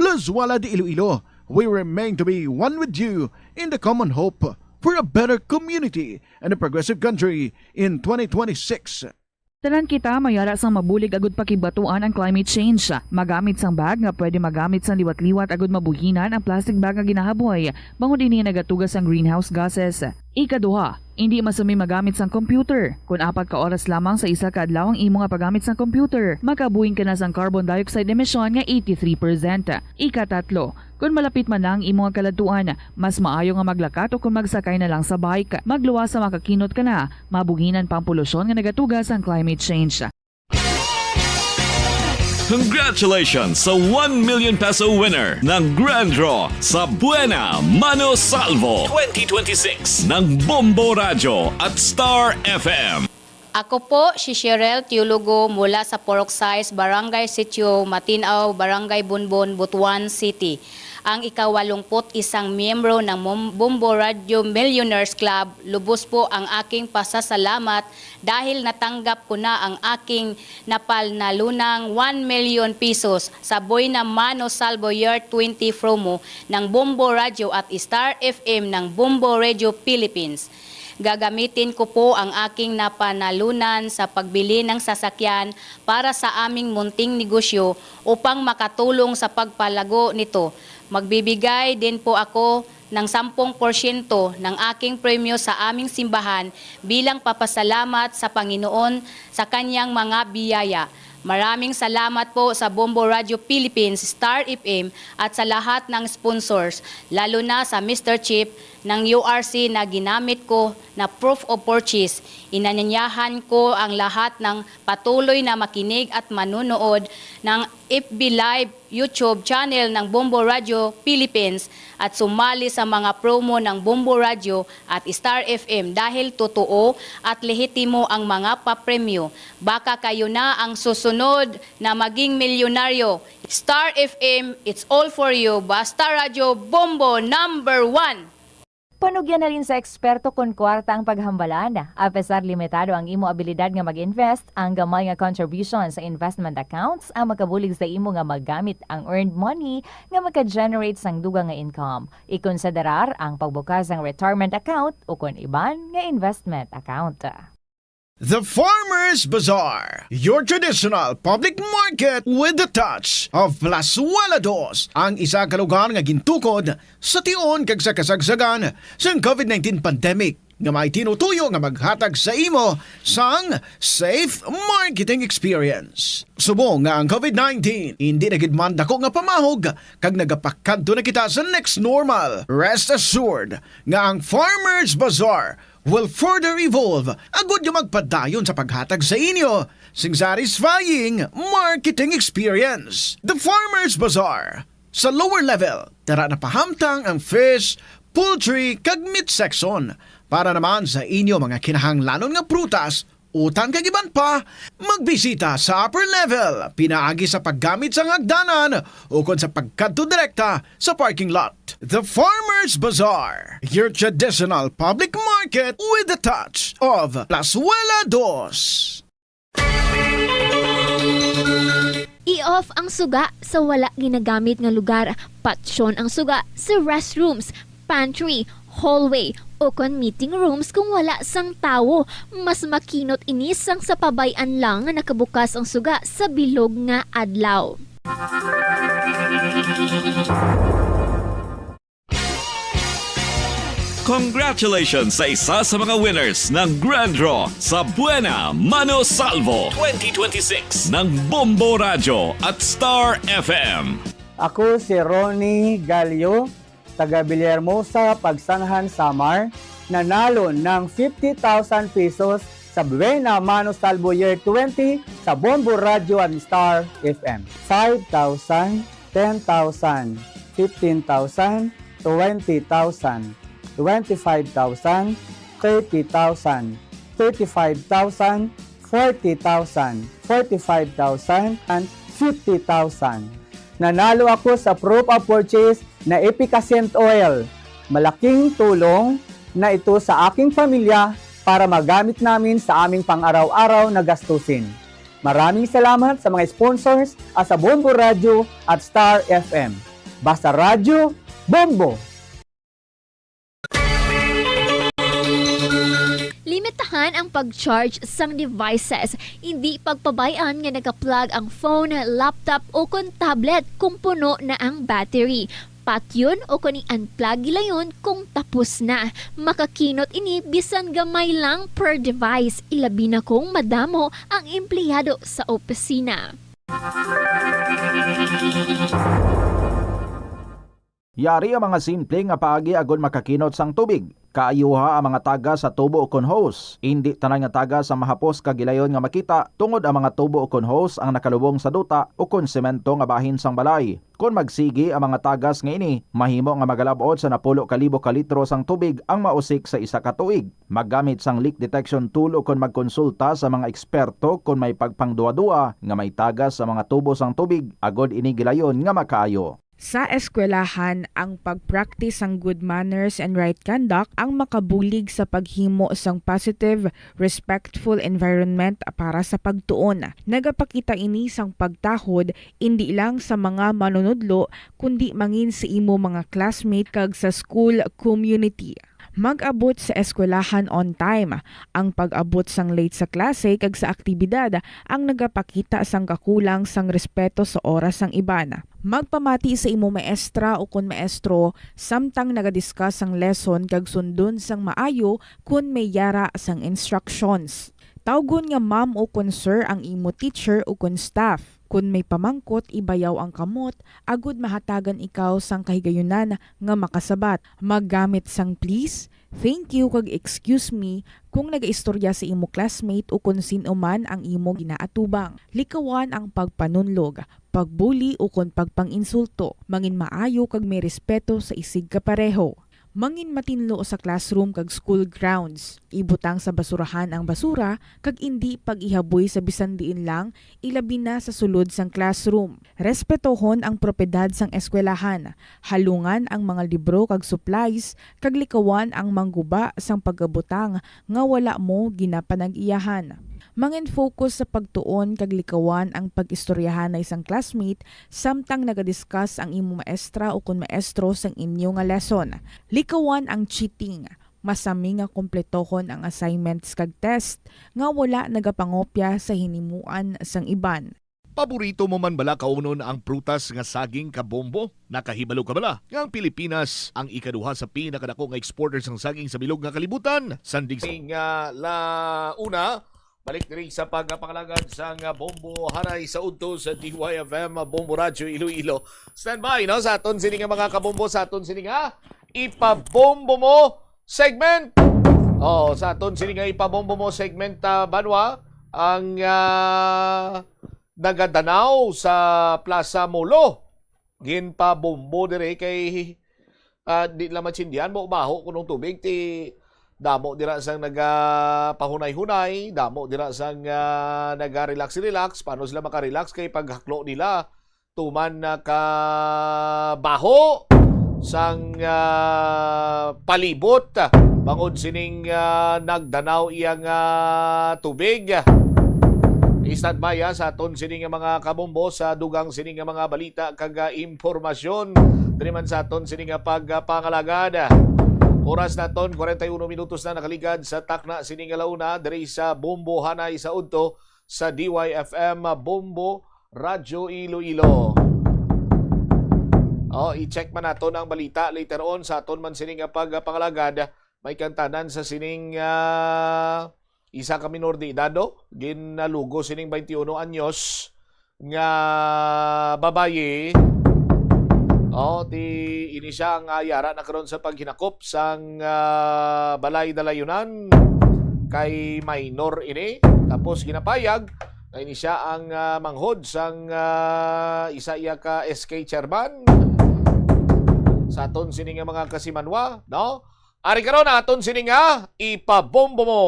Plazuela de Iloilo, we remain to be one with you in the common hope for a better community and a progressive country in 2026. Tanan kita mayara sang mabulig agud pakibatuan ang climate change. Magamit sang bag nga pwede magamit sang liwat-liwat agud mabuhinan ang plastic bag nga ginahaboy. Bangod ini nagatugas ang greenhouse gases. Ikaduha, hindi masumi magamit sang computer. Kung 4 ka oras lamang sa isa ka adlaw ang imo nga paggamit sang computer, makabuhing ka na sang carbon dioxide emission nga 83%. Ikatatlo, kung malapit man lang imo nga kaladuan, mas maayo nga maglakat o kung magsakay na lang sa bike. Magluwas sa makakinot ka na, mabuhinan pang polusyon nga nagatugas ang climate change. Congratulations sa 1 million peso winner ng Grand Draw sa Buena Mano Salvo 2026 ng Bombo Radio at Star FM. Ako po si Cheryl Teologo mula sa Poroxais, Barangay Sitio, Matinaw, Barangay Bunbon, Butuan City. Ang ika-81 miyembro ng Bombo Radio Millionaires Club, lubos po ang aking pasasalamat dahil natanggap ko na ang aking napalnalunang 1 million pesos sa Buena Mano Salvo Year 20 promo ng Bombo Radio at Star FM ng Bombo Radio Philippines. Gagamitin ko po ang aking napanalunan sa pagbili ng sasakyan para sa aming munting negosyo upang makatulong sa pagpalago nito. Magbibigay din po ako ng 10% ng aking premyo sa aming simbahan bilang papasalamat sa Panginoon sa kanyang mga biyaya. Maraming salamat po sa Bombo Radio Philippines, Star FM at sa lahat ng sponsors, lalo na sa Mr. Chip ng URC na ginamit ko na proof of purchase. Inanyayahan ko ang lahat ng patuloy na makinig at manunood ng FB Live YouTube channel ng Bombo Radio Philippines at sumali sa mga promo ng Bombo Radio at Star FM dahil totoo at lehitimo ang mga papremyo. Baka kayo na ang susunod na maging milyonaryo. Star FM, it's all for you. Basta Radio Bombo #1. Panugyan na rin sa eksperto kung kwarta ang paghambalan. Apesar limitado ang imo abilidad nga mag-invest, ang gamay nga contribution sa investment accounts ang makabulig sa imo nga maggamit ang earned money nga maka-generate sang dugang nga income. Ikonsiderar ang pagbukas ng retirement account o kung iban nga investment account. The Farmer's Bazaar, your traditional public market with the touch of Plazuela Dos, ang isa ka lugar nga gintukod sa tion kag sa kasagsagan sa COVID-19 pandemic nga may tinutuyo nga maghatag sa imo sang safe marketing experience. Subong nga ang COVID-19 hindi na gid man dako nga pamahog kag nagapakadto na kita sa next normal. Rest assured nga ang Farmer's Bazaar will further evolve agud yung magpadayon sa paghatag sa inyo sing satisfying marketing experience. The Farmer's Bazaar. Sa lower level, tara na pahamtang ang fish, poultry, kag meat section. Para naman sa inyo mga kinahanglanon nga prutas, utan kag iban pa, magbisita sa upper level, pinaagi sa paggamit sa hagdanan o kon sa pagkadto direkta sa parking lot. The Farmer's Bazaar, your traditional public market with the touch of Plazuela Dos. I-off ang suga sa wala ginagamit nga lugar. Patsyon ang suga sa restrooms, pantry, hallway, o kon meeting rooms kung wala sang tawo. Mas makinot inis sang sa pabayan lang nga nakabukas ang suga sa bilog nga adlaw. Congratulations sa isa sa mga winners ng Grand Draw sa Buena Mano Salvo 2026 ng Bombo Radio at Star FM. Ako si Ronnie Galio, taga Villahermosa, Pagsanhan, Samar, nanalo ng 50,000 pesos sa Buena Mano Salvo Year 20 sa Bombo Radio at Star FM. 5,000, 10,000, 15,000, 20,000. 25,000, 30,000, 35,000, 40,000, 45,000, and 50,000. Nanalo ako sa proof of purchase na Epicacent Oil. Malaking tulong na ito sa aking pamilya para magamit namin sa aming pang-araw-araw na gastusin. Maraming salamat sa mga sponsors at sa Bombo Radio at Star FM. Basta Radio, Bombo! Limitahan ang pag-charge sang devices. Hindi pagpabayaan nga naka-plug ang phone, laptop o kon tablet kung puno na ang battery. Patyon o kung i-unplug gilayon kung tapos na. Makakinot ini bisan gamay lang per device. Ilabi na kung madamo ang empleyado sa opisina. Yari ang mga simple nga paagi agon makakinot sang tubig. Kaayuha ang mga taga sa tubo o kon hose. Hindi tanan nga taga sa mahapos kagilayon nga makita tungod ang mga tubo o kon hose ang nakalubong sa duta o kon semento nga bahin sang balay. Kung magsigi ang mga tagas nga ini, mahimo nga magalabot sa 10,000 ka litro sang tubig ang mausik sa isa ka tuig. Maggamit sang leak detection tool o kon magkonsulta sa mga eksperto kung may pagpangduwa-duwa nga may tagas sa mga tubo sang tubig agod ini gilayon nga makaayo. Sa eskwelahan, ang pag-practice ng good manners and right conduct ang makabulig sa paghimo sang positive, respectful environment para sa pagtuon. Nagapakita ini sang pagtahod hindi lang sa mga manunudlo kundi mangin sa imo mga classmate kag sa school community. Mag-abot sa eskwelahan on time. Ang pag-abot sang late sa klase kag sa aktibidad ang nagapakita sang kakulang sang respeto sa oras sang iban. Magpamati sa imo maestra o kun maestro samtang nagadiscuss sang lesson kag sundon sang maayo kun may yara sang instructions. Tawgon nga ma'am o kun sir ang imo teacher o kun staff. Kun may pamangkot, ibayaw ang kamot, agud mahatagan ikaw sang kahigayunan nga makasabat. Maggamit sang please, thank you kag excuse me kung nagaistorya sa imo classmate o kung sino man ang imo ginaatubang. Likawan ang pagpanunlog, pagbuli o kung pagpanginsulto. Mangin maayo kag may respeto sa isig kapareho. Mangin matinlo sa classroom kag school grounds. Ibutang sa basurahan ang basura kag indi pag-ihaboy sa bisan diin lang, ilabi na sa sulod sang classroom. Respetohon ang propiedad sang eskwelahan. Halungan ang mga libro kag supplies kag likawan ang mangguba sang pagabutang nga wala mo ginapanag-iyahan. Mangin focus sa pagtuon kag likawan ang pag-istoryahan na isang classmate samtang nagadiscuss ang imo maestra o kun maestro sang inyo nga lesson. Likawan ang cheating. Masami nga kompletohon ang assignments kag test nga wala nagapangopya sa hinimuan sang iban. Paborito mo man bala kaunon ang prutas nga saging kabombo? Nakahibalo ka bala? Nga ang Pilipinas ang ikaduha sa pinakadako nga exporters ng saging sa bilog nga kalibutan. Sandig nga launa, balik diri sa pagpangalagad sa Bombo Haray sa udto sa DYFM Bombo Radio Iloilo. Stand by no sa aton sini nga mga kabombo, sa aton sini nga ipabombo mo segment. Sa aton sini nga ipabombo mo segment Banwa ang nagadanaw sa Plaza Molo. Ginpabombo diri kay di laman sindihan mo baho kunong tubig ti damo dira sang nagapahunay-hunay, damo dira sang naga-relax-relax, paano sila maka-relax kay paghaklo nila tuman na kabaho sang palibot bangod sining nagdanaw iyang tubig. Stand by sa aton sining mga kabombo sa dugang sining mga balita kag impormasyon diri man sa aton sining pagpangalagad. Oras naton 41 minutos na nakaligad sa takna sining alauna diri sa Bombo Hanay sa udto sa DYFM Bombo Radio Iloilo. I-check man naton ang balita later on sa aton man sining pagpangalagad. May kantanan sa sining isa ka minor de edado, ginalugo sining 21 anyos nga babaye. Ini siya ang yara na karon sa paghinakop sang balay dalayunan kay minor ini. Tapos ginapayag na ini siya ang manghod sang isa iya ka SK chairman sa aton sining mga kasimanwa, no? Ari karon aton sining ipabombo mo.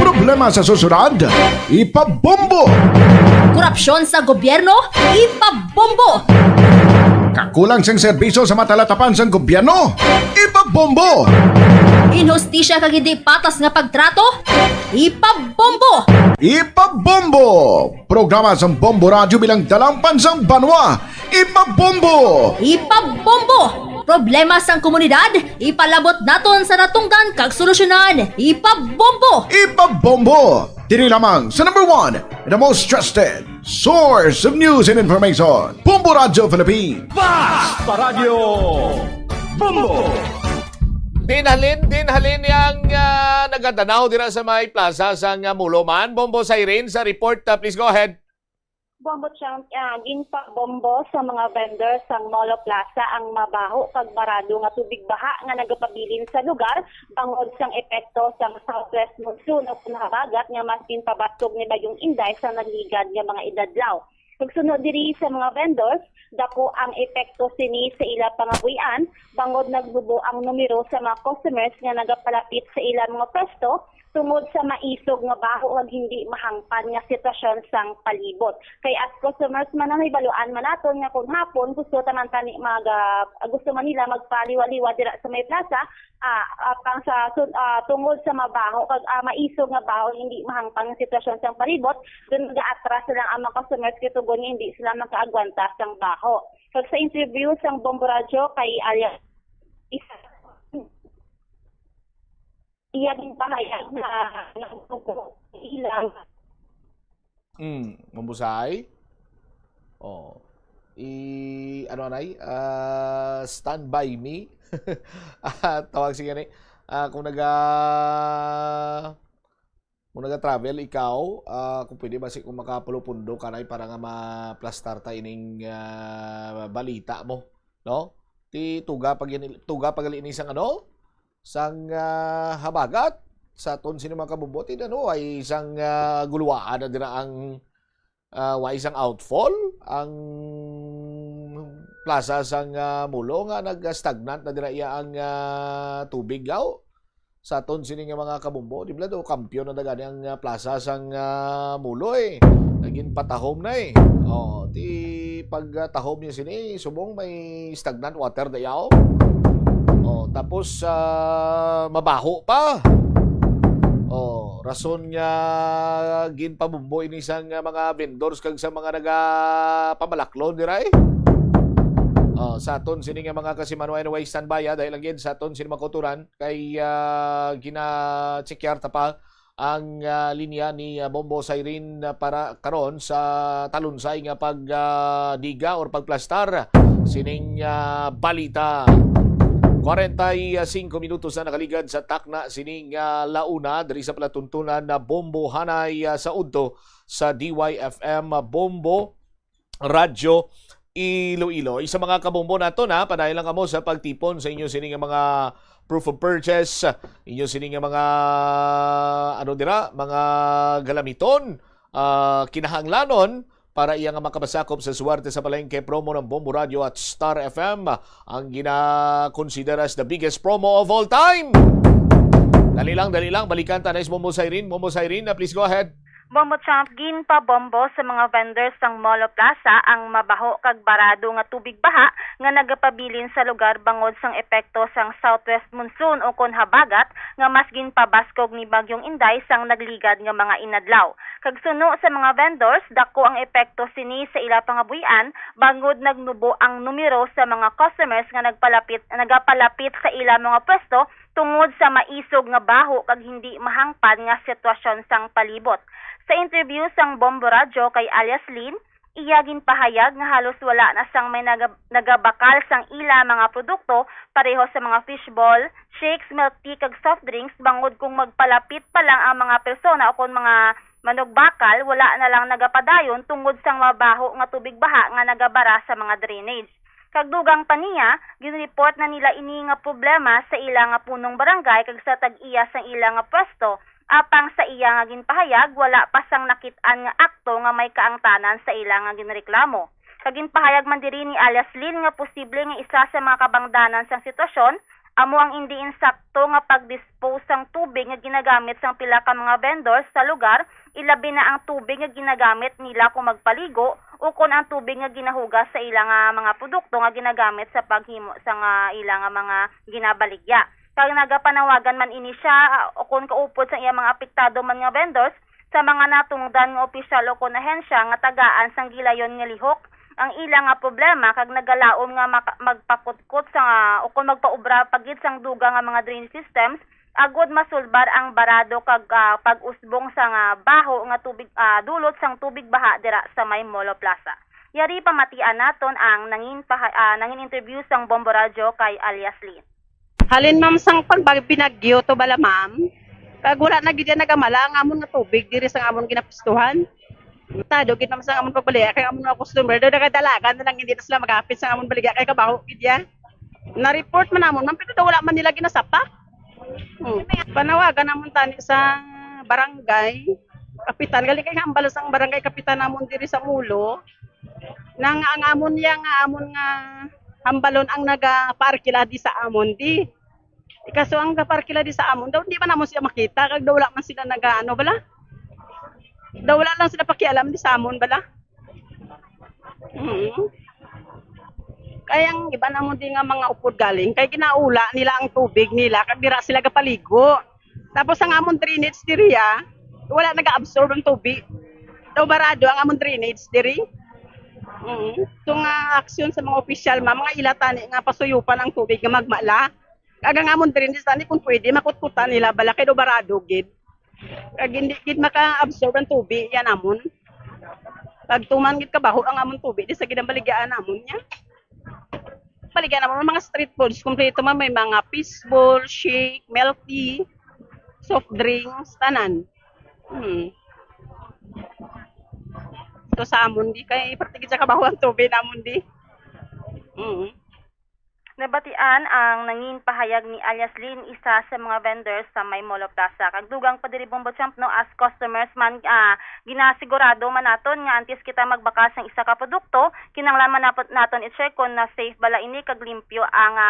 Problema sa susunod, ipabombo! Korupsyon sa gobyerno, ipabombo! Kakulang sang serbisyo sa matalatapan sang gobyerno, ipabombo! Inhustisya kag hindi patas nga pagtrato, ipabombo! Ipabombo! Programa sang Bombo Radio bilang dalampan sang banwa, ipabombo! Ipabombo! Problema sang komunidad, ipalabot naton sa natungdan kag solusyonan, ipabombo! Ipabombo! Diri lamang sa number 1, the most trusted source of news and information, Bombo Radio Philippines. Fast Radio Bombo! Dinhalin yang nagadanaw dira sa may plaza sa Muloman. Bombo Siren sa report. Please go ahead. Bombo Champ, ginpabombo sa mga vendors sa Molo Plaza ang mabaho kag barado nga tubig baha nga nagapabilin sa lugar bangod sang epekto sang southwest monsoon o nahabagat nga mas pinpabatog ni Bagong Inday sa nagligad nga mga idadlaw. Pagsunod diri sa mga vendors, dako ang epekto sini sa ila pangabuyan bangod nagbubo ang numero sa mga customers nga nagapalapit sa ilang mga pwesto tungod sa maisog nga baho ug hindi mahangpan nga sitwasyon sang palibot. Kay as customers man ang ibaluan man naton nga kung hapon gusto taman tani gusto man nila magpaliwa-liwa dira sa may plaza tungod sa mabaho kag maisog nga baho hindi mahangpan nga sitwasyon sang palibot, dun ga-atras lang ang mga customers kay tugon hindi sila makaagwanta sang baho. Kag sa interview sang Bombo Radio kay Alia iya din pahayag na nagtubo ilang. Mambusay? Stand by me. Tawag siya ni. Kung Kung nag-travel ikaw, kung pwede ba kung makapulo-pundo kanay para nga ma-plastar ta ining balita mo, no? Ti tuga pag ini sang sang habagat sa ton sino mga kabubuti ay isang guluwaan na dira ang wa isang outfall ang plaza sang mulo nga nag-stagnant na dira iya ang tubig gaw sa ton sini nga mga kabumbo di blado kampiyon na dagani ang plaza sang mulo naging patahom na ti pagtahom niya sini subong may stagnant water dayaw tapos mabaho pa rason nga ginpabumbo ini sang mga vendors kag sa mga nagapamalaklon diray sa aton sini nga mga kasimano anyway standby dahil lang sa aton sini makuturan kay gina-checkar ta pa ang linya ni Bombo Siren para karon sa talunsay nga pagdiga or pagplastar sining balita. 45 minutos na nakaligad sa takna sining launa diri sa palatuntunan na Bombo Hanay sa udto sa DYFM Bombo Radyo Iloilo. Isa mga kabombo nato na panayon lang kamo sa pagtipon sa inyo sining mga proof of purchase, inyo sining mga mga galamiton, kinahanglanon para iya nga makabasakop sa suwerte sa palengke promo ng Bombo Radio at Star FM ang gina-consider as the biggest promo of all time. Dali lang, balikan ta na Bombo Siren, please go ahead. Bombo Champ, ginpabombo sa mga vendors sang Molo Plaza ang mabaho kag barado nga tubig baha nga nagapabilin sa lugar bangod sang epekto sang southwest monsoon o kon habagat nga mas ginpabaskog ni Bagyong Inday sang nagligad nga mga inadlaw. Kag suno sa mga vendors, dako ang epekto sini sa ila pangabuyan bangod nagnubo ang numero sa mga customers nga nagapalapit sa ila mga pwesto tungod sa maisog nga baho kag hindi mahangpan nga sitwasyon sang palibot. Sa interview sang Bombo Radio kay alias Lin, iyagin pahayag nga halos wala na sang may nagabakal sang ila mga produkto pareho sa mga fishball, shakes, milk tea kag soft drinks bangod kung magpalapit pa lang ang mga persona o kung mga manugbakal wala na lang nagapadayon tungod sang mabaho nga tubig baha nga nagabara sa mga drainage. Kagdugang paniya, ginreport na nila ini nga problema sa ila nga punong barangay kag sa tag-iya sang ila nga pwesto. Apang sa iya nga ginpahayag, wala pa sang nakit-an nga akto nga may kaangtanan sa ila nga ginreklamo. Kaginpahayag man diri ni alias Lin nga posible nga isa sa mga kabangdanan sang sitwasyon, amo ang hindi insakto nga pag-dispose sang tubig nga ginagamit sang pila ka mga vendors sa lugar, ilabi na ang tubig nga ginagamit nila kung magpaligo o kung ang tubig nga ginahugas sa ilang mga produkto nga ginagamit sa paghimo sa ilang mga ginabaligya. Kag nagapanawagan man ini siya o kung kaupod sa iya mga apektado man nga vendors sa mga natungdan nga opisyal o kung ahensya nga tagaan sang gilayon nga lihok ang ilang nga problema kag nagalaom nga magpakutkot sa o kung magpaubra pagid sang duga nga mga drainage systems agod masulbar ang barado kag pag-usbong sa baho nga tubig dulot sang tubig baha dira sa may Molo Plaza. Yari pamatian naton ang nangin interview sang Bombo Radio kay alias Lin. Halin ma'am sang pagbinagyo to bala ma'am. Kag wala na gid nagamala ang amon nga tubig diri sa amon ginapistuhan. Tado gid ma'am sa amon pagbaligya kay amon nga customer do nagadalagan na lang hindi na sila magapit sa amon baligya kay kabaho gid ya. Na-report man amon ma'am pero wala man nila ginasapak. Panawagan namon tani sa barangay kapitan gali kay hambal sang barangay kapitan namon diri sa Mulo. Nang ang amon nga hambalon ang nagaparkila di sa amon di. Kaso ang gaparkila di sa amon daw di man namon sila makita kag daw wala man sila nagaano bala. Daw wala lang sila pakialam di sa amon bala. Kaya ang iba namon di nga mga upod galing kay ginaula nila ang tubig nila kag dira sila gapaligo. Tapos ang amon drainage diri wala naga-absorb ang tubig. Daw barado ang amon drainage diri. So nga aksyon sa mga opisyal mga ilatani nga pasuyupan ang tubig nga magmala. Kagang amon drainage tani kung pwede makutkutan nila bala kay do barado gid. Kag hindi gid maka-absorb ang tubig yan amon. Pag tuman gid kabaho ang amon tubig di sa gid ang baligyan amon nya. Baligyan namon mga street foods kumpleto man may mga fishball, shake, milk tea, soft drinks tanan. Ito sa amon di kay patigid sa kabaho ang tubig namon di. Nabatian ang nangin pahayag ni alias Lin, isa sa mga vendors sa May Molo Plaza. Kagdugang padiri Bombo Champ no, as customers man ginasigurado man naton nga antes kita magbakas ng isa ka produkto, kinanglaman naton i-check kung na safe bala ini kag limpyo ang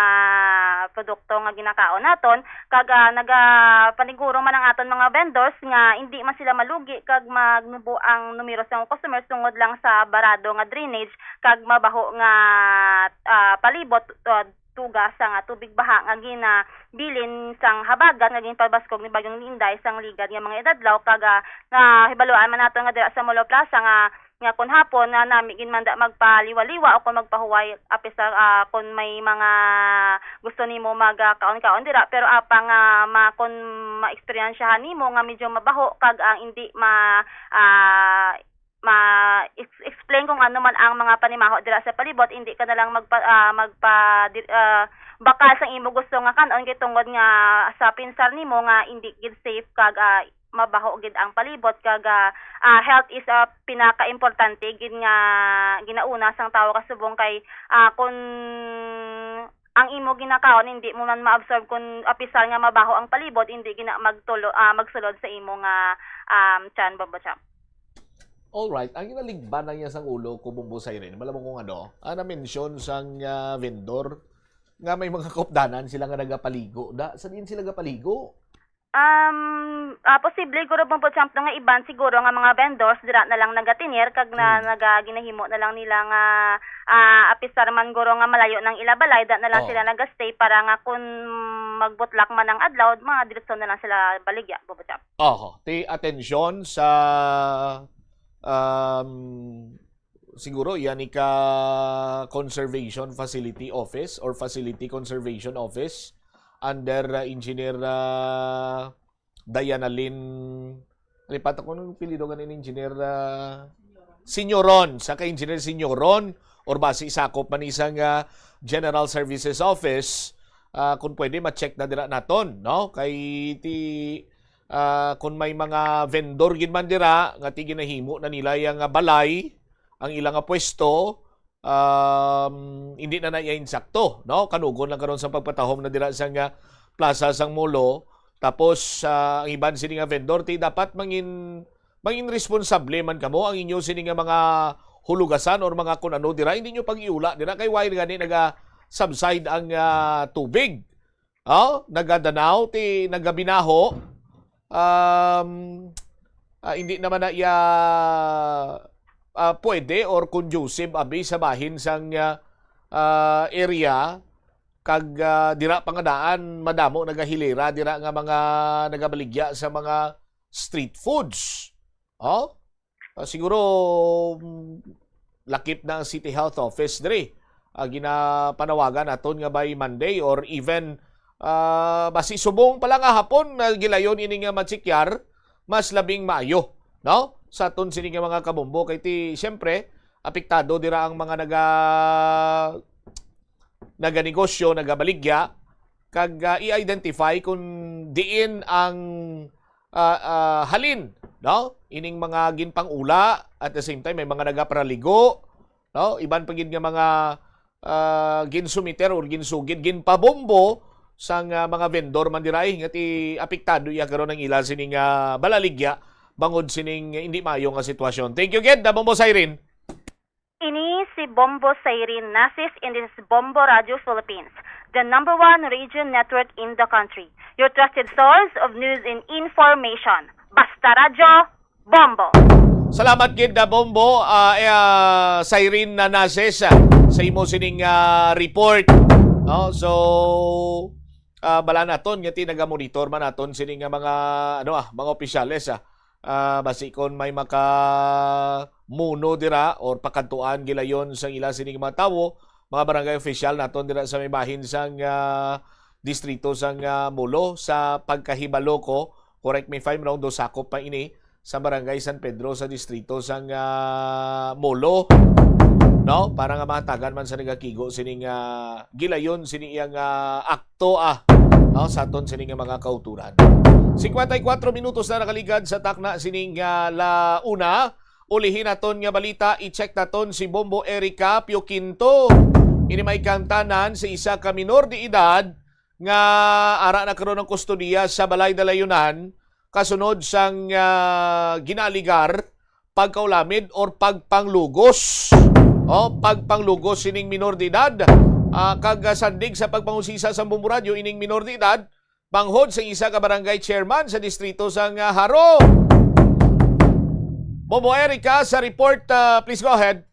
produkto nga ginakaon naton. Kag paniguro man ang aton mga vendors nga hindi man sila malugi kag magnubo ang numero sa mga customers tungod lang sa barado nga drainage kag mabaho nga palibot tugas sang tubig baha nga ginabilin sang habagat nga ginpabaskog ni Bagyong Linday sang ligad nga mga edadlaw kag hibaluan man nato nga dira sa Molo Plaza nga kun hapon na nami ginmanda magpaliwa-liwa o kung magpahuway apis kung may mga gusto nimo magkaon-kaon dira pero apang kung ma-experiensyahan nimo nga medyo mabaho kag ang hindi explain kung ano man ang mga panimaho dira sa palibot, hindi ka na lang bakal sa imo gusto nga kanon kay tungod nga sa pinsar nimo nga hindi gid safe kag mabaho gid ang palibot kag health is pinaka-importante gid nga ginauna sang tawo kasubong kay kun ang imo ginakaon hindi mo man ma-absorb kung apisal nga mabaho ang palibot hindi gina magsulod sa imo nga tiyan Bombo Champ. Alright, ang ginaligban niya sang ulo ko bumbusay rin. Malamang kung ano, na-mention sang vendor nga may mga kopdanan sila nga nagapaligo. Saan din sila nagapaligo? Posible guro Bombo Champ nga iban siguro nga mga vendors dira na lang nagatinir kag ginahimo na lang nila nga apisar man guro nga malayo ng ilabalay na lang sila nagastay para nga kun magbutlak man ang adlaw mga diretso na lang sila baligya Bombo Champ. Ti atensyon sa siguro yan ika Conservation Facility Office or Facility Conservation Office under Engineer Diana Lynn. Alipat ako ng pilido ganin Engineer Signoron. Saka Engineer Signoron or base isakop man isang General Services Office kung pwede ma-check na dira naton, no? Kay kung may mga vendor gid man dira nga ti ginahimo na nila yang balay ang ilang pwesto hindi na insakto, no? Kanugon lang karon sa pagpatahom na dira sa plaza sang Molo tapos ang iban sini nga vendor ti dapat mangin responsable man kamo ang inyo sini nga mga hulugasan or mga kun ano dira hindi nyo pag-iula dira kay why gani naga subside ang tubig. Nagadanaw ti nagabinaho. Hindi naman na pwede or conducive abi sa bahin sang area kag dira pangadaan madamo nagahilera dira nga mga nagabaligya sa mga street foods. Siguro lakip na ang City Health Office diri. Ginapanawagan naton nga by Monday or even basi subong pala nga hapon na gilayon ini nga matsikyar mas labing maayo, no? Sa aton sini nga mga kabombo kay ti syempre apektado dira ang mga naganegosyo, nagabaligya kag i-identify kung diin ang halin, no? Ining mga ginpangula at the same time may mga nagaparaligo, no? Iban pa gid nga mga ginsumiter or ginsugid ginpabombo sang mga vendor man diray nga ti apektado iya karon ng ila sining balaligya bangod sining hindi maayo nga sitwasyon. Thank you again, Bombo Siren. Ini si Bombo Siren Nasis and this is Bombo Radio Philippines, the #1 radio network in the country. Your trusted source of news and information. Basta Radio Bombo. Salamat gid Bombo Siren Nasis sa imo sining report. No? So bala naton nga ti naga-monitor man naton sini nga mga mga opisyales basi kon may makamuno dira or pakantuan gilayon sang ila sini mga tawo mga barangay official naton dira sa may bahin sang distrito sang Molo sa pagkahibalo ko correct me if I'm wrong do sakop pa ini sa barangay San Pedro sa distrito sang Molo no, para nga matagan man sa nagakigo sining gilayon sini iyang akto no, sa aton sining mga kauturan. 54 minutos na nakaligad sa takna sining launa. Ulihin naton nga balita, i-check naton si Bombo Erica Pioquinto. Ini may kantanan sa isa ka minor de edad nga ara na karon ng kustodiya sa Balay Dalayunan kasunod sang ginaligar pagkaulamid or pagpanglugos. Pagpanglugos sining minor de edad. Kag sandig sa pagpangusisa sa Bombo Radio ining minor de edad panghod sa isa ka barangay chairman sa distrito sang Haro. Bombo Erica sa report, please go ahead.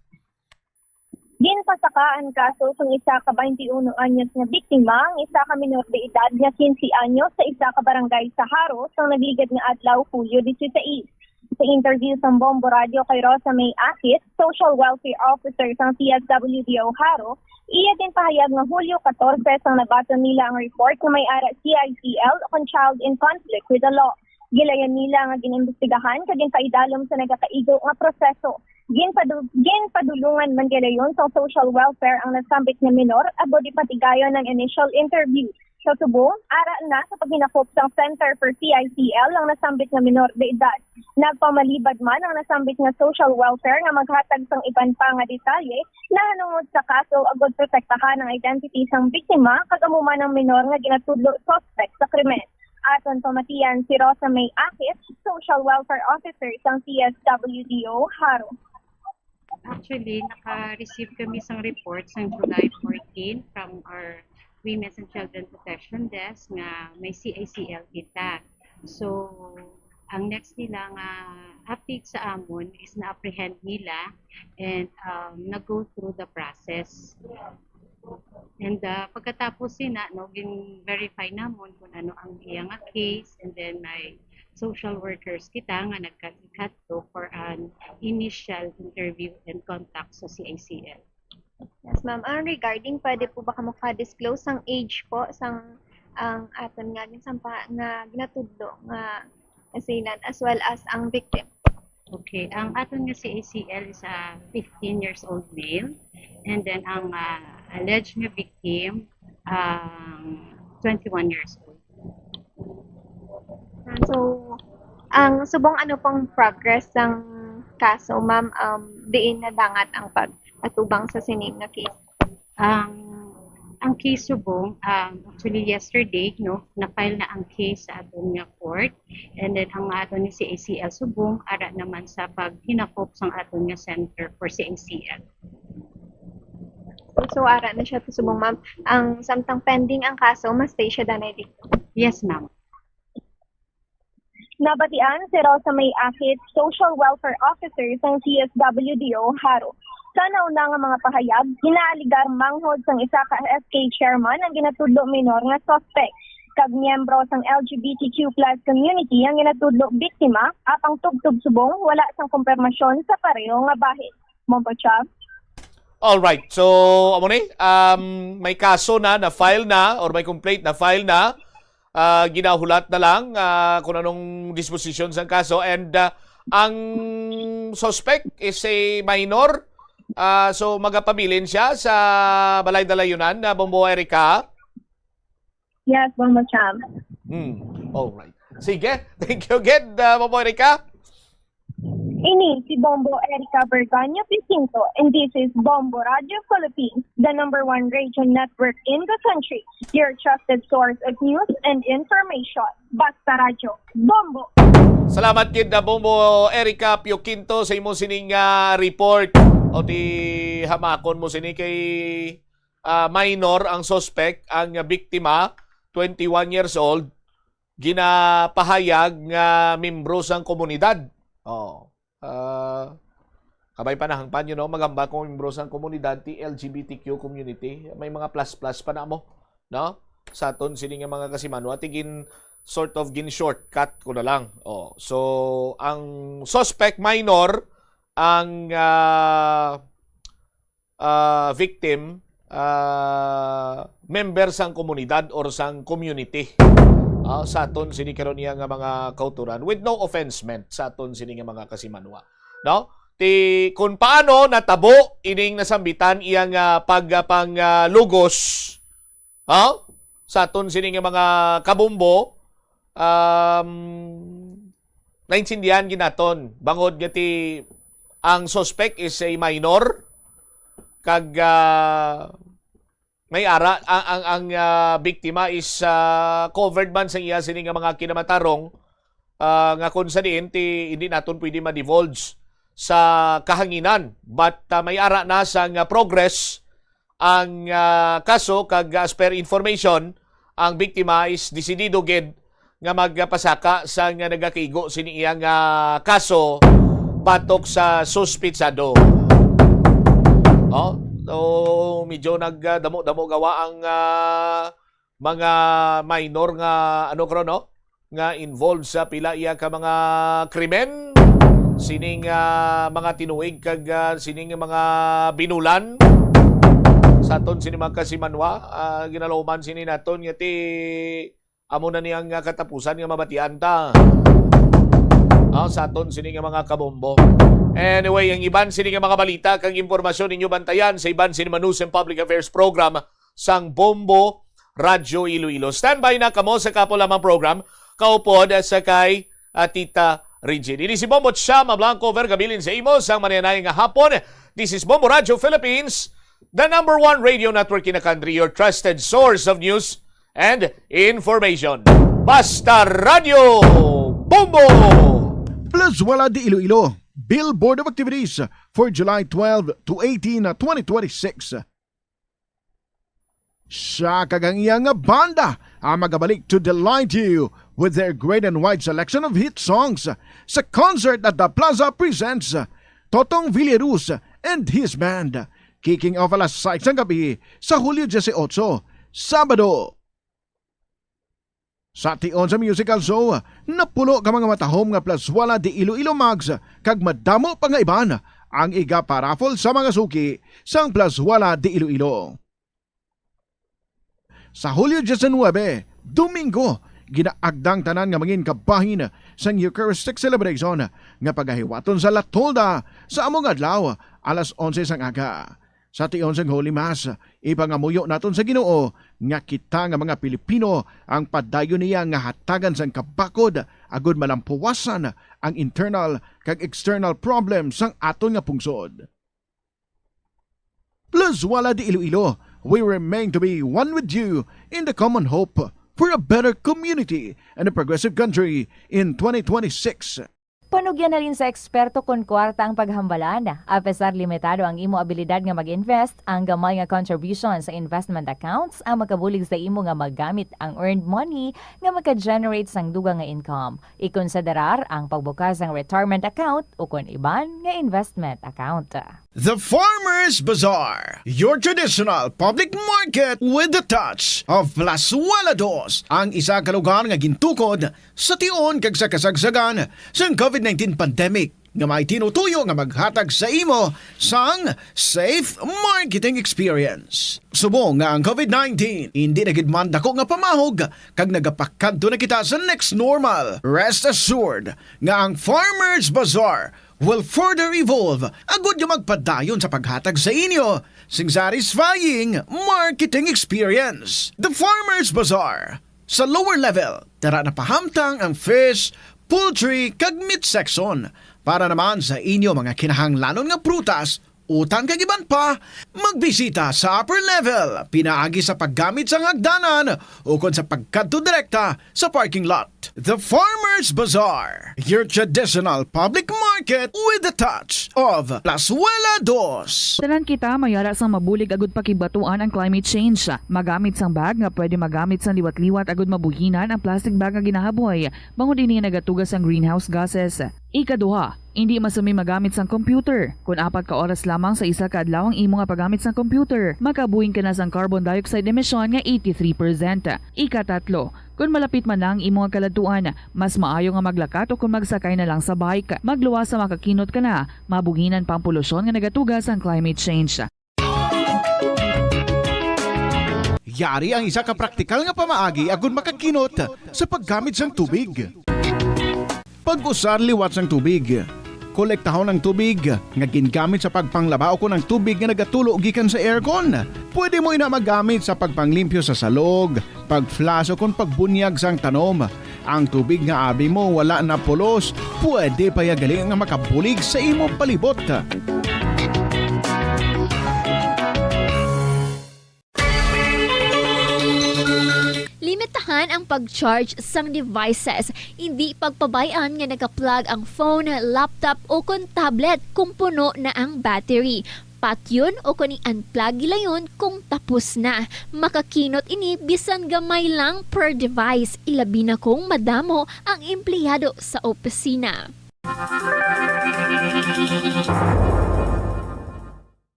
Ginpasakaan kaso sa isa ka 21 anyos nga biktima, ang isa ka minor de edad nga 15 anyos sa isa ka barangay sa Haro sa nagligad nga adlaw Hulyo 16. Sa interview sa Bombo Radio kay Rosa May Akit, Social Welfare Officer sa PSWDO Haro, iya din pahayag nga Hulyo 14 sang nabaton nila ang report na may ara CICL on child in conflict with the law. Gilayan nila nga ginimbistigahan kag ginpaidalom sa nagakaigo nga proseso. Ginpadulungan man gilayon sa social welfare ang nasambit nga minor abo di patigayon ng initial interview. Sa Subo, ara na sa paghinakop sa Center for CICL ang nasambit nga minor de edad. Nagpamalibad man ang nasambit nga social welfare nga maghatag sang iban pa nga detalye na hanungod sa kaso agod protektahan ang identity sang biktima kag amuman ng minor nga ginatudlo suspect sa krimen. Aton pamatian si Rosa May Akit, Social Welfare Officer sa PSWDO Haro. Actually, naka-receive kami sang report sa July 14 from our Women's and Children Protection Desk nga may CICL kita. So, ang next nila nga update sa amon is na-apprehend nila and na-go through the process. And pagkatapos sina, gin-verify namon kung ano ang iyang case and then may social workers kita nga nagkat to for an initial interview and contact sa CICL. Yes, ma'am. Regarding, pwede po ba ka-disclose ang age po sang ang aton nga ginsampa nga ginatudlo nga assailant as well as ang victim? Okay, ang aton nga CICL is a 15 years old male and then ang alleged nga victim 21 years old. So, ang subong ano pong progress ng kaso, ma'am, diin na dangat ang pag-atubang sa sining nga case? Ang case subong, actually yesterday, na-file na ang case sa aton nga court and then ang aton ni CICL subong, ara naman sa paghinakop sa aton nga center for CICL. So, ara na siya to subong, ma'am. Ang samtang pending ang kaso, ma-stay siya danay dito? Yes, ma'am. Nabatian si Rosa May Akit, Social Welfare Officer sa CSWDO Haro. Sa nauna nga mga pahayag, ginaaligar manghod sang isa ka SK chairman ang ginatudlo minor nga suspect. Kag miyembro sang LGBTQ+ community ang ginatudlo biktima, apang tugtog subong wala sang kumpirmasyon sa pareho nga bahid. Mompo Chab. All right. So, amo ni, may kaso na-file na or may complaint na-file na. Ginahulat na lang kung anong disposition sa kaso and ang suspect is a minor. So magapabilin siya sa Balay Dalayunan na Bombo Erica. Yes, Bombo Cham. All right. Sige. Thank you again, Bombo Erica. Ini si Bombo Erica Berganyo Picinto and this is Bombo Radio Philippines, the #1 radio network in the country. Your trusted source of news and information. Basta Radio. Bombo! Salamat kid Bombo Erica Pioquinto sa imo sining report o di hamakon mo sini kay minor ang suspect, ang biktima 21 years old ginapahayag nga membro sang komunidad. Kabay panahang panyo magamba kung membro sang komunidad ti LGBTQ community, may mga plus pa na mo, no? Sa aton sini nga mga kasimanwa tigin sort of gin shortcut ko na lang. So ang suspect minor, ang victim member sang komunidad or sang community. Sa aton sini karon niya nga mga kauturan with no offense meant sa aton sini nga mga kasimanwa, no? kung paano natabo ining nasambitan iyang lugos sa aton sining mga kabombo, naintindihan ginaton bangod gati ang suspect is a minor kag may ara ang biktima is covered man sa iya sining mga kinamatarong nga kung sa diin hindi naton pwede ma-divulge sa kahanginan, but may ara na sa progress ang kaso kag as per information ang biktima is desidido gid nga magpasaka sa nga nagakaigo sini iyang kaso patok sa suspitsado. So medyo nagdamo-damo gawa ang mga minor nga nga involved sa pila iya ka mga krimen, sining mga tinuig kag sining mga binulan sa aton sini mga kasimanwa, ginaloman sini naton nga ti amo na niyang katapusan nga mabatian ta sa aton sini nga mga kabombo. Anyway, ang iban sini nga mga balita kang impormasyon ninyo bantayan sa iban sini News and Public Affairs Program sang Bombo Radyo Iloilo. Standby na kamo sa kapo lamang program kaupod sa kay Tita Rigid. Ini si Bombo Chama Blanco Vergabilin sa imo sang mananay nga hapon. This is Bombo Radio Philippines, the #1 radio network in the country, your trusted source of news and information. Basta Radio Bombo! Plus wala di Iloilo. Billboard of activities for July 12 to 18, 2026. Sa kagangyang banda ang magabalik to delight you with their great and wide selection of hit songs sa concert at the Plaza presents Totong Villaruz and his band, kicking off alas 6 ng gabi sa Hulyo 18, Sabado. Sa tion sa musical show, napulo ka mga matahom nga plaswala di Iloilo Mags kag madamo pa nga iban ang iga paraffle sa mga suki sang plaswala di Iloilo. Sa Hulyo 19, Domingo, ginaagdang tanan nga mangin kabahin sang Eucharistic celebration nga pagahiwaton sa Latolda sa among adlaw alas 11 sang aga. Sa tion sang Holy Mass, ipangamuyo naton sa Ginoo nga kita nga mga Pilipino ang padayon niya nga hatagan sang kabakod agud malampuwasan ang internal kag external problems sang aton nga pungsod. Plus wala di Iloilo, we remain to be one with you in the common hope for a better community and a progressive country in 2026. Panugyan na rin sa eksperto kung kwarta ang paghambalan. Apesar limitado ang imo abilidad nga mag-invest, ang gamay nga contribution sa investment accounts ang makabulig sa imo nga maggamit ang earned money nga maka-generate sang dugang nga income. Ikonsiderar ang pagbukas ng retirement account o kung iban nga investment account. The Farmers Bazaar, your traditional public market with the touch of Plazuela Dos, ang isa ka lugar nga gintukod sa tion kag sa kasagsagan sa COVID-19 pandemic nga may tinutuyo nga maghatag sa imo sang safe marketing experience. Subong nga ang COVID-19 hindi na gid man dako nga pamahog kag nagapakadto na kita sa next normal. Rest assured nga ang Farmers Bazaar will further evolve agud nga magpadayon sa paghatag sa inyo sing satisfying marketing experience. The Farmers Bazaar. Sa lower level, tara na pahamtang ang fish, poultry kag meat section para naman sa inyo mga kinahanglanon nga prutas, utang kag iban pa, magbisita sa upper level, pinaagi sa paggamit sa hagdanan o kon sa pagkadto direkta sa parking lot. The Farmers Bazaar, your traditional public market with the touch of Plazuela Dos. Tanan kita mayara sang mabulig agud pakibatuan ang climate change. Magamit sang bag nga pwede magamit sang liwat-liwat agud mabuhinan ang plastic bag nga ginahaboy. Bangod ini nagatugas ang greenhouse gases. Ikaduha, hindi masumi magamit sang computer. Kung 4 ka oras lamang sa isa ka adlaw ang imo nga paggamit sang computer, makabuhing ka na sang carbon dioxide emission nga 83%. Ikatatlo, kung malapit man lang imo nga kaladuan, mas maayo nga maglakat o kung magsakay na lang sa bike. Magluwas sa makakinot ka na, mabuginan pang polusyon nga nagatugas ang climate change. Yari ang isa ka praktikal nga pamaagi agud makakinot sa paggamit sang tubig. Pag-usar liwat sang tubig. kolektahon ng tubig nga gingamit sa pagpanglaba o ng tubig nga nagatulo gikan sa aircon. Pwede mo ina magamit sa pagpanglimpyo sa salog, pagflash o pagbunyag sang tanom. Ang tubig nga abi mo wala na pulos, pwede pa yagali nga makabulig sa imo palibot. Limitahan ang pag-charge sang devices. Hindi pagpabayaan nga naka-plug ang phone, laptop o tablet kung puno na ang battery. Patyon o kung unplug gilayon kung tapos na. Makakinot ini bisan gamay lang per device. Ilabi na kung madamo ang empleyado sa opisina.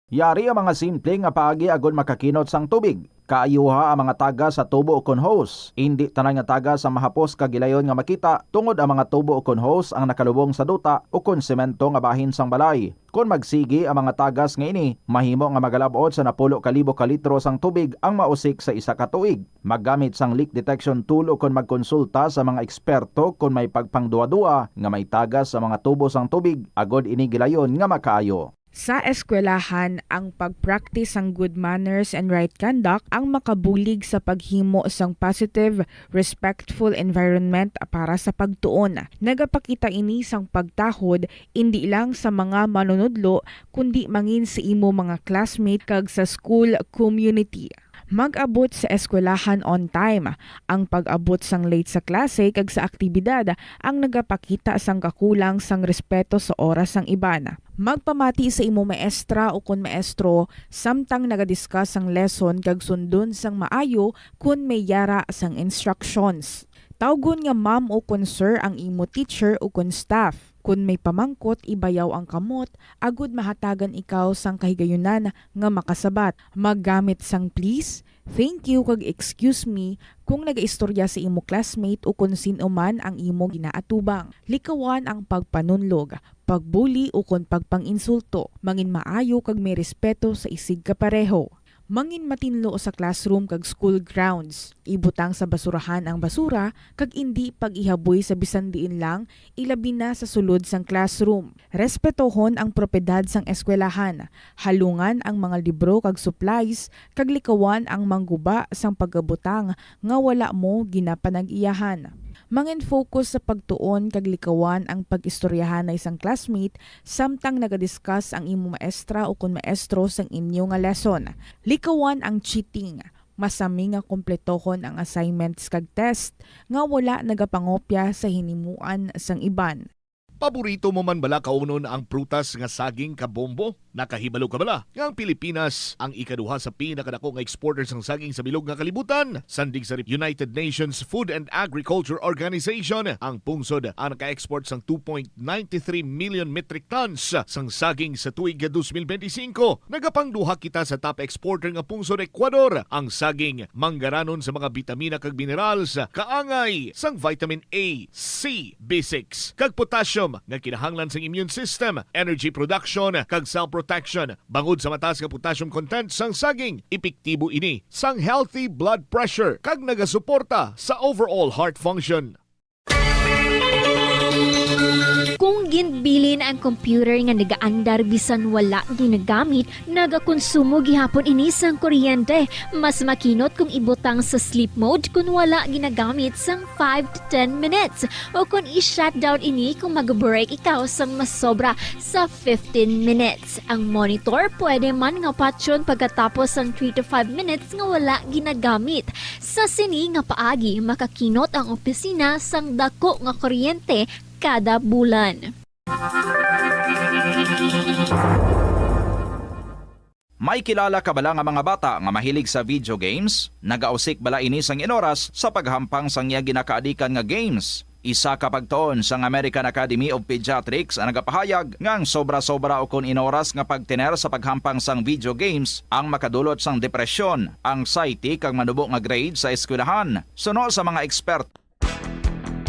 Yari ang mga simple nga paagi agon makakinot sang tubig. Kaayuha ang mga taga sa tubo o hose. Hindi tanan nga taga sa mahapos kagilayon nga makita tungod ang mga tubo o hose ang nakalubong sa duta o semento nga bahin sang balay. Kung magsigi ang mga tagas nga ini, mahimo nga magalabot sa 10,000 kalitro sang tubig ang mausik sa isa ka tuig. Maggamit sang leak detection tool o magkonsulta sa mga eksperto kung may pagpangduwa-duwa nga may tagas sa mga tubo sang tubig agod ini gilayon nga makaayo. Sa eskwelahan, ang pag-practice ng good manners and right conduct ang makabulig sa paghimo sang positive, respectful environment para sa pagtuon. Nagapakita ini sang pagtahod hindi lang sa mga manunudlo kundi mangin sa imo mga classmate kag sa school community. Mag-abot sa eskwelahan on time. Ang pag-abot sang late sa klase kag sa aktibidad ang nagapakita sang kakulang sang respeto sa oras sang iban. Magpamati sa imo maestra o kun maestro samtang nagadiscuss sang lesson kag sundon sang maayo kun may yara sang instructions. Tawgon nga ma'am o kun sir ang imo teacher o kun staff. Kun may pamangkot, ibayaw ang kamot, agud mahatagan ikaw sang kahigayunan nga makasabat. Maggamit sang please, thank you kag excuse me kung nagaistorya sa imo classmate o kung sino man ang imo ginaatubang. Likawan ang pagpanunlog, pagbuli o kung pagpanginsulto. Mangin maayo kag may respeto sa isig kapareho. Mangin matinlo sa classroom kag school grounds. Ibutang sa basurahan ang basura kag indi pag-ihaboy sa bisan diin lang, ilabi na sa sulod sang classroom. Respetohon ang propiedad sang eskwelahan. Halungan ang mga libro kag supplies kag likawan ang mangguba sang pagabutang nga wala mo ginapanag-iyahan. Mangin focus sa pagtuon kag likawan ang pag-istoryahan na isang classmate samtang nagadiscuss ang imo maestra o kun maestro sang inyo nga lesson. Likawan ang cheating. Masami nga kompletohon ang assignments kag test nga wala nagapangopya sa hinimuan sang iban. Paborito mo man bala kaunon ang prutas nga saging kabombo? Nakahibalo ka bala? Nga ang Pilipinas ang ikaduha sa pinakadako nga exporter sang saging sa bilog nga kalibutan. Sandig sa United Nations Food and Agriculture Organization, ang pungsod ang naka-export sang 2.93 million metric tons sang saging sa tuig 2025. Nagapangduha kita sa top exporter nga pungsod Ecuador. Ang saging manggaranon sa mga bitamina kag minerals, kaangay sang vitamin A, C, B6 kag potassium nga kinahanglan sa immune system, energy production kag cell protection. Bangod sa mataas nga potassium content sang saging, epektibo ini sang healthy blood pressure kag nagasuporta sa overall heart function. Kung ginbilin ang computer nga nagaandar bisan wala ginagamit, nagakonsumo gihapon ini sang kuryente. Mas makinot kung ibutang sa sleep mode kung wala ginagamit sang 5 to 10 minutes o kung i-shutdown ini kung mag-break ikaw sang mas sobra sa 15 minutes. Ang monitor pwede man nga patyon pagkatapos sang 3 to 5 minutes nga wala ginagamit. Sa sini nga paagi, makakinot ang opisina sang dako nga kuryente kada bulan. May kilala ka bala nga mga bata nga mahilig sa video games? Nagausik bala ini sang inoras sa paghampang sang iya ginakaadikan nga games. Isa ka pagtuon sang American Academy of Pediatrics ang nagapahayag nga ang sobra-sobra o kun inoras nga pagtener sa paghampang sang video games ang makadulot sang depresyon, anxiety kag manubo nga grade sa eskwelahan. Suno sa mga expert,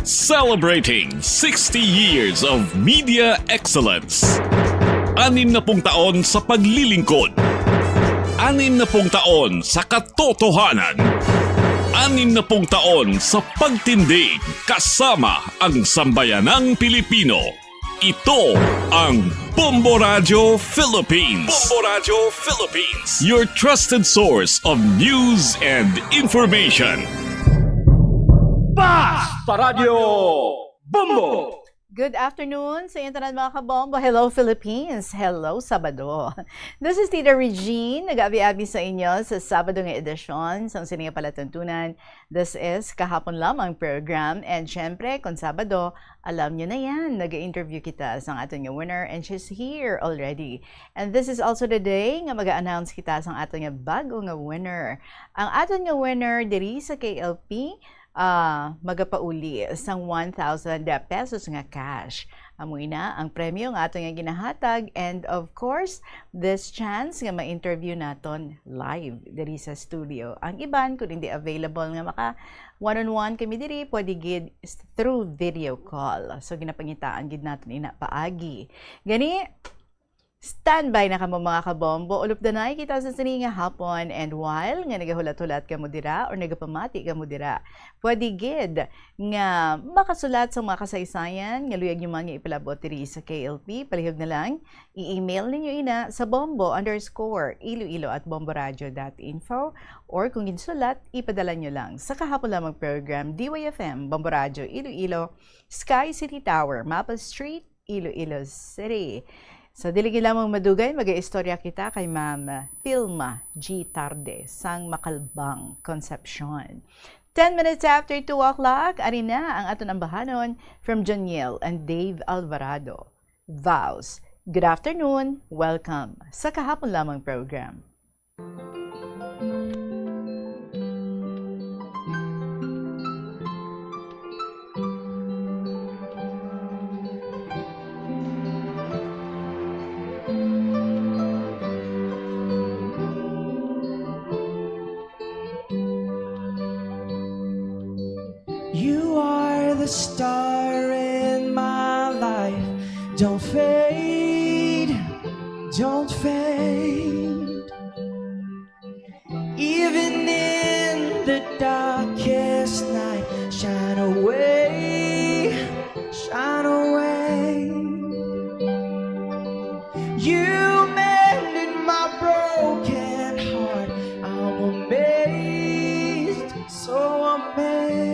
Celebrating 60 years of media excellence. 60 taon sa paglilingkod. 60 taon sa katotohanan. 60 taon sa pagtindig kasama ang sambayanang Pilipino. Ito ang Bombo Radio Philippines. Bombo Radio Philippines. Your trusted source of news and information. Basta Radio Bombo! Good afternoon sa internet mga kabombo. Hello Philippines. Hello Sabado. This is Tita Regine. Nag-abi-abi sa inyo sa Sabado ng edisyon sa Sininga Palatuntunan. This is kahapon lamang program. And syempre, kung Sabado, alam nyo na yan. Nag-interview kita sa ating winner and she's here already. And this is also the day nga mag-announce kita sa ating bagong winner. Ang ating winner diri sa KLP, magapauli sang 1,000 pesos nga cash. Amoy na ang premyo nga ato nga ginahatag and of course, this chance nga ma-interview naton live diri sa studio. Ang iban kung hindi available nga maka one-on-one kami diri, pwede gid through video call. So ginapangitaan gid naton ina paagi. Gani standby na kamo mga kabombo. Ulup danay kita sa sininga hapon and while nga nagahulat-hulat ka mo dira or nagapamati ka mo dira, pwede gid nga makasulat sa mga kasaysayan nga luyag nyo man nga ipalabot diri sa KLP. Palihog na lang, i-email ninyo ina sa bombo_iloilo@bomboradio.info or kung ginsulat, ipadala nyo lang sa kahapon lamang program DYFM, Bombo Radio, Iloilo, Sky City Tower, Maple Street, Iloilo City. So, diligi lamang madugay, mag-istorya kita kay Ma'am Filma G. Tarde, sang Makalbang, Concepcion. 10 minutes after 2 o'clock, ari na ang aton ambahanon from Joniel and Dave Alvarado. Vows. Good afternoon, welcome sa kahapon lamang program. You are the star in my life. Don't fade, don't fade. Even in the darkest night, shine away, shine away. You mended my broken heart. I'm amazed, so amazed.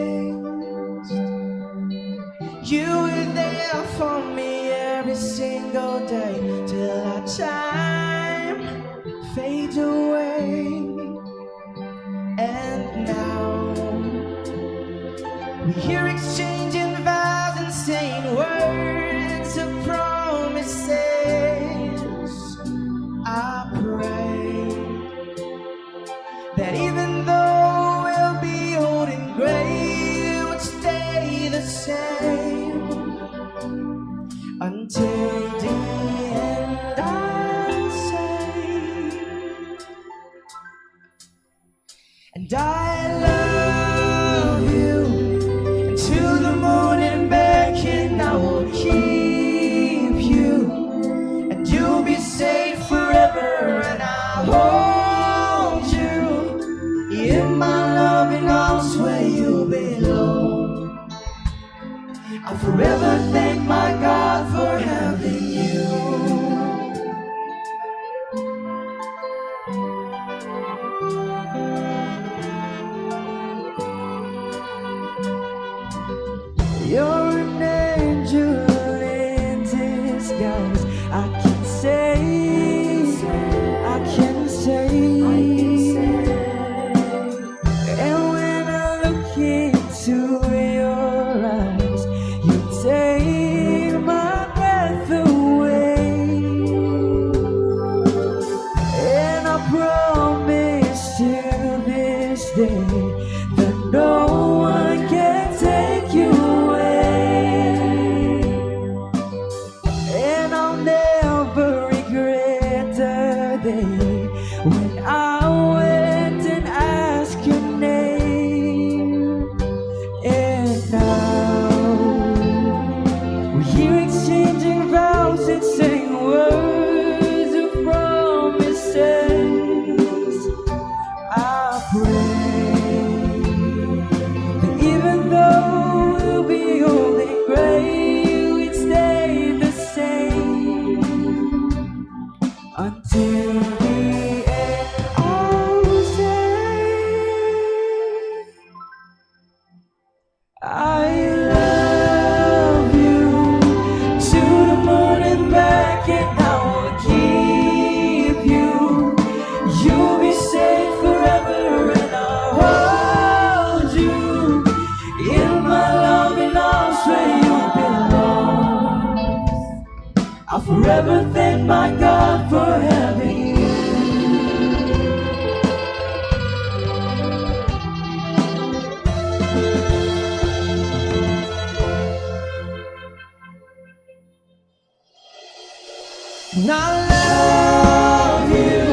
You were there for me every single day till our time fades away. And now we hear exchanging vows and saying words of promises. I pray that even though we'll be old and gray, it would stay the same until the end. I'll say, and I love you until the morning back, and I will keep you, and you'll be safe forever, and I hold you in my loving arms where you belong. I'll forever thank my God for having you. You're an angel in disguise. I can say, I can say. And when I look into your eyes, you take my breath away. And I promise till this day that no one can take you away. And I'll never regret the day when I went and asked your name. And now we're here exchanging vows and saying words of promises. I pray that even though we'll be old and gray, we'd stay the forever thank my God for having you. And I love you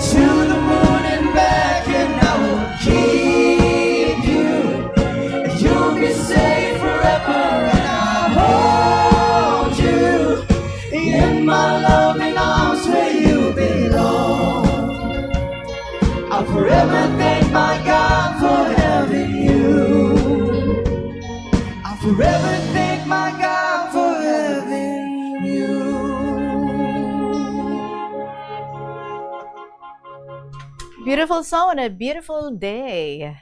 to the moon and back, and I will keep you, and you'll be safe forever, and I'll hold you in my loving arms where you belong. I'll forever thank my God for having you. I'll forever thank my God for having you. Beautiful song on a beautiful day.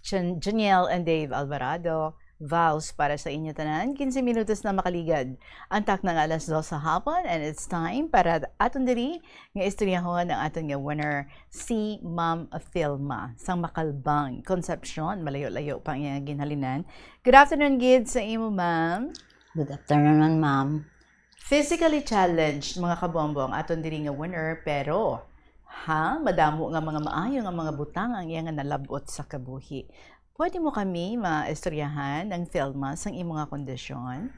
Janiel and Dave Alvarado, vows para sa inyo tanan. 15 minutos na makaligad. Antak ng alas 2 sa hapon, and it's time para aton diri nga istoryahon ang aton nga winner, si Ma'am Filma sang Makalbang, Concepcion, malayo-layo pa nga ginhalinan. Good afternoon, Gid, sa imo, ma'am. Good afternoon, ma'am. Physically challenged, mga kabombong, aton diri nga winner, pero madamo nga mga maayo nga mga butang ang iya nga nalabot sa kabuhi. Pwede mo kami maistoryahan ng Filma sang imo nga kondisyon?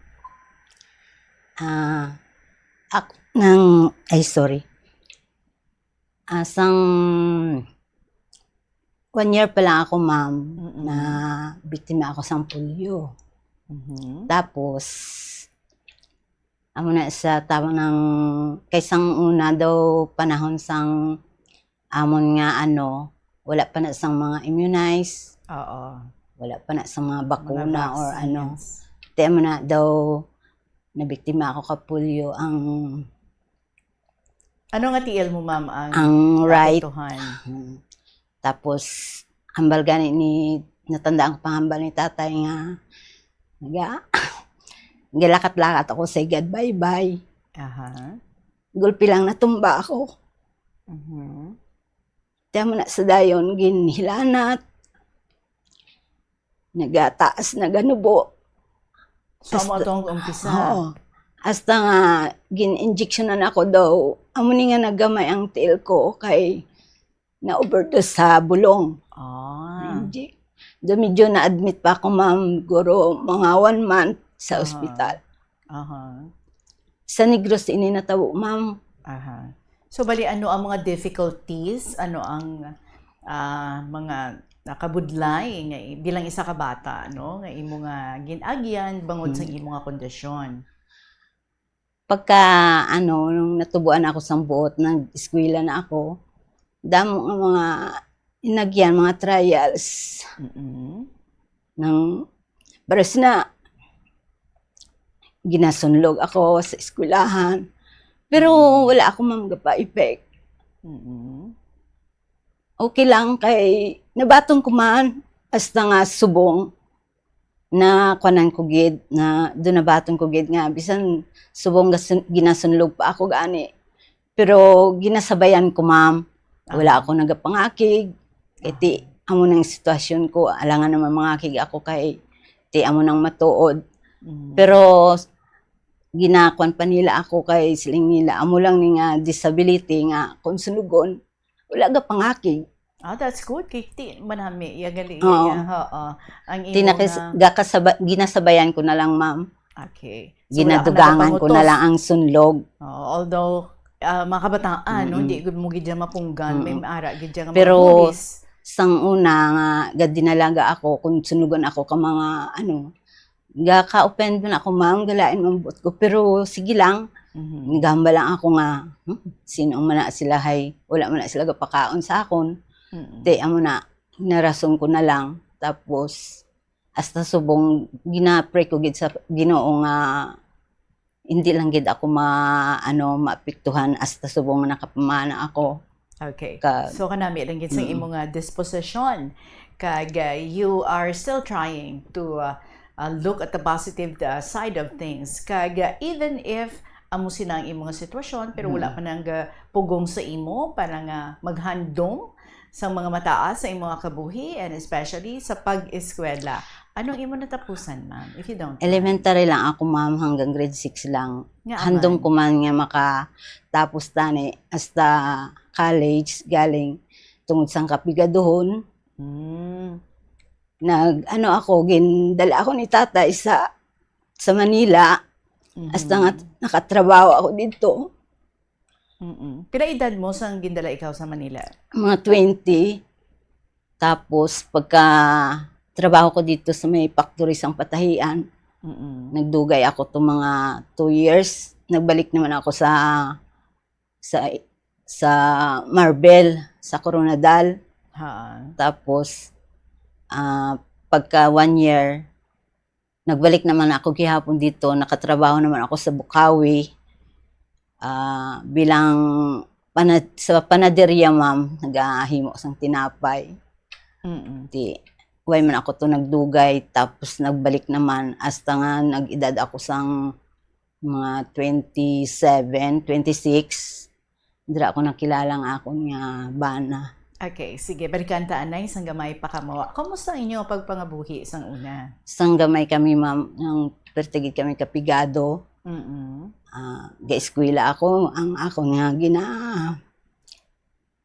Sang 1 year pa lang ako, ma'am, na biktima ako sang polio. Tapos, amo na sa tawag ng, kaysang una daw panahon sang amon nga wala pa na sang mga immunize. Oo. Wala pa na sang mga bakuna or vaccines. Te mo na daw nabiktima ako ka polio ang ano nga tiil mo, ma'am, ang right. apektuhan? Tapos hambal gani ni natandaan ko panghambal ni tatay nga gilakat-lakat ako say God bye-bye. Gulpi lang natumba ako. Tiyan mo na sa dayon, ginhilanat, nagataas na ganubo. So, mo itong umpisa? Oo. Hasta nga, gin-injectionan ako daw. Amo ni nga nagamay ang tiil ko kay na-overdose sa bulong. Medyo na-admit pa ako, ma'am, guro, mga 1 month sa ospital. Sa Negros ini natabo, ma'am. So bali ano ang mga difficulties, ano ang mga nakabudlay nga bilang isa ka bata, no? Nga imo nga ginagyan bangod sa imo nga kondisyon. Pagka nung natubuan ako sa buot, nag-eskwela na ako, damo nga mga inagyan, mga trials. Baras na ginasunlog ako sa eskwelahan. Pero wala ako, ma'am, gapa-effect. Okay lang kay nabatong ko man hasta nga subong na kuanan ko gid na doon nabatong ko gid nga bisan subong ginasunlog pa ako gani. Pero ginasabayan ko, ma'am. Wala ako nagapangakig. Iti amo nang sitwasyon ko, alangan naman mangakig ako kay ti amo nang matuod. Pero ginakuan pa nila ako kay siling nila amo lang ni nga disability nga kung sunugon wala ga pangakig. That's good. Kiti manami yagali ang ginasabayan ko na lang, ma'am. Okay. So, ginadugangan ko na lang ang sunlog. Although mga kabataan hindi gud mo gid mapunggan, may maara gid nga pero sang una nga gadinalaga ako kung sunugon ako ka mga ka-open na ako, ma'am, galain mambot ko. Pero sige lang, nagamba lang ako nga, sino man na sila wala man na sila kapakaon sa akon. Te, amo na, narason ko na lang. Tapos, hasta subong, ginapray ko gid sa Ginoo nga, hindi lang gid ako maapektuhan, hasta subong nakapamana ako. Okay. So, kanami lang gid sa imo nga disposition. Kag, you are still trying to look at the positive side of things. Kag even if amo sinang imong sitwasyon pero wala pa nang pugong sa imo para nga maghandom sa mga mataas sa imong kabuhi and especially sa pag-eskwela. Anong imo natapusan, ma'am? If you don't. Elementary lang ako, ma'am, hanggang grade 6 lang. Nga Handom aman. ko man nga makatapos tani hasta college galing tungod sang kapigaduhon. Ano ako, gindala ako ni tatay sa Manila. Hasta nga nakatrabaho ako dito. Pila edad mo sang gindala ikaw sa Manila? Mga 20. Tapos pagka trabaho ko dito sa may factory sang Patahian, nagdugay ako to mga 2 years. Nagbalik naman ako sa Marbel, sa Coronadal. Tapos pagka 1 year, nagbalik naman ako gihapon dito. Nakatrabaho naman ako sa Bukawi. Bilang sa panaderya, ma'am, nagahimo sang tinapay. Way man ako to nagdugay, tapos nagbalik naman hasta nga nag-edad ako sang mga 27, 26. Dira ako nakilala nga ako nga bana. Okay, sige, balikan ta anay sang gamay pa kamo. Kumusta ang inyo pagpangabuhi sang una? Sang gamay kami, ma'am, nang pertigid kami kapigado. Ga-eskwela ako, ang ako nga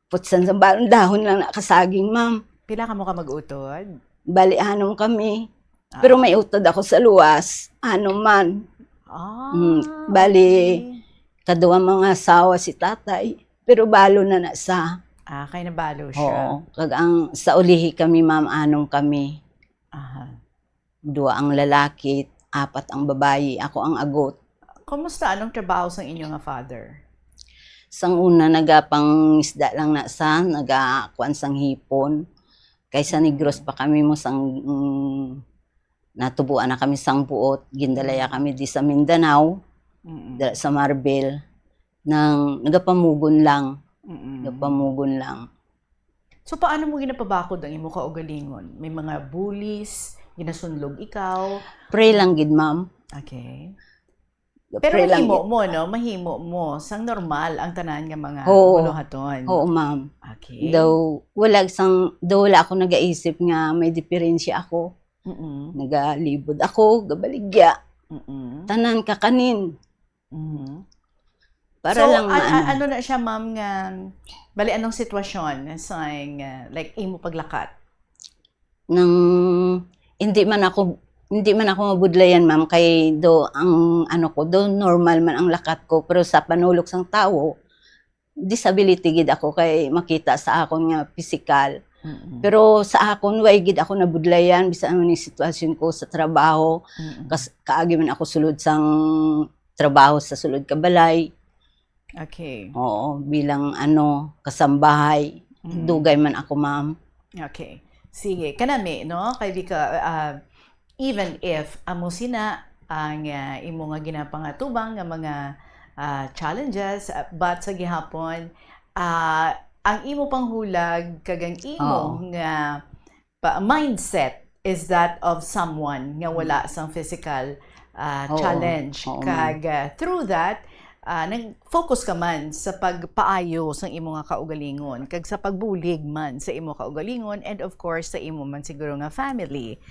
putsan sa balong dahon lang nakasaging, ma'am. Pila ka mo ka mag-utod? Bali, anong kami. Pero may utod ako sa luwas. Ano man. Bali, kaduwa mga asawa si tatay. Pero balo na nasa. Kaya nabalo siya. Oo. Ang sa ulihi kami, ma'am, anong kami. Dua ang lalaki, 4 ang babayi. Ako ang agot. Kumusta? Anong trabaho sa inyo nga father? Sang una, nagapang isda lang na sa, nagakuan sang hipon. Kaysa Negros pa kami mo sang natubuan na kami sang buot. Gindalaya kami di sa Mindanao, sa Marbel, nang nagapamugon lang. Nagapamugon lang. So paano mo ginapabakod ang imo kaugalingon? May mga bullies, ginasunlog ikaw? Pray lang gid, ma'am. Okay. Pero mahimo mo, no? Mahimo mo. Sang normal ang tanan nga mga buluhaton. Oo, ma'am. Okay. Daw wala ako nagaisip nga may diferensya ako. Nagalibod ako, gabaligya. Tanan ka kanin. Para so, lang ano na siya, ma'am, nga bali anong sitwasyon sang like imo paglakat? Nang hindi man ako mabudlayan, ma'am, kay do ang normal man ang lakat ko, pero sa panulok sang tao, disability gid ako kay makita sa akon nga physical. Pero sa akon way gid ako nabudlayan bisan ano ni sitwasyon ko sa trabaho. Kaagi man ako sulod sang trabaho sa sulod ka balay. Okay. Oo, bilang kasambahay. Dugay man ako, ma'am. Okay. Sige, kanami, no? Kay di ka even if amo sina ang imo nga ginapangatubang nga mga challenges, but sa gihapon ang imo panghulag kagang imo nga mindset is that of someone nga wala sang physical challenge. Kag through that nag-focus ka man sa pagpaayo sa imo nga kaugalingon, kag sa pagbulig man sa imo kaugalingon, and of course sa imo man siguro nga family.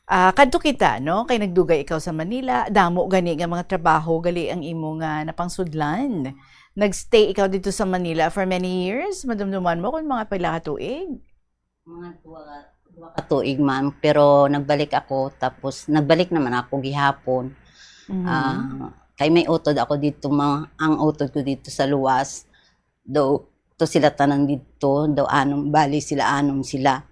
Kadto kita, no? Kay nagdugay ikaw sa Manila, damo gani nga mga trabaho, gali ang imo nga napangsudlan. Nagstay ikaw dito sa Manila for many years? Madumduman mo kung mga pila ka tuig? Mga 2 ka tuig, ma'am. Pero nagbalik ako, tapos nagbalik naman ako gihapon. Kay may utod ako dito, ang utod ko dito sa luwas. Do to sila tanan dito, bali sila sila.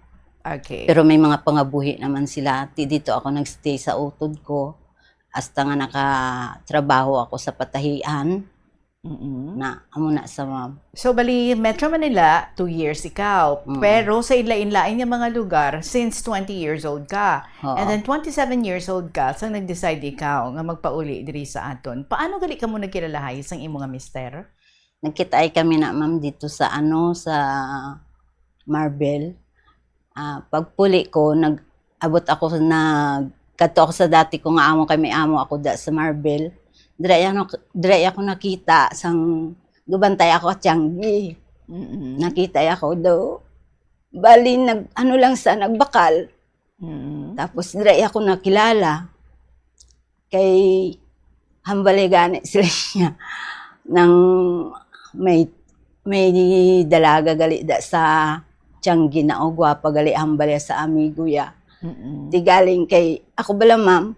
Okay. Pero may mga pangabuhi naman sila. Dito ako nagstay sa utod ko. Hasta nga nakatrabaho ako sa Patahian. Na amo na sa ma'am. So bali Metro Manila 2 years ikaw, pero sa inlain-lain nga mga lugar since 20 years old ka. And then 27 years old ka sang nag-decide ikaw nga magpauli diri sa aton. Paano gali ka mo nagkilalahay sang imo nga mister? Nagkitaay kami na, ma'am, dito sa sa Marbel. Pagpuli ko, nag-abot ako kadto ako sa dati ko nga amo, kay may amo ako sa Marbel. Dire ako nakita sang gubantay ako at Tianggi. Nakita ako do. Bali nagbakal. Tapos dire ako nakilala kay hambali gani sila niya nang may dalaga gali da sa Tianggi na o gwapa gali hambali sa amigo ya. Di galing kay ako bala ma'am,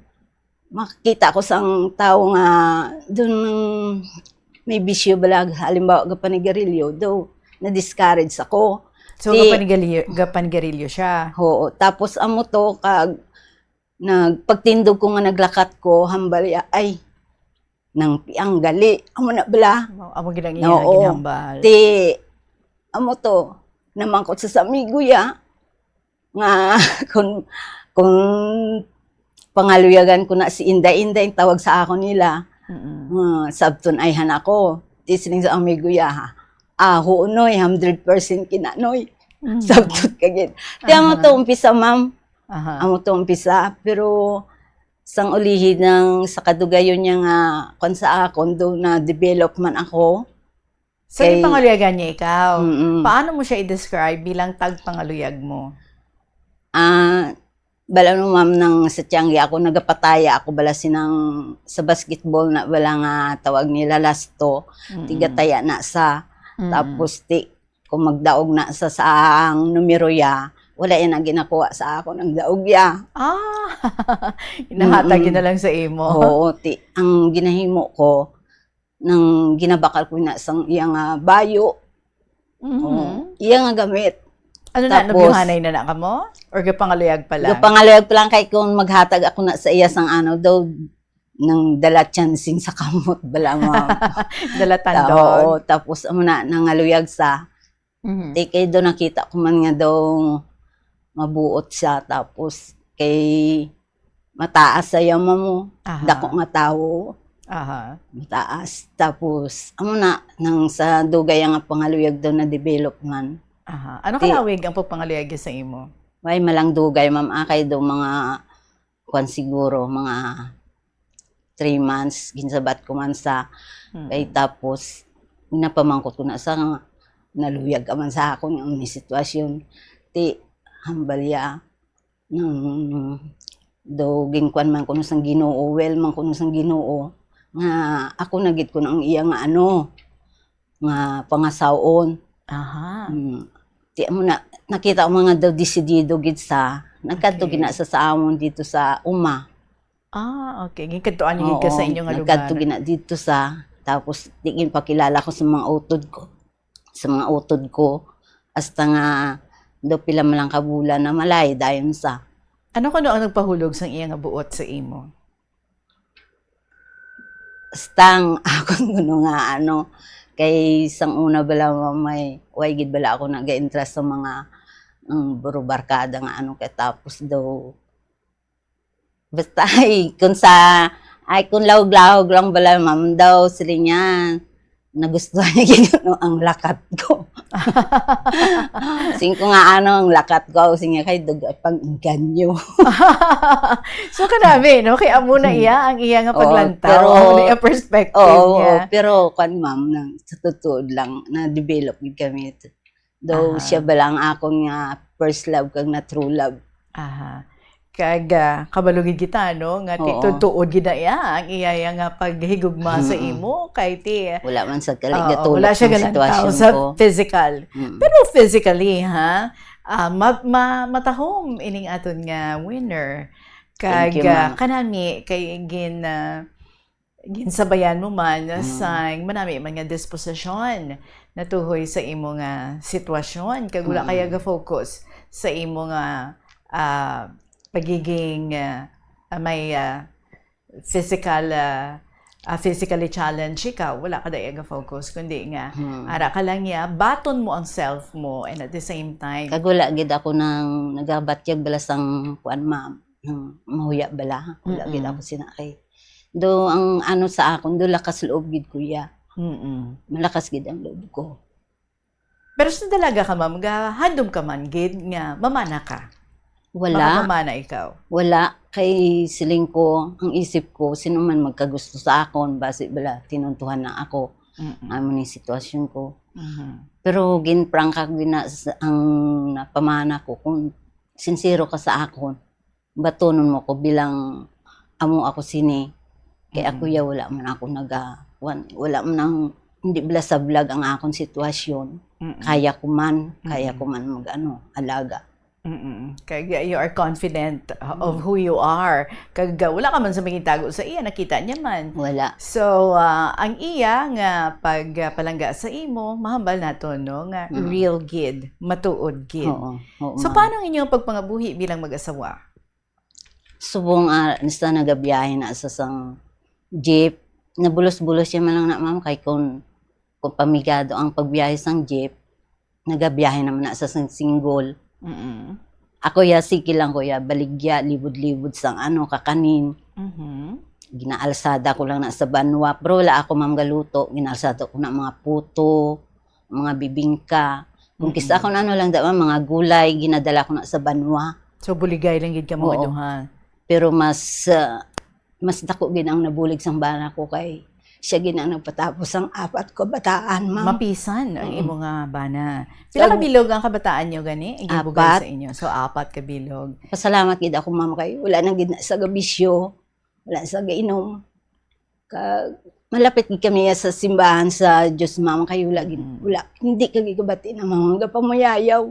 makikita ko sang tao nga doon may bisyo balag halimbawa gapanigarilyo do na discourage ako. So gapanigarilyo siya. Oo, tapos amo to kag nagpagtindog ko nga naglakat ko hambal ay nang piang gali amo na bala. Amo ginang iya ginhambal. Ti amo to namangkot sa amigo ya nga kung pangaluyagan ko na si Inday yung tawag sa ako nila. Sabton ay ako. Tisiling sa amigo ya ha. Aho noy, 100% kinanoy. Sabton kagid. Di amo to umpisa ma'am. Amo to umpisa. Pero sang ulihin ng sa kadugayon niya nga kung sa akon do na develop man ako. So yung pangaluyagan niya ikaw. Paano mo siya i-describe bilang tagpangaluyag mo? Bala no ma'am nang sa Tianggi ako nagapataya ako bala sinang sa basketball na bala nga tawag nila lasto tigataya na sa tapos kung magdaog na sa saang numero ya wala yan ang ginakuha sa ako ng daog ya. Inahatag na lang sa imo. Oo, ang ginahimo ko nang ginabakal ko na sang iyang bayo. Iya nga gamit. Ano na, nabyuhanay na ka mo? Or gapangaluyag pa lang? Gapangaluyag pa lang kay kung maghatag ako na sa iya sang ano daw nang dala chancing sa kamot bala mo. Dala tandog. Oo, tapos amo na nangaluyag sa. Kay do nakita ko man nga daw mabuot siya tapos kay mataas sa yama mo. Dako nga tawo. Mataas. Tapos amo na nang sa dugay nga pangaluyag daw na development. Ano kalawig ang pagpangaluyag sa imo? May malang dugay, ma'am. Akay daw mga, siguro, mga 3 months, ginsabat ko man sa, kay tapos, napamangkot ko na sa, naluyag ka man sa ako, yung sitwasyon. Hambalya, daw, ginkwan man ko sang Ginoo, man ko sang Ginoo, nga, ako nagit ko ng iya nga nga pangasawon. Nakita ko mga daw desidido gid sa nagkadto gina sa amon dito sa Uma. Okay. Gikadtoan niyo ka sa inyong lugar. Nagkadto gina dito sa tapos tigin pakilala ko sa mga utod ko. Sa mga utod ko hasta nga daw pila man lang kabulan na malay dayon sa. Ano kuno ang nagpahulog sa iya nga buot sa imo? Stang ako kuno nga kay sang una bala may gid bala ako nag-interest sa mga buro barkada nga kay tapos daw basta kung lawg-lawg lang bala ma'am daw sila niya nagustuhan niya ang lakat ko. Sing ko nga ang lakat ko sing kay duga pang inganyo. So kanami no kay amo na iya ang iya nga paglantaw amo na perspective niya. Pero ma'am sa totoo lang na develop gid kami. Daw siya ba lang akong nga first love kag na true love. Kag kabalugid kita no nga tutuod gid iya ang iya nga paghigugma sa imo kay wala man sa kaligatulog wala siya galantaw sa physical. Pero physically matahom ining aton nga winner kag kanami kay ginsabayan mo man sa manami man nga disposisyon natuhoy sa imo nga sitwasyon kag wala kaya ga focus sa imo nga pagiging may physically challenged ka, wala ka daya ga-focus, kundi nga, ara ka lang niya, baton mo ang self mo, and at the same time, kagula gid ako nang nagabatyag bala sang kuan ma'am, mahuya bala, wala gid ako sinakay. Do ang sa akon, do lakas loob gid kuya. Malakas gid ang loob ko. Pero sa dalaga ka ma'am, handom ka man gid nga mamana ka. Wala. Baka mamana ikaw. Wala. Kay siling ko, ang isip ko, sino man magkagusto sa akon, base bala, tinuntuhan na ako. Amo ni sitwasyon ko. Pero ginprangkag din na ang napamana ko, kung sincero ka sa akon, batonon mo ko bilang amo ako sini. Kaya ako ya wala man ako wala man ang hindi bala sa vlog ang akong sitwasyon. Kaya ko man alaga. Kaya you are confident of who you are. Kag wala ka man sa tago sa iya, nakita niya man. Wala. So, ang iya nga pagpalangga sa imo, mahambal nato no nga real gid, matuod gid. So, paano ang inyong pagpangabuhi bilang mag-asawa? Subong nasta nagabiyahe na sa sang jeep. Nabulos-bulos siya man lang na ma'am kay kung pamigado ang pagbiyahe sang jeep, nagabiyahe naman na sa sang single. Ako ya sige lang ko ya baligya libud-libud sang kakanin. Ginaalsada ko lang na sa banwa, pero wala ako ma'am galuto. Ginaalsada ko na mga puto, mga bibingka. Kung kisa ako na lang mga gulay, ginadala ko na sa banwa. So buligay lang gid ka mo aduhan. Pero mas dako gid ang nabulig sang bana ko kay siya gid ang nagpatapos ang 4 ko bataan, ma'am. Mapisan ang imo nga bana. Pila ka bilog ang kabataan nyo gani? Igibugay sa inyo. So 4 ka bilog. Pasalamat gid ako ma'am kay wala nang gid sa gabisyo, wala sa gainom. Malapit gid kami sa simbahan sa Dios ma'am kay wala hindi ka gigabati na mga pamuyayaw.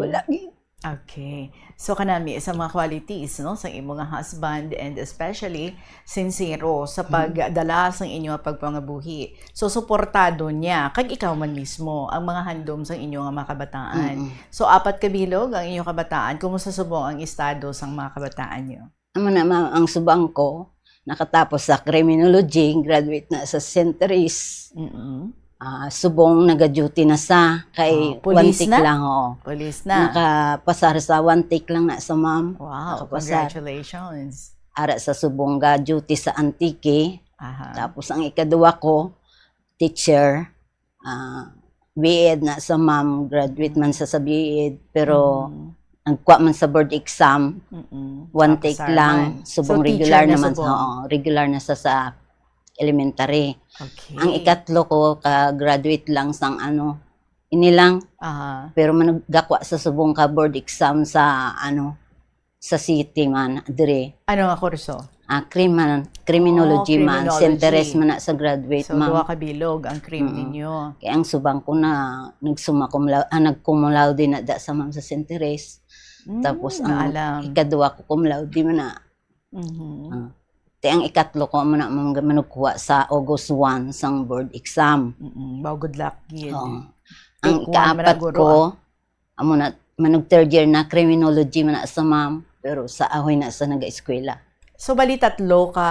Wala gid. Okay. So kanami sa mga qualities no sa imo nga husband and especially sincero sa pagdala sa inyo nga pagpangabuhi. So suportado niya kag ikaw man mismo ang mga handom sa inyo nga mga kabataan. So 4 ka bilog ang inyong kabataan. Kumusta subong ang estado sang mga kabataan niyo? Amo na ma'am, ang subang ko nakatapos sa criminology, graduate na sa Centeris. Subong naga-duty na sa kay one take lang Police na. Nakapasar sa one take lang na sa ma'am. Wow, congratulations. Ara sa subong ga duty sa Antique. Tapos ang ikaduwa ko teacher. BEd na sa ma'am, graduate man sa BEd pero nagkuha man sa board exam. One take lang, subong so, regular naman regular na sa elementary. Okay. Ang ikatlo ko ka-graduate lang sang inilang. Pero managakwa sa subong ka board exam sa sa city man dire. Ano nga kurso? Criminology man. Centeres man na sa graduate so, ma'am. So 2 ka bilog ang crim ninyo. Kaya ang subang ko na nag-cum laude na da sa ma'am sa Centeres. Tapos ang ikaduwa ko cum laude man na. Ang ikatlo ko manugkuha sa August 1 sang board exam. Wow, good luck yun. Ang ikaapat ko, manug third year na criminology man sa ma'am, pero sa ahoy na sa naga-eskwela. So bali 3 ka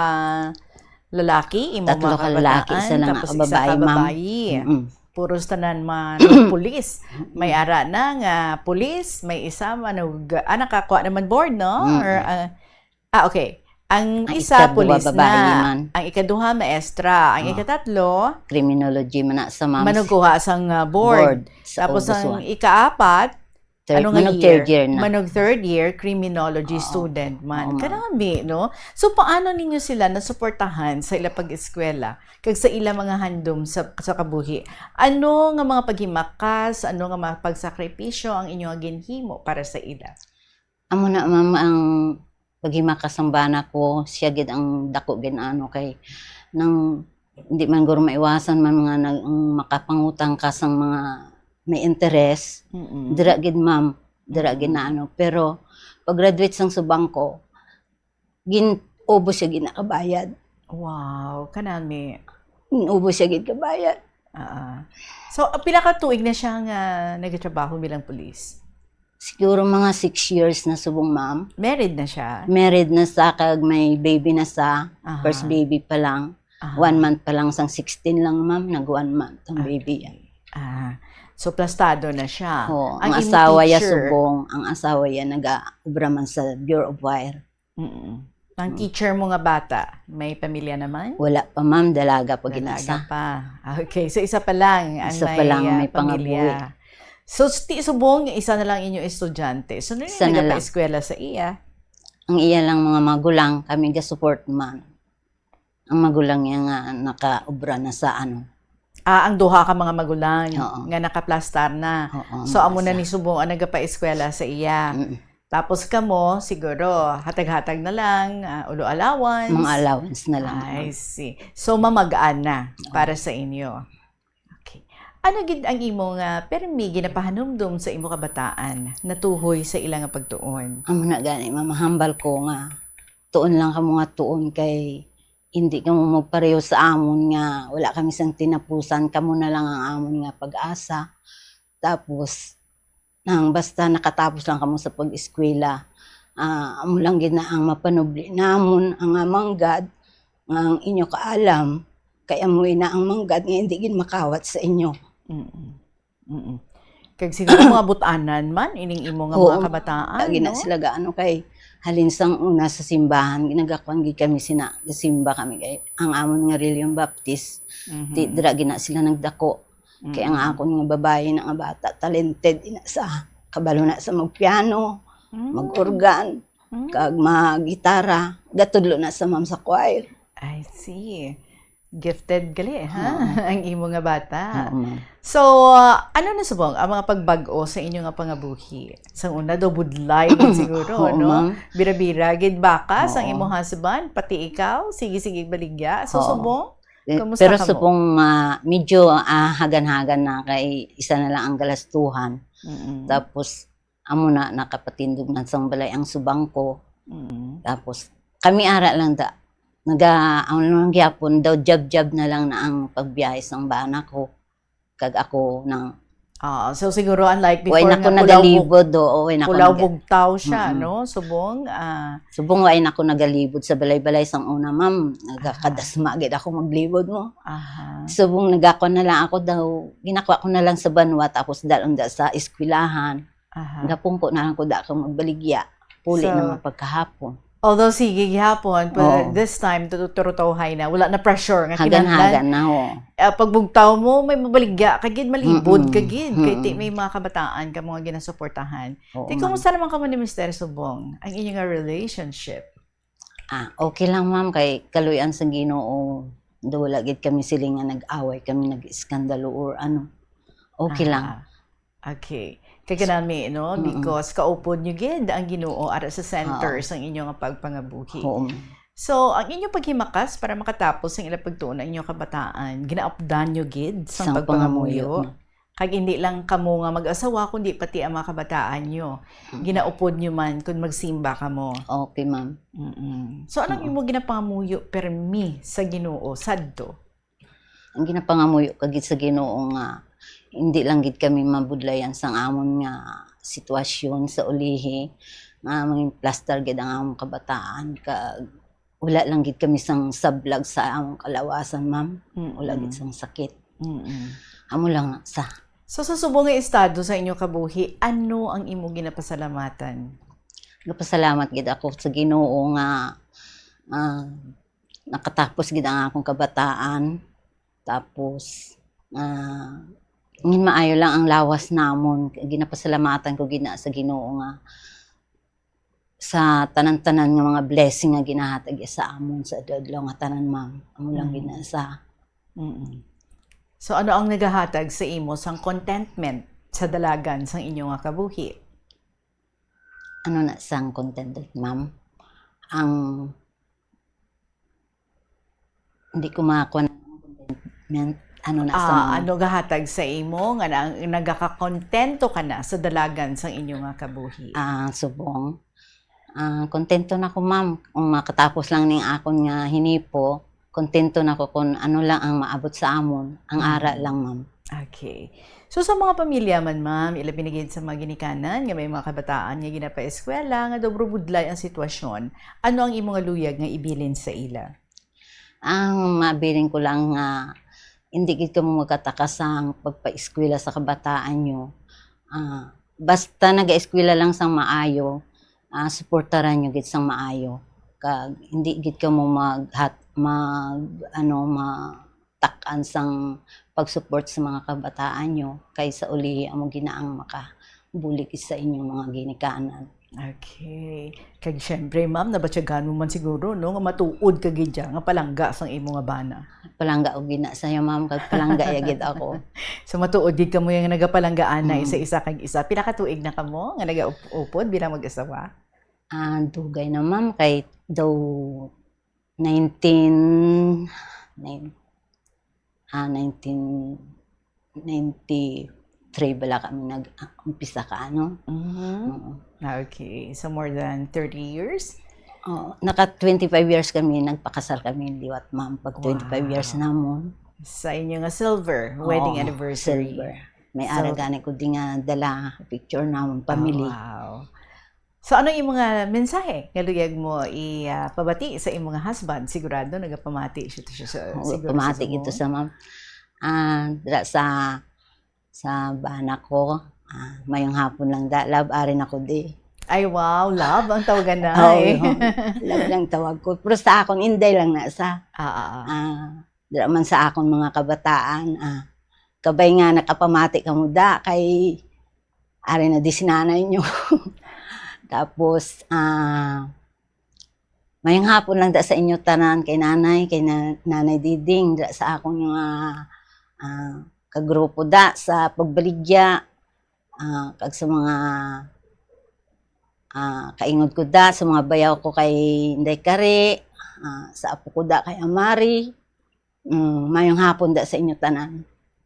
lalaki, imo 3 ka lalaki, isa lang tapos babae, ma'am. Puros tanan man pulis. May ara na nga pulis, may isa nakakuha naman board, no? Or okay. Ang isa pulis na, ang ikaduha maestra, ang ikatatlo criminology man sa ma'am. Manugkuha sang board. Tapos ang ikaapat third year na. Manog third year criminology student man. Karami, no? So paano ninyo sila nasuportahan sa ila pag-eskwela kag sa ila mga handom sa kabuhi? Ano nga mga paghimakas, ano nga mga pagsakripisyo ang inyong ginhimo para sa ila? Amo na ma'am ang paghimakas ang bana ko, siya gid ang dako gid kay nang hindi man guro maiwasan man mga makapangutang ka sang mga may interes. Dira gid ma'am, dira gid na pero pag graduate sang subang ko ubos siya gid nakabayad. Wow, kanami. Ubos siya gid kabayad. So pila ka tuig na siya nga nagatrabaho bilang pulis? Siguro mga 6 years na subong ma'am. Married na siya? Married na sa kag may baby na sa. First baby pa lang. 1 month pa lang sang 16 lang ma'am. Nag 1 month ang baby yan. So plastado na siya. Ang asawa ya subong. Ang asawa ya nag-ubra man sa Bureau of Wire. Ang teacher mo nga bata, may pamilya naman? Wala pa ma'am. Dalaga pa ginasa. Dalaga pa. Okay. So isa pa lang ang may pamilya. So, subong, isa na lang inyong estudyante. So, nagpa-eskwela sa iya? Ang iya lang mga magulang, kami ga-support man. Ang magulang niya nga naka-ubra na sa ang duha ka mga magulang nga nakaplastar na. So, amo na ni subong ang nagpa-eskwela sa iya. Tapos kamo, siguro, hatag-hatag na lang, ulo allowance. Mga allowance na lang. I see. So, mamagaan na para sa inyo. Okay. Ano gid ang imong permi ginapahanumdum sa imong kabataan natuhoy sa ilang pagtuon? Amo na gani, mamahambal ko nga. Tuon lang kamo nga tuon kay hindi ka mo magpareho sa amon nga wala kami sang tinapusan, kamo na lang ang amon nga pag-asa. Tapos nang basta nakatapos lang kamo sa pag-eskwela, amo lang gid na ang mapanubli namon ang manggad ang inyo kaalam kay amoy na ang manggad nga hindi gid makawat sa inyo. Kag siguro mga butanan man ining imo nga mga kabataan, lagi na sila gaano kay halin sang una sa simbahan ginagakuan gid kami simba kami kay ang amon nga reliyon baptist di dira gina sila nagdako. Kaya ang akon nga babae na nga bata talented ina sa kabalo na sa magpiano, mag-organ, kag mag-gitara, gatudlo na sa ma'am sa choir. I see. Gifted gali, ha? Ang imo nga bata. So, ano na subong ang mga pagbago sa inyo nga pangabuhi? Sa una daw budlay siguro, no? Bira-bira gid bakas ang imong husband, pati ikaw, sige-sige baligya. So, subong? Kamusta Pero ka mo? supong medyo hagan-hagan na kay isa na lang ang galastuhan. Tapos amo na nakapatindog na sang balay ang subang ko. Tapos kami ara lang da ano lang gyapon daw jab-jab na lang na ang pagbiyahe sang bana ko. Kag ako nang so siguro unlike before way na ko nagalibod do, way na ko bugtaw siya, no? Subong subong way na ko nagalibod sa balay-balay sang una, ma'am. Nagakadasma gid ako maglibod mo. Subong nagako na lang ako daw, ginakwa ko na lang sa banwa tapos dalon da sa eskwelahan. Gapungko na lang ko da ako magbaligya. Puli na mapagkahapon. Although sige gihapon, but this time turutawhay na, wala na pressure nga Hagan-hagan na ho. Pagbugtaw mo may mabaligya kagid malibod kagid kay ti may mga kabataan ka mga ginasuportahan. Ti kumusta naman ka mo ni Mr. Subong ang inyong nga relationship? Okay lang ma'am kay kaluyan sa Ginoo. Wala gid kami siling nga nag-away, kami nag-iskandalo or ano. Okay lang. Okay. Kaya kanami, no? Because kaupod nyo gid ang Ginoo ara sa center sa inyong pagpangabuhi. So, ang inyong paghimakas para makatapos ang ilang pagtuon ng inyong kabataan, ginaupdan nyo gid sa pagpangamuyo. Kag hindi lang kamo nga mag-asawa, kundi pati ang mga kabataan nyo. Ginaupod nyo man kung magsimba ka mo. Okay, ma'am. So, anong imo ginapangamuyo permi sa Ginoo sadto? Ang ginapangamuyo kagid sa Ginoo nga hindi lang gid kami mabudlayan sang amon nga sitwasyon sa ulihi nga mga plaster gid ang among kabataan kag wala lang gid kami sang sablag sa among kalawasan, ma'am. Wala gid sang sakit. Amo lang sa. So sa subong nga estado sa inyong kabuhi, ano ang imo ginapasalamatan? Nagapasalamat gid ako sa Ginoo nga nakatapos gid ang akong kabataan. Tapos ngin maayo lang ang lawas namon. Ginapasalamatan ko gina sa Ginoo nga sa tanan-tanan nga mga blessing nga ginahatag sa amon sa adlaw nga tanan, ma'am. Amo lang gina sa. So ano ang nagahatag sa imo sang contentment sa dalagan sang inyong nga kabuhi? Ano na sang contentment, ma'am? Ang hindi ko makakuha ng contentment. Ano na sa ano gahatag sa imo nga nagakakontento ka na sa dalagan sang inyong nga kabuhi? Subong. Kontento na ko, ma'am. Kung makatapos lang ning akon nga hinipo, kontento na ko kung ano lang ang maabot sa amon. Ang ara lang, ma'am. Okay. So sa mga pamilya man, ma'am, ilabi na gid sa mga ginikanan nga may mga kabataan nga ginapaeskwela nga dobro budlay ang sitwasyon. Ano ang imo nga luyag nga ibilin sa ila? Ang mabiling ko lang nga hindi gid kamo magkatakas ang pagpaeskwela sa kabataan nyo. Basta nag-eskwela lang sang maayo, suportaran nyo gid sang maayo. Kag hindi gid kamo matakan sang pag-support sa mga kabataan nyo kaysa uli amo ginaang makabulig sa inyong mga ginikanan. Okay. Kag syempre, ma'am, nabatyagan mo man siguro, no? Nga matuod ka gid nga palangga sang imo nga bana. Palangga og gina sayo ma'am, kag palangga yagid ako. So matuod gid kamo yung nagapalanggaan na isa-isa kag isa. Pila ka tuig na kamo nga nagaupod bilang mag-asawa? Dugay na ma'am, kay daw 1993 bala kami nag-umpisa ka, ano? Okay, so more than 30 years? Naka 25 years kami, nagpakasal kami liwat ma'am, pag 25 years na mo. Sa inyo nga silver, wedding anniversary. Silver. May aragani ko di nga dala picture namon, family. Wow. So ano yung mga mensahe nga luyag mo ipabati sa imong husband? Sigurado nagapamati siya siguro. Pamati ito sa ma'am. Sa bana ko, mayong hapon lang da, love arin ako di. Ay wow, love ang tawagan na. Love lang tawag ko. Pero sa akong inday lang na sa. Dira man sa akong mga kabataan. Kabay nga nakapamati ka mo da, kay arin na di sinanay nyo. Tapos, mayang hapon lang da sa inyo tanan, kay nanay Nanay Diding, da sa akong yung kagrupo da, sa pagbaligya, kag sa mga kaingod ko da, sa mga bayaw ko kay Inday Kare, sa apo ko da kay Amari, mayang hapon da sa inyo tanan.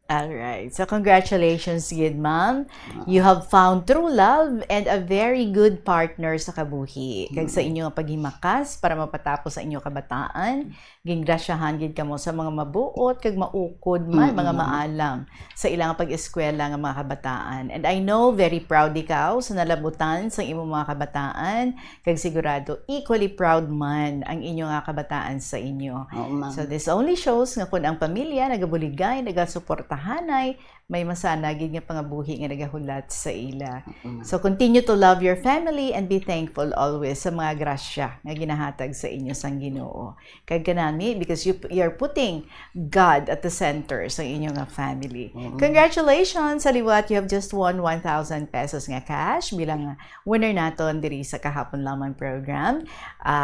Alright. So congratulations, good ma'am. You have found true love and a very good partner sa kabuhi. Kag sa inyo nga paghimakas para mapatapos sa inyo kabataan, gingrasyahan gid kamo sa mga mabuot kag maukod man mga maalam sa ilang pag-eskwela nga mga kabataan. And I know very proud ikaw sa nalabutan sa imong mga kabataan, kag sigurado equally proud man ang inyo nga kabataan sa inyo. So this only shows nga kun ang pamilya nagabuligay, nagasuporta hanay, may masanagid nga pangabuhi nga nagahulat sa ila. So continue to love your family and be thankful always sa mga grasya nga ginahatag sa inyo sang Ginoo. Kag kanami because you're putting God at the center sa inyo nga family. Congratulations sa liwat, you have just won 1,000 pesos nga cash bilang winner naton diri sa kahapon lamang program.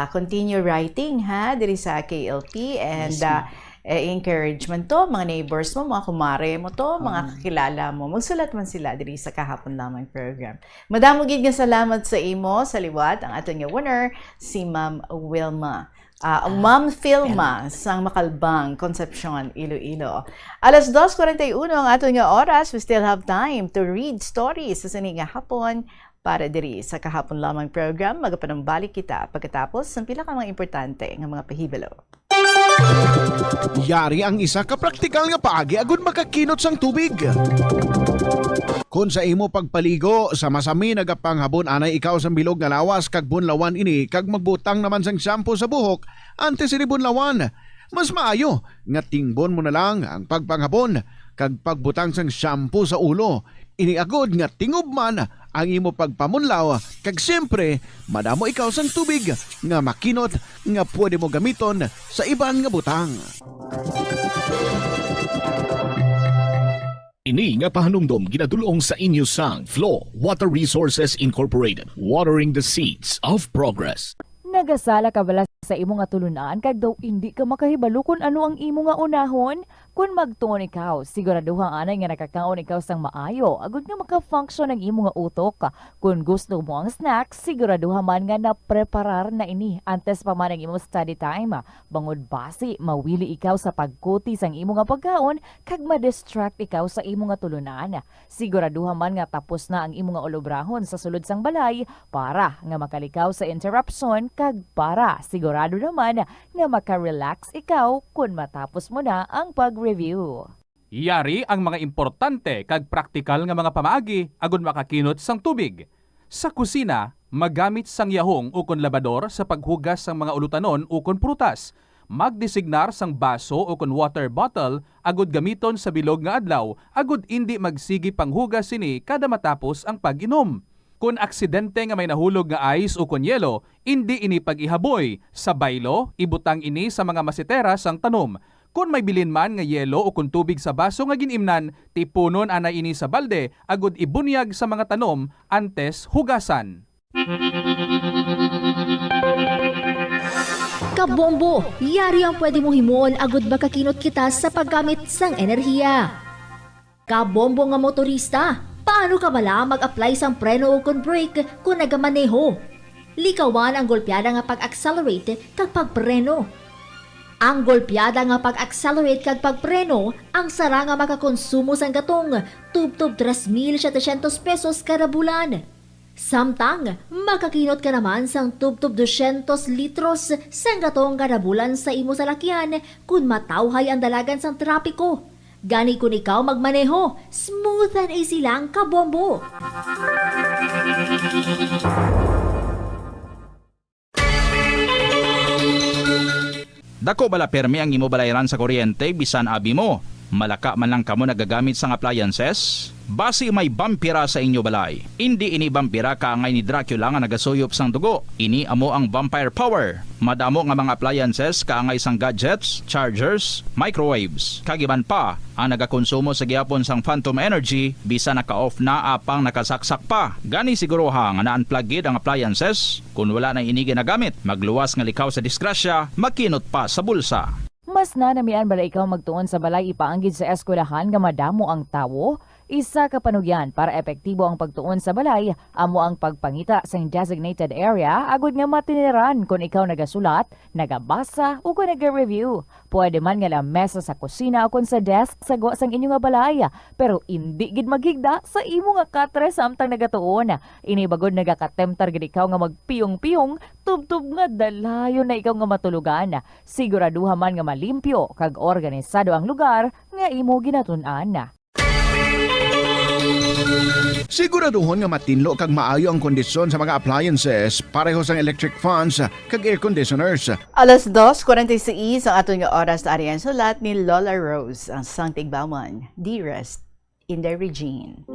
Continue writing ha diri sa KLP and encouragement to, mga neighbors mo, mga kumare mo to, mga kakilala mo. Magsulat man sila diri sa kahapon lamang program. Madamo gid nga salamat sa imo, sa liwat, ang aton nga winner, si Ma'am Wilma. Ma'am Filma sang Makalbang, Concepcion, Iloilo. Alas 2:41 ang aton nga oras. We still have time to read stories sa sini nga hapon para diri sa kahapon lamang program. Magapanumbalik kita pagkatapos ng pila ka mga importante nga mga pahibalo. Yari ang isa ka praktikal nga paagi agud makakinot sang tubig. Kung sa imo pagpaligo sa masami nagapanghabon anay ikaw sa bilog nga lawas kag bunlawan ini kag magbutang naman sang shampoo sa buhok antes ini bunlawan, mas maayo nga tingbon mo na lang ang pagpanghabon kag pagbutang sang shampoo sa ulo. Ini agud nga tingob man ang imo pagpamunlaw kag siyempre madamo ikaw sang tubig nga makinot nga pwede mo gamiton sa iban nga butang. Ini nga pahanumdom ginadulong sa inyo sang Flow Water Resources Incorporated, watering the seeds of progress. Nagasala ka bala sa imo nga tulunan kag daw hindi ka makahibalo kung ano ang imo nga unahon? Kung magtuon ikaw, siguraduhang anay nga nakakaon ikaw sang maayo, agud nga maka-function ang imo nga utok. Kung gusto mo ang snack, siguraduhan man nga na-preparar na ini antes pa man ang imo study time. Bangod basi, mawili ikaw sa pagkuti sang imo nga pagkaon kag ma-distract ikaw sa imo nga tulunan. Siguraduhan man nga tapos na ang imo nga olobrahon sa sulod sang balay para nga makalikaw sa interruption kag para sigurado naman nga maka-relax ikaw kung matapos mo na ang pag-review. Yari ang mga importante kag praktikal nga mga pamaagi agud makakinot sang tubig. Sa kusina, magamit sang yahong ukon labador sa paghugas sang mga ulutanon ukon prutas. Magdesignar sang baso ukon water bottle agud gamiton sa bilog nga adlaw agud indi magsigi panghugas sini kada matapos ang pag-inom. Kung aksidente nga may nahulog nga ice o kunyelo, hindi ini pag-ihaboy. Sa baylo, ibutang ini sa mga masitera sang tanom. Kung may bilin man nga yelo o kung tubig sa baso nga ginimnan, tipunon anay ini sa balde, agud ibunyag sa mga tanom antes hugasan. Kabombo, yari ang pwede mong himuon agud makakinot kita sa paggamit sang enerhiya. Kabombo nga motorista, paano ka bala mag-apply sang preno o kon brake kung nagamaneho? Likawan ang golpeada nga pag-accelerate kag pagpreno. Ang golpeada nga pag-accelerate kag pagpreno, ang sara nga makakonsumo sang gatong tub-tub 3,700 pesos kada bulan. Samtang, makakinot ka naman sang tub-tub 200 litros sang gatong kada bulan sa imo salakyan kung matawhay ang dalagan sang trapiko. Gani kung ikaw magmaneho, smooth and easy lang kabombo. Dako bala permi ang imo balayran sa kuryente bisan abi mo. Malaka man lang kamo nagagamit sang appliances? Basi may vampira sa inyo balay. Hindi ini vampira kaangay ni Dracula nga nagasuyop sang dugo. Ini amo ang vampire power. Madamo nga mga appliances kaangay sang gadgets, chargers, microwaves. Kagiban pa, ang nagakonsumo sa gihapon sang phantom energy bisa naka-off na apang nakasaksak pa. Gani siguro nga na-unplug gid ang appliances. Kung wala na ini ginagamit, magluwas nga likaw sa disgrasya, magkinot pa sa bulsa. Mas nanamian bala ikaw magtuon sa balay ipaanggid sa eskwelahan nga madamo ang tawo? Isa ka panugyan para epektibo ang pagtuon sa balay, amo ang pagpangita sa designated area agud nga matiniran kung ikaw nagasulat, nagabasa o kung nag-review. Pwede man nga lamesa sa kusina o kung sa desk sa sang inyo nga balay, pero hindi gid maghigda sa imo nga katre samtang nagatuon. Ini bagod nagakatemptar gid ikaw nga magpiyong-piyong, tubtub nga dalayon na ikaw nga matulugan. Siguraduha man nga malimpyo kag organisado ang lugar nga imo ginatun-an. Siguraduhon nga matinlo kag maayo ang kondisyon sa mga appliances pareho sang electric fans kag air conditioners. Alas 2:46 ang aton nga oras sa Arian Sulat ni Lola Rose ang sang tigbaman. Dearest, in the Regine.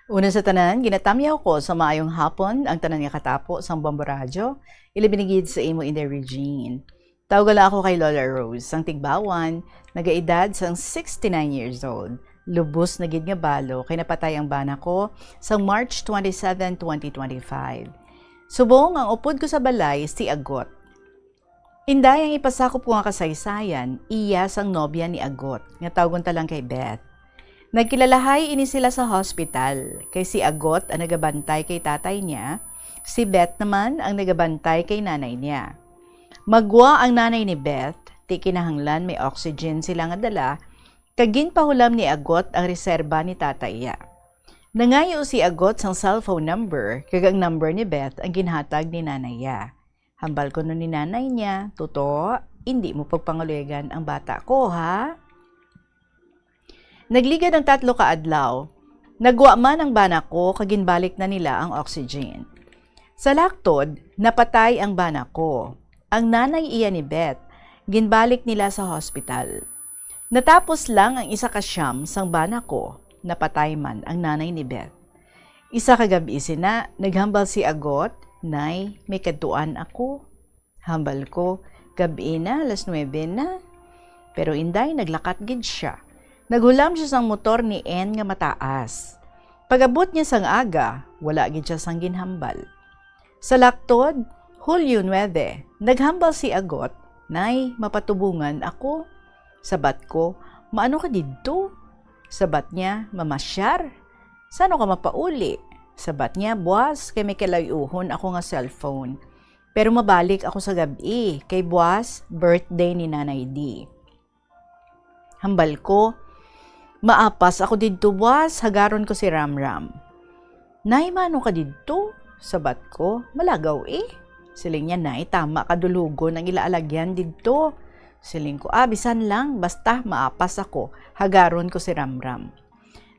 Una sa tanan, ginatamyaw ko sa maayong hapon ang tanan nga katapo sa Bombo Radyo, ilibinigid sa imo in the Regine. Tawagala ako kay Lola Rose, ang tigbawan, nagaedad sang 69 years old. Lubos na gid nga balo kay napatay ang bana ko sa March 27, 2025. Subong ang upod ko sa balay si Agot. Inday ang ipasakop ko nga kasaysayan, iya sang nobya ni Agot, nga tawgon ta lang kay Beth. Nagkilalahay ini sila sa hospital, kay si Agot ang nagabantay kay tatay niya, si Beth naman ang nagabantay kay nanay niya. Magwa ang nanay ni Beth, ti kinahanglan may oxygen sila nga dala, kagin pahulam ni Agot ang reserba ni tatay niya. Nangayo si Agot sang cellphone number, kag ang number ni Beth ang ginhatag ni nanay niya. Hambal ko nun ni nanay niya, Toto, hindi mo pagpangaluyagan ang bata ko, ha? Nagligad ang 3 kaadlaw. Nagwa man ang bana ko, kaginbalik na nila ang oxygen. Sa laktod, napatay ang bana ko. Ang nanay iya ni Beth, ginbalik nila sa hospital. Natapos lang ang 1 kasyam sang bana ko, napatay man ang nanay ni Beth. 1 kagabi sina, naghambal si Agot, Nay, may kaduan ako. Hambal ko, gabi na, 9:00 na. Pero inday, naglakat gid siya. Naghulam siya sang motor ni N nga mataas. Pagabot niya sang aga, wala gid siya sang ginhambal. Sa laktod, Hulyo 9, naghambal si Agot, Nay, mapatubungan ako. Sabat ko, maano ka didto? Sabat niya, mamasyar. Sano ka mapauli? Sabat niya, buwas, kay may kalayuhon ako nga cellphone. Pero mabalik ako sa gabi, kay buwas, birthday ni Nanay D. Hambal ko, maapas ako didto buwas, hagaron ko si Ramram. Nay, mano ka didto? Sabat ko, malagaw eh. Siling niya, Nay, tama kadulugon ang ilaalagyan didto. Siling ko, bisan lang, basta maapas ako, hagaron ko si Ramram.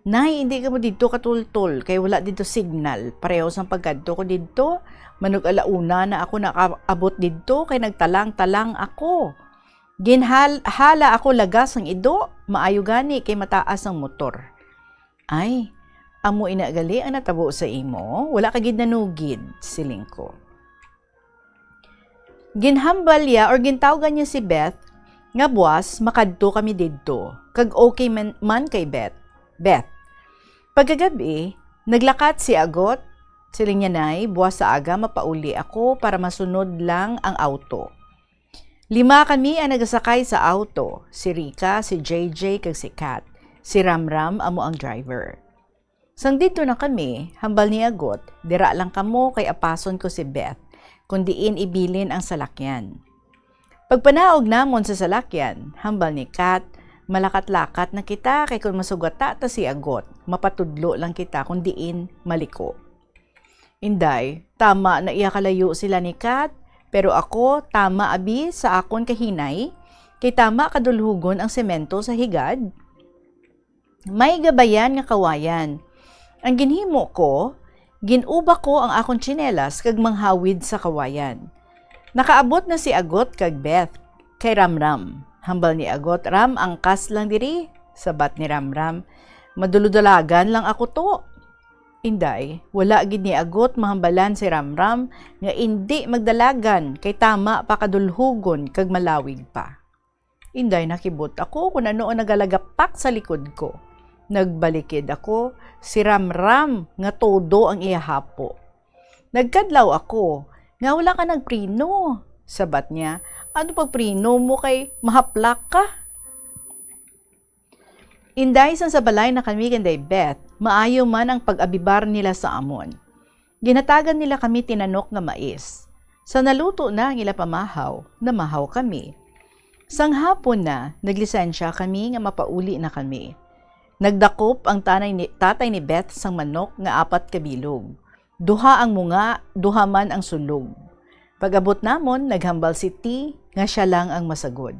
Nay, hindi ka mo dito katultol, kay wala dito signal. Pareho sang pagkadto ko dito, manug alauna na ako nakaabot dito, kay nagtalang-talang ako. Hala ako lagas ang ido, maayo gani kay mataas ang motor. Ay, amo inagali ang natabo sa imo, wala ka gid nanugid, siling ko. Ginhambal ya or gintawgan niya si Beth, nga buwas makadto kami didto, kag okay man kay Beth. Pagkagabi, naglakat si Agot, siling niya nay, buwas sa aga mapauli ako para masunod lang ang auto. 5 kami ang nagasakay sa auto, si Rika, si JJ, kag si Kat. Si Ramram amo ang driver. Sang dito na kami, hambal ni Agot, dira lang kamo kay apason ko si Beth, kundiin ibilin ang salakyan. Pagpanaog namon sa salakyan, hambal ni Kat, malakat-lakat na kita kay kung masugata ta si Agot, mapatudlo lang kita kundiin maliko. Inday, tama na iya kalayo sila ni Kat, pero ako tama abi sa akon kahinay, kay tama kadulhugon ang semento sa higad. May gabayan nga kawayan. Ang ginhimo ko, ginuba ko ang akong tsinelas kag manghawid sa kawayan. Nakaabot na si Agot kag Beth kay Ramram. Hambal ni Agot, Ram, angkas lang diri. Sabat ni Ramram, maduludalagan lang ako to. Inday, wala gid ni Agot mahambalan si Ramram nga indi magdalagan kay tama pa kadulhugon kag malawig pa. Inday, nakibot ako kung ano nagalagapak sa likod ko. Nagbalikid ako, si Ramram nga todo ang ihahapo. Nagkadlaw ako, nga wala ka nagprino. Sabat niya, ano pag prino mo kay mahaplak ka? Inday, sa balay na kami kanday Beth, maayo man ang pag-abibar nila sa amon. Ginatagan nila kami tinanok nga mais. Sa naluto na ang ila pamahaw, namahaw kami. Sang hapon na, naglisensya kami nga mapauli na kami. Nagdakop ang tatay ni Beth sang manok nga 4 kabilog. 2 ang munga, 2 man ang sulog. Pag-abot namon, naghambal si T nga siya lang ang masagod.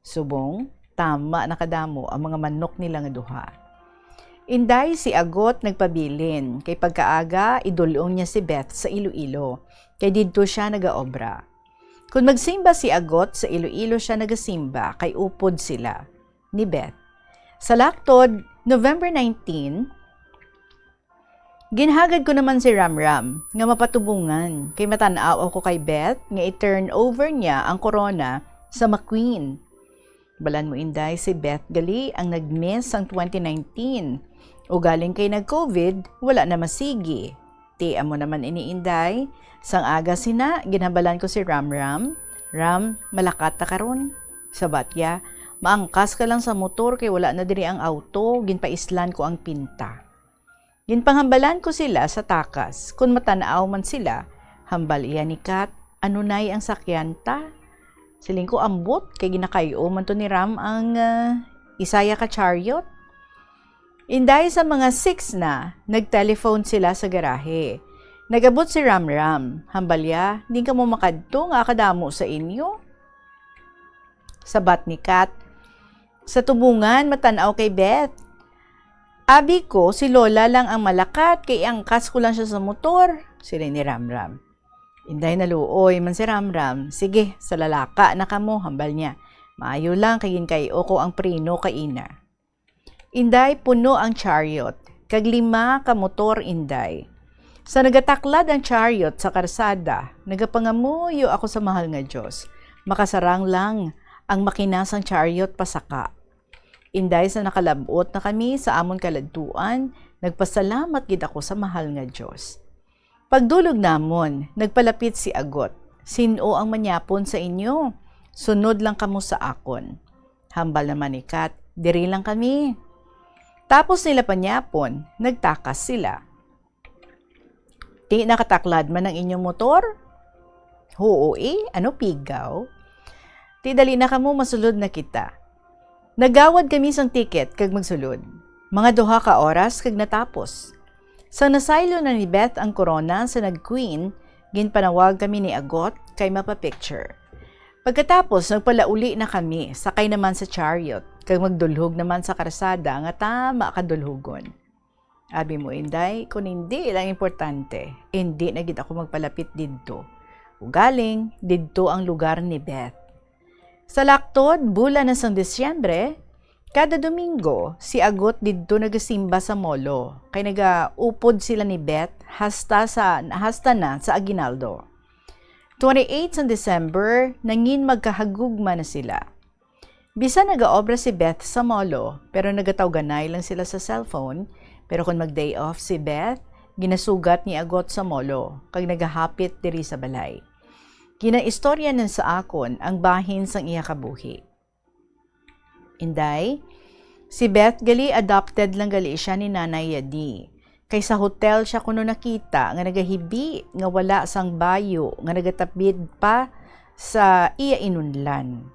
Subong, tama nakadamo ang mga manok nila nga 2. Inday, si Agot nagpabilin, kay pagkaaga, idulong niya si Beth sa Iloilo, kay didto siya nagaobra. Kung magsimba si Agot, sa Iloilo siya nagasimba, kay upod sila, ni Beth. Sa laktod, November 19, ginhagad ko naman si Ramram, nga mapatubungan, kay matanaw ako kay Beth, nga i-turn over niya ang corona sa McQueen. Balan mo Inday, si Beth gali ang nag-miss ang 2019. O galing kay nag-COVID, wala na masigi. Tiya mo naman ini Inday. Sang aga sina, ginabalan ko si Ramram. Ram, malakat ta karon. Sabat ya, maangkas ka lang sa motor kay wala na diri ang auto, ginpaislan ko ang pinta. Ginpanghambalan ko sila sa takas. Kung matanaaw man sila, hambal iya ni Kat, ano nay ang sakyan ta? Siling ko ambot, kay ginakayo man to ni Ram ang Isaya ka chariot. Inday sa mga 6 na, nagtelephone sila sa garahe. Nagabot si Ramram, hambalya, di ka mo makadto nga kadamo sa inyo. Sabat ni Kat, sa tubungan matanaw kay Beth. Abi ko, si Lola lang ang malakat, kay angkas ko lang siya sa motor. Sila ni Ramram. Inday naluoy man si Ramram. Sige, sa lalaka na kamo, hambal niya. Maayo lang kayin kay Oko ang prino kay ina. Inday, puno ang chariot. Kag 5 ka motor, Inday. Sa nagataklad ang chariot sa karsada, nagapangamuyo ako sa mahal nga Diyos. Makasarang lang ang makinasang chariot pasaka. Inday, sa nakalabot na kami sa amon kaladtuan, nagpasalamat gid ako sa mahal nga Diyos. Pagdulog namon, nagpalapit si Agot. Sino ang manyapon sa inyo? Sunod lang kamo sa akon. Hambal naman ni Kat, diri lang kami. Tapos nila panyapon, nagtakas sila. Di nakataklad man ang inyong motor? Oo ano pigaw? Di dali na kamo masulod na kita. Nagawad kami sang ticket kag magsulod. Mga 2 ka oras kag natapos. Sa nasaylo na ni Beth ang corona sa nag-Queen, ginpanawag kami ni Agot kay mapapicture. Pagkatapos, nagpalauli na kami, sakay naman sa chariot, kag magdulhog naman sa karsada nga tama kadulhugon. Abi mo, Inday, kung hindi lang importante, hindi na gid ako magpalapit didto. Ugaling, didto ang lugar ni Beth. Sa laktod, bulan na sang Disyembre, kada Domingo, si Agot didto nagasimba sa molo. Kay nagaupod sila ni Beth hasta na sa Aguinaldo. 28 sa December, nangin magkahagugma na sila. Bisa nagaobra si Beth sa molo, pero nagatawganay lang sila sa cellphone. Pero kung mag-day off si Beth, ginasugat ni Agot sa molo, kag nagahapit diri sa balay. Ginaistorya na sa akon ang bahin sang iya kabuhi. Inday, si Beth gali adopted lang gali siya ni Nanay Yadi. Kay sa hotel siya kuno nakita nga nagahibi nga wala sang bayo nga nagatapid pa sa iya inunlan.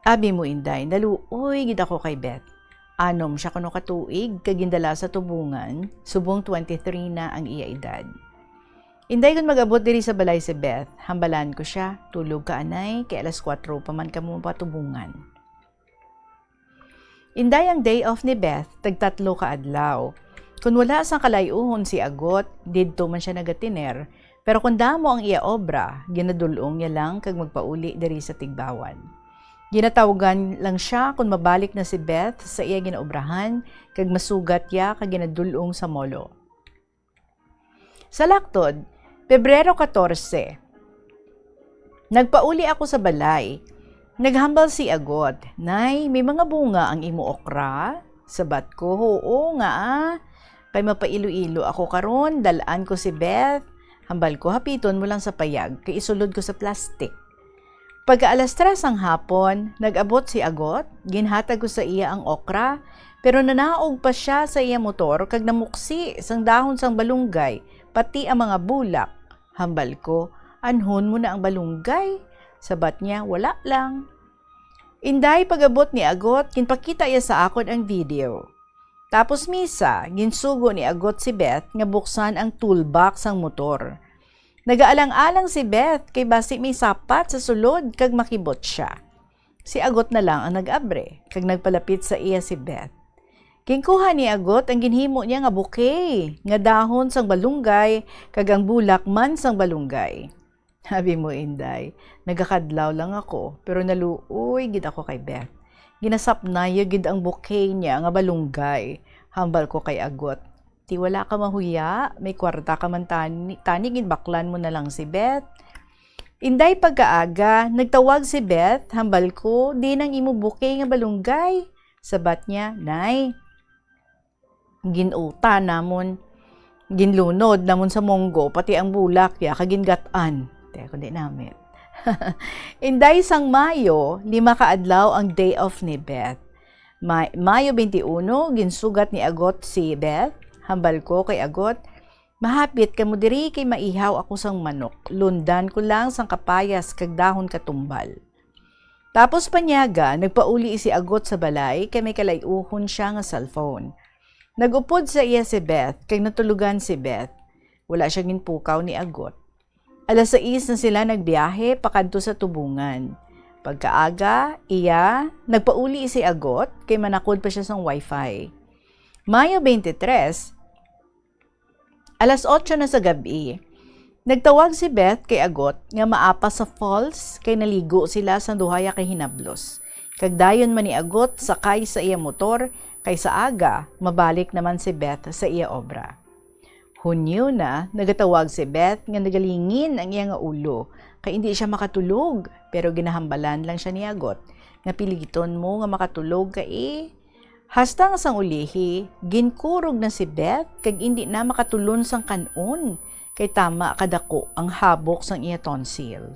Abi mo, Inday, naluoy gid ako kay Beth. Anom siya kuno katuig kagindala sa tubungan, subong 23 na ang iya edad. Inday kun mag-abot diri sa balay si Beth, hambalan ko siya, tulog ka anay, kay alas 4 pa man kamo patubungan. Inday ang day off ni Beth, tagtatlo ka adlaw. Kung wala sang kalayuhon si Agot, didto man siya nagatiner, pero kung damo ang iya obra, ginadulong niya lang kag magpauli diri sa Tigbawan. Ginatawagan lang siya kung mabalik na si Beth sa iya ginaobrahan kag masugat ya kag ginadulong sa molo. Sa laktod, Pebrero 14. Nagpauli ako sa balay. Naghambal si Agot, "Nay, may mga bunga ang imo okra?" Sabat ko, "Oo nga Kay mapailo-ilo ako karon, dalaan ko si Beth. Hambal ko, hapiton mo lang sa payag kay isulod ko sa plastic. Pagka alas 3 ang hapon, nag-abot si Agot, ginhatag ko sa iya ang okra, pero nanaog pa siya sa iya motor kag namuksi sang dahon sang balunggay, pati ang mga bulak. Hambal ko, anhon mo na ang balunggay. Sabat niya, wala lang. Inday pag-abot ni Agot, kinpakita iya sa akon ang video. Tapos misa, ginsugo ni Agot si Beth nga buksan ang toolbox sang motor. Nagaalang-alang si Beth kay basi may sapat sa sulod kag makibot siya. Si Agot na lang ang nag-abre kag nagpalapit sa iya si Beth. Kinkuha ni Agot ang ginhimo niya nga bouquet, nga dahon sang balunggay kag ang bulak man sang balunggay. Sabi mo, Inday, nagakadlaw lang ako pero naluoy gid ako kay Beth. Ginasapnaya gid ang bouquet niya nga balunggay. Hambal ko kay Agot, ti wala ka mahuya, may kwarta ka man tanigin baklan mo na lang si Beth. Inday pagkaaga, nagtawag si Beth, hambal ko, di nang imo bouquet nga balunggay. Sabat niya, Nay, ginuta namon, ginlunod namon sa monggo, pati ang bulak ya, kagingatan. Teko di namin. Inday sang Mayo, 5 kaadlaw ang day off ni Beth. Mayo 21, ginsugat ni Agot si Beth. Hambal ko kay Agot, mahapit ka mo diri kay maihaw ako sang manok. Lundan ko lang sang kapayas kag dahon katumbal. Tapos panyaga, nagpauli si Agot sa balay kay may kalayuhon siya nga cellphone. Nagupod sa iya si Beth kay natulugan si Beth. Wala siya ginpukaw ni Agot. Alas 6 na sila nagbiyahe pakadto sa tubungan. Pagkaaga, iya, nagpauli si Agot kay manakod pa siya sang wifi. Mayo 23, alas 8 na sa gabi, nagtawag si Beth kay Agot nga maapa sa falls kay naligo sila sa duhaya kay hinablos. Kagdayon man ni Agot sakay sa iya motor kay sa aga mabalik naman si Beth sa iya obra. Hunyo na, nagatawag si Beth nga nagalingin ang iya nga ulo kay hindi siya makatulog pero ginahambalan lang siya ni Agot nga piligiton mo nga makatulog kay hasta nga sang ulihi, ginkurog na si Beth kag hindi na makatulon sang kanon kay tama kadako ang habok sang iya tonsil.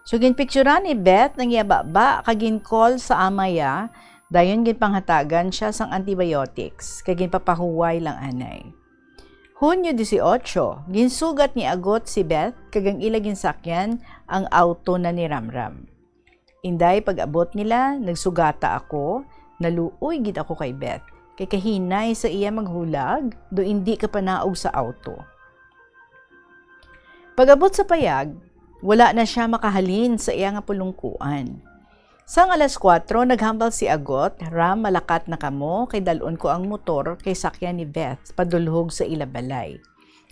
So ginpicturean ni Beth nang iya baba kag gincall sa amaya, dayon ginpanghatagan siya sang antibiotics kag ginpapahuway lang anay. Hunyo 18, ginsugat ni Agot si Beth kag ang ila ginsakyan ang auto na ni Ramram. Inday pag-abot nila, nagsugata ako. Naluoy gid ako kay Beth, kay kahinay sa iya maghulag, do hindi ka panaog sa auto. Pag-abot sa payag, wala na siya makahalin sa iya nga pulungkuan. Sang alas 4, naghambal si Agot, Ram, malakat na kamo, kay dalon ko ang motor kay sakyan ni Beth, padulhog sa ilabalay.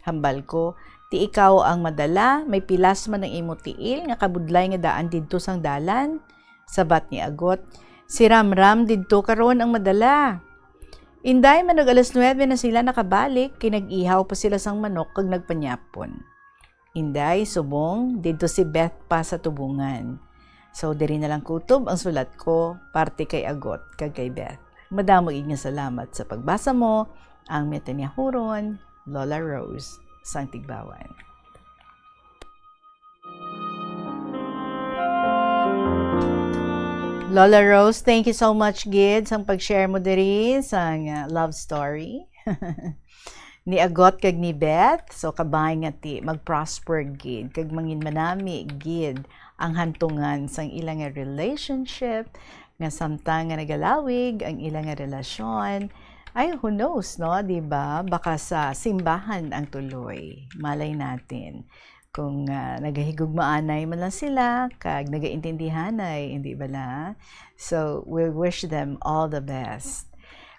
Hambal ko, ti ikaw ang madala, may pilas man ng imo tiil, nga kabudlay nga daan didto sang dalan. Sabat ni Agot, si Ram didto karon ang madala. Inday, manog alas 9 na sila nakabalik, kinag-ihaw pa sila sang manok kag nagpanyapon. Inday, subong, didto si Beth pa sa tubungan. So, diri na lang kutob ang sulat ko, parte kay Agot, kag kay Beth. Madamo nga salamat sa pagbasa mo, ang Metanyahuron, Lola Rose, sang Tigbawan. Lola Rose, thank you so much, Gid, sang pag-share mo diri sang love story. Ni Agot kag ni Beth, so kabay nga ti mag-prosper, Gid, kag mangin manami, Gid, ang hantungan sang ilang nga relationship, nga samtang nga nagalawig ang ilang nga relasyon. Ay, who knows, no? Diba? Baka sa simbahan ang tuloy. Malay natin. Kung nagahigugmaanay man lang sila, kag nagaintindihanay, hindi ba la? So, we wish them all the best.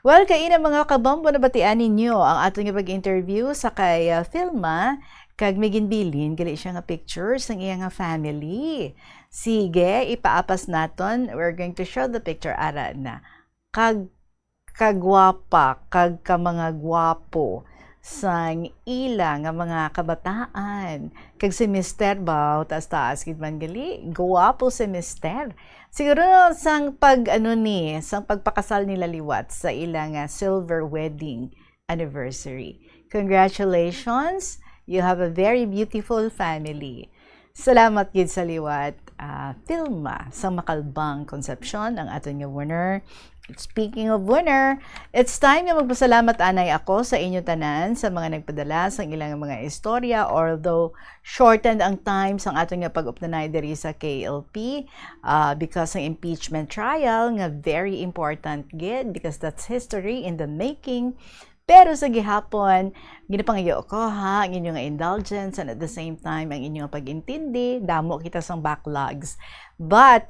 Well, kaina mga kabombo, nabatian ninyo ang atong pag-interview sa kay Filma, kag miginbilin, gali siya nga pictures ng iya nga family. Sige, ipaapas naton. We're going to show the picture, ara na. Kagwapa, kag ka mga gwapo sang ila nga mga kabataan. Kag si Mr. Bao, taas gid man gali, gwapo si Mr. Siguro sang sang pagpakasal nila liwat sa ilang silver wedding anniversary. Congratulations! You have a very beautiful family. Salamat gid sa liwat, Filma, sa Makalbang Concepcion, ang aton nga winner. Speaking of winner, it's time nga magpasalamat anay ako sa inyo tanan sa mga nagpadala sa ilang mga istorya, although shortened ang time sa aton nga pag-upnanay diri sa KLP because ng impeachment trial nga very important gid because that's history in the making. Pero sa gihapon, ginapangayo ko ang inyong indulgence and at the same time ang inyong pag-intindi, damo kita sang backlogs. But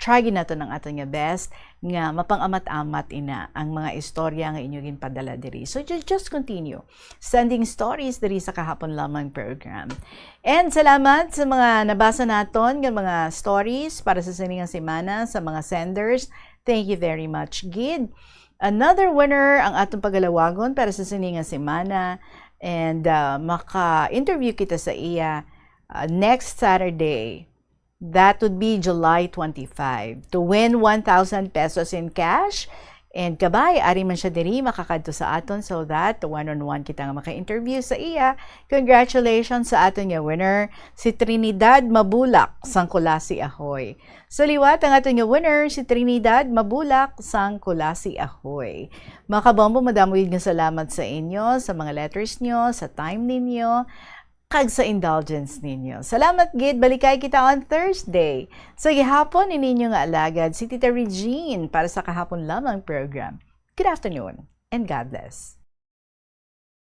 try nato ng ato nga best nga mapang-amat-amat ina ang mga istorya nga inyong ginpadala diri. So just continue sending stories diri sa kahapon lamang program. And salamat sa mga nabasa naton nga mga stories para sa siningang semana sa mga senders. Thank you very much, Gid. Another winner ang atong pagalawagon para sa siningang semana and maka-interview kita sa iya next Saturday. That would be July 25 to win 1,000 pesos in cash. And kabay, ari man siya diri makakadto sa aton so that one-on-one kita nga maka-interview sa iya. Congratulations sa aton nga winner, si Trinidad Mabulak sang Kulasi Ahoy. So liwat ang aton nga winner, si Trinidad Mabulak sang Kulasi Ahoy. Mga kabombo, madamoy nga salamat sa inyo, sa mga letters nyo, sa time ninyo, kag sa indulgence ninyo. Salamat gid, balikay kita on Thursday. So gihapon ininyo nga alagad si Tita Regine para sa kahapon lamang program. Good afternoon and God bless.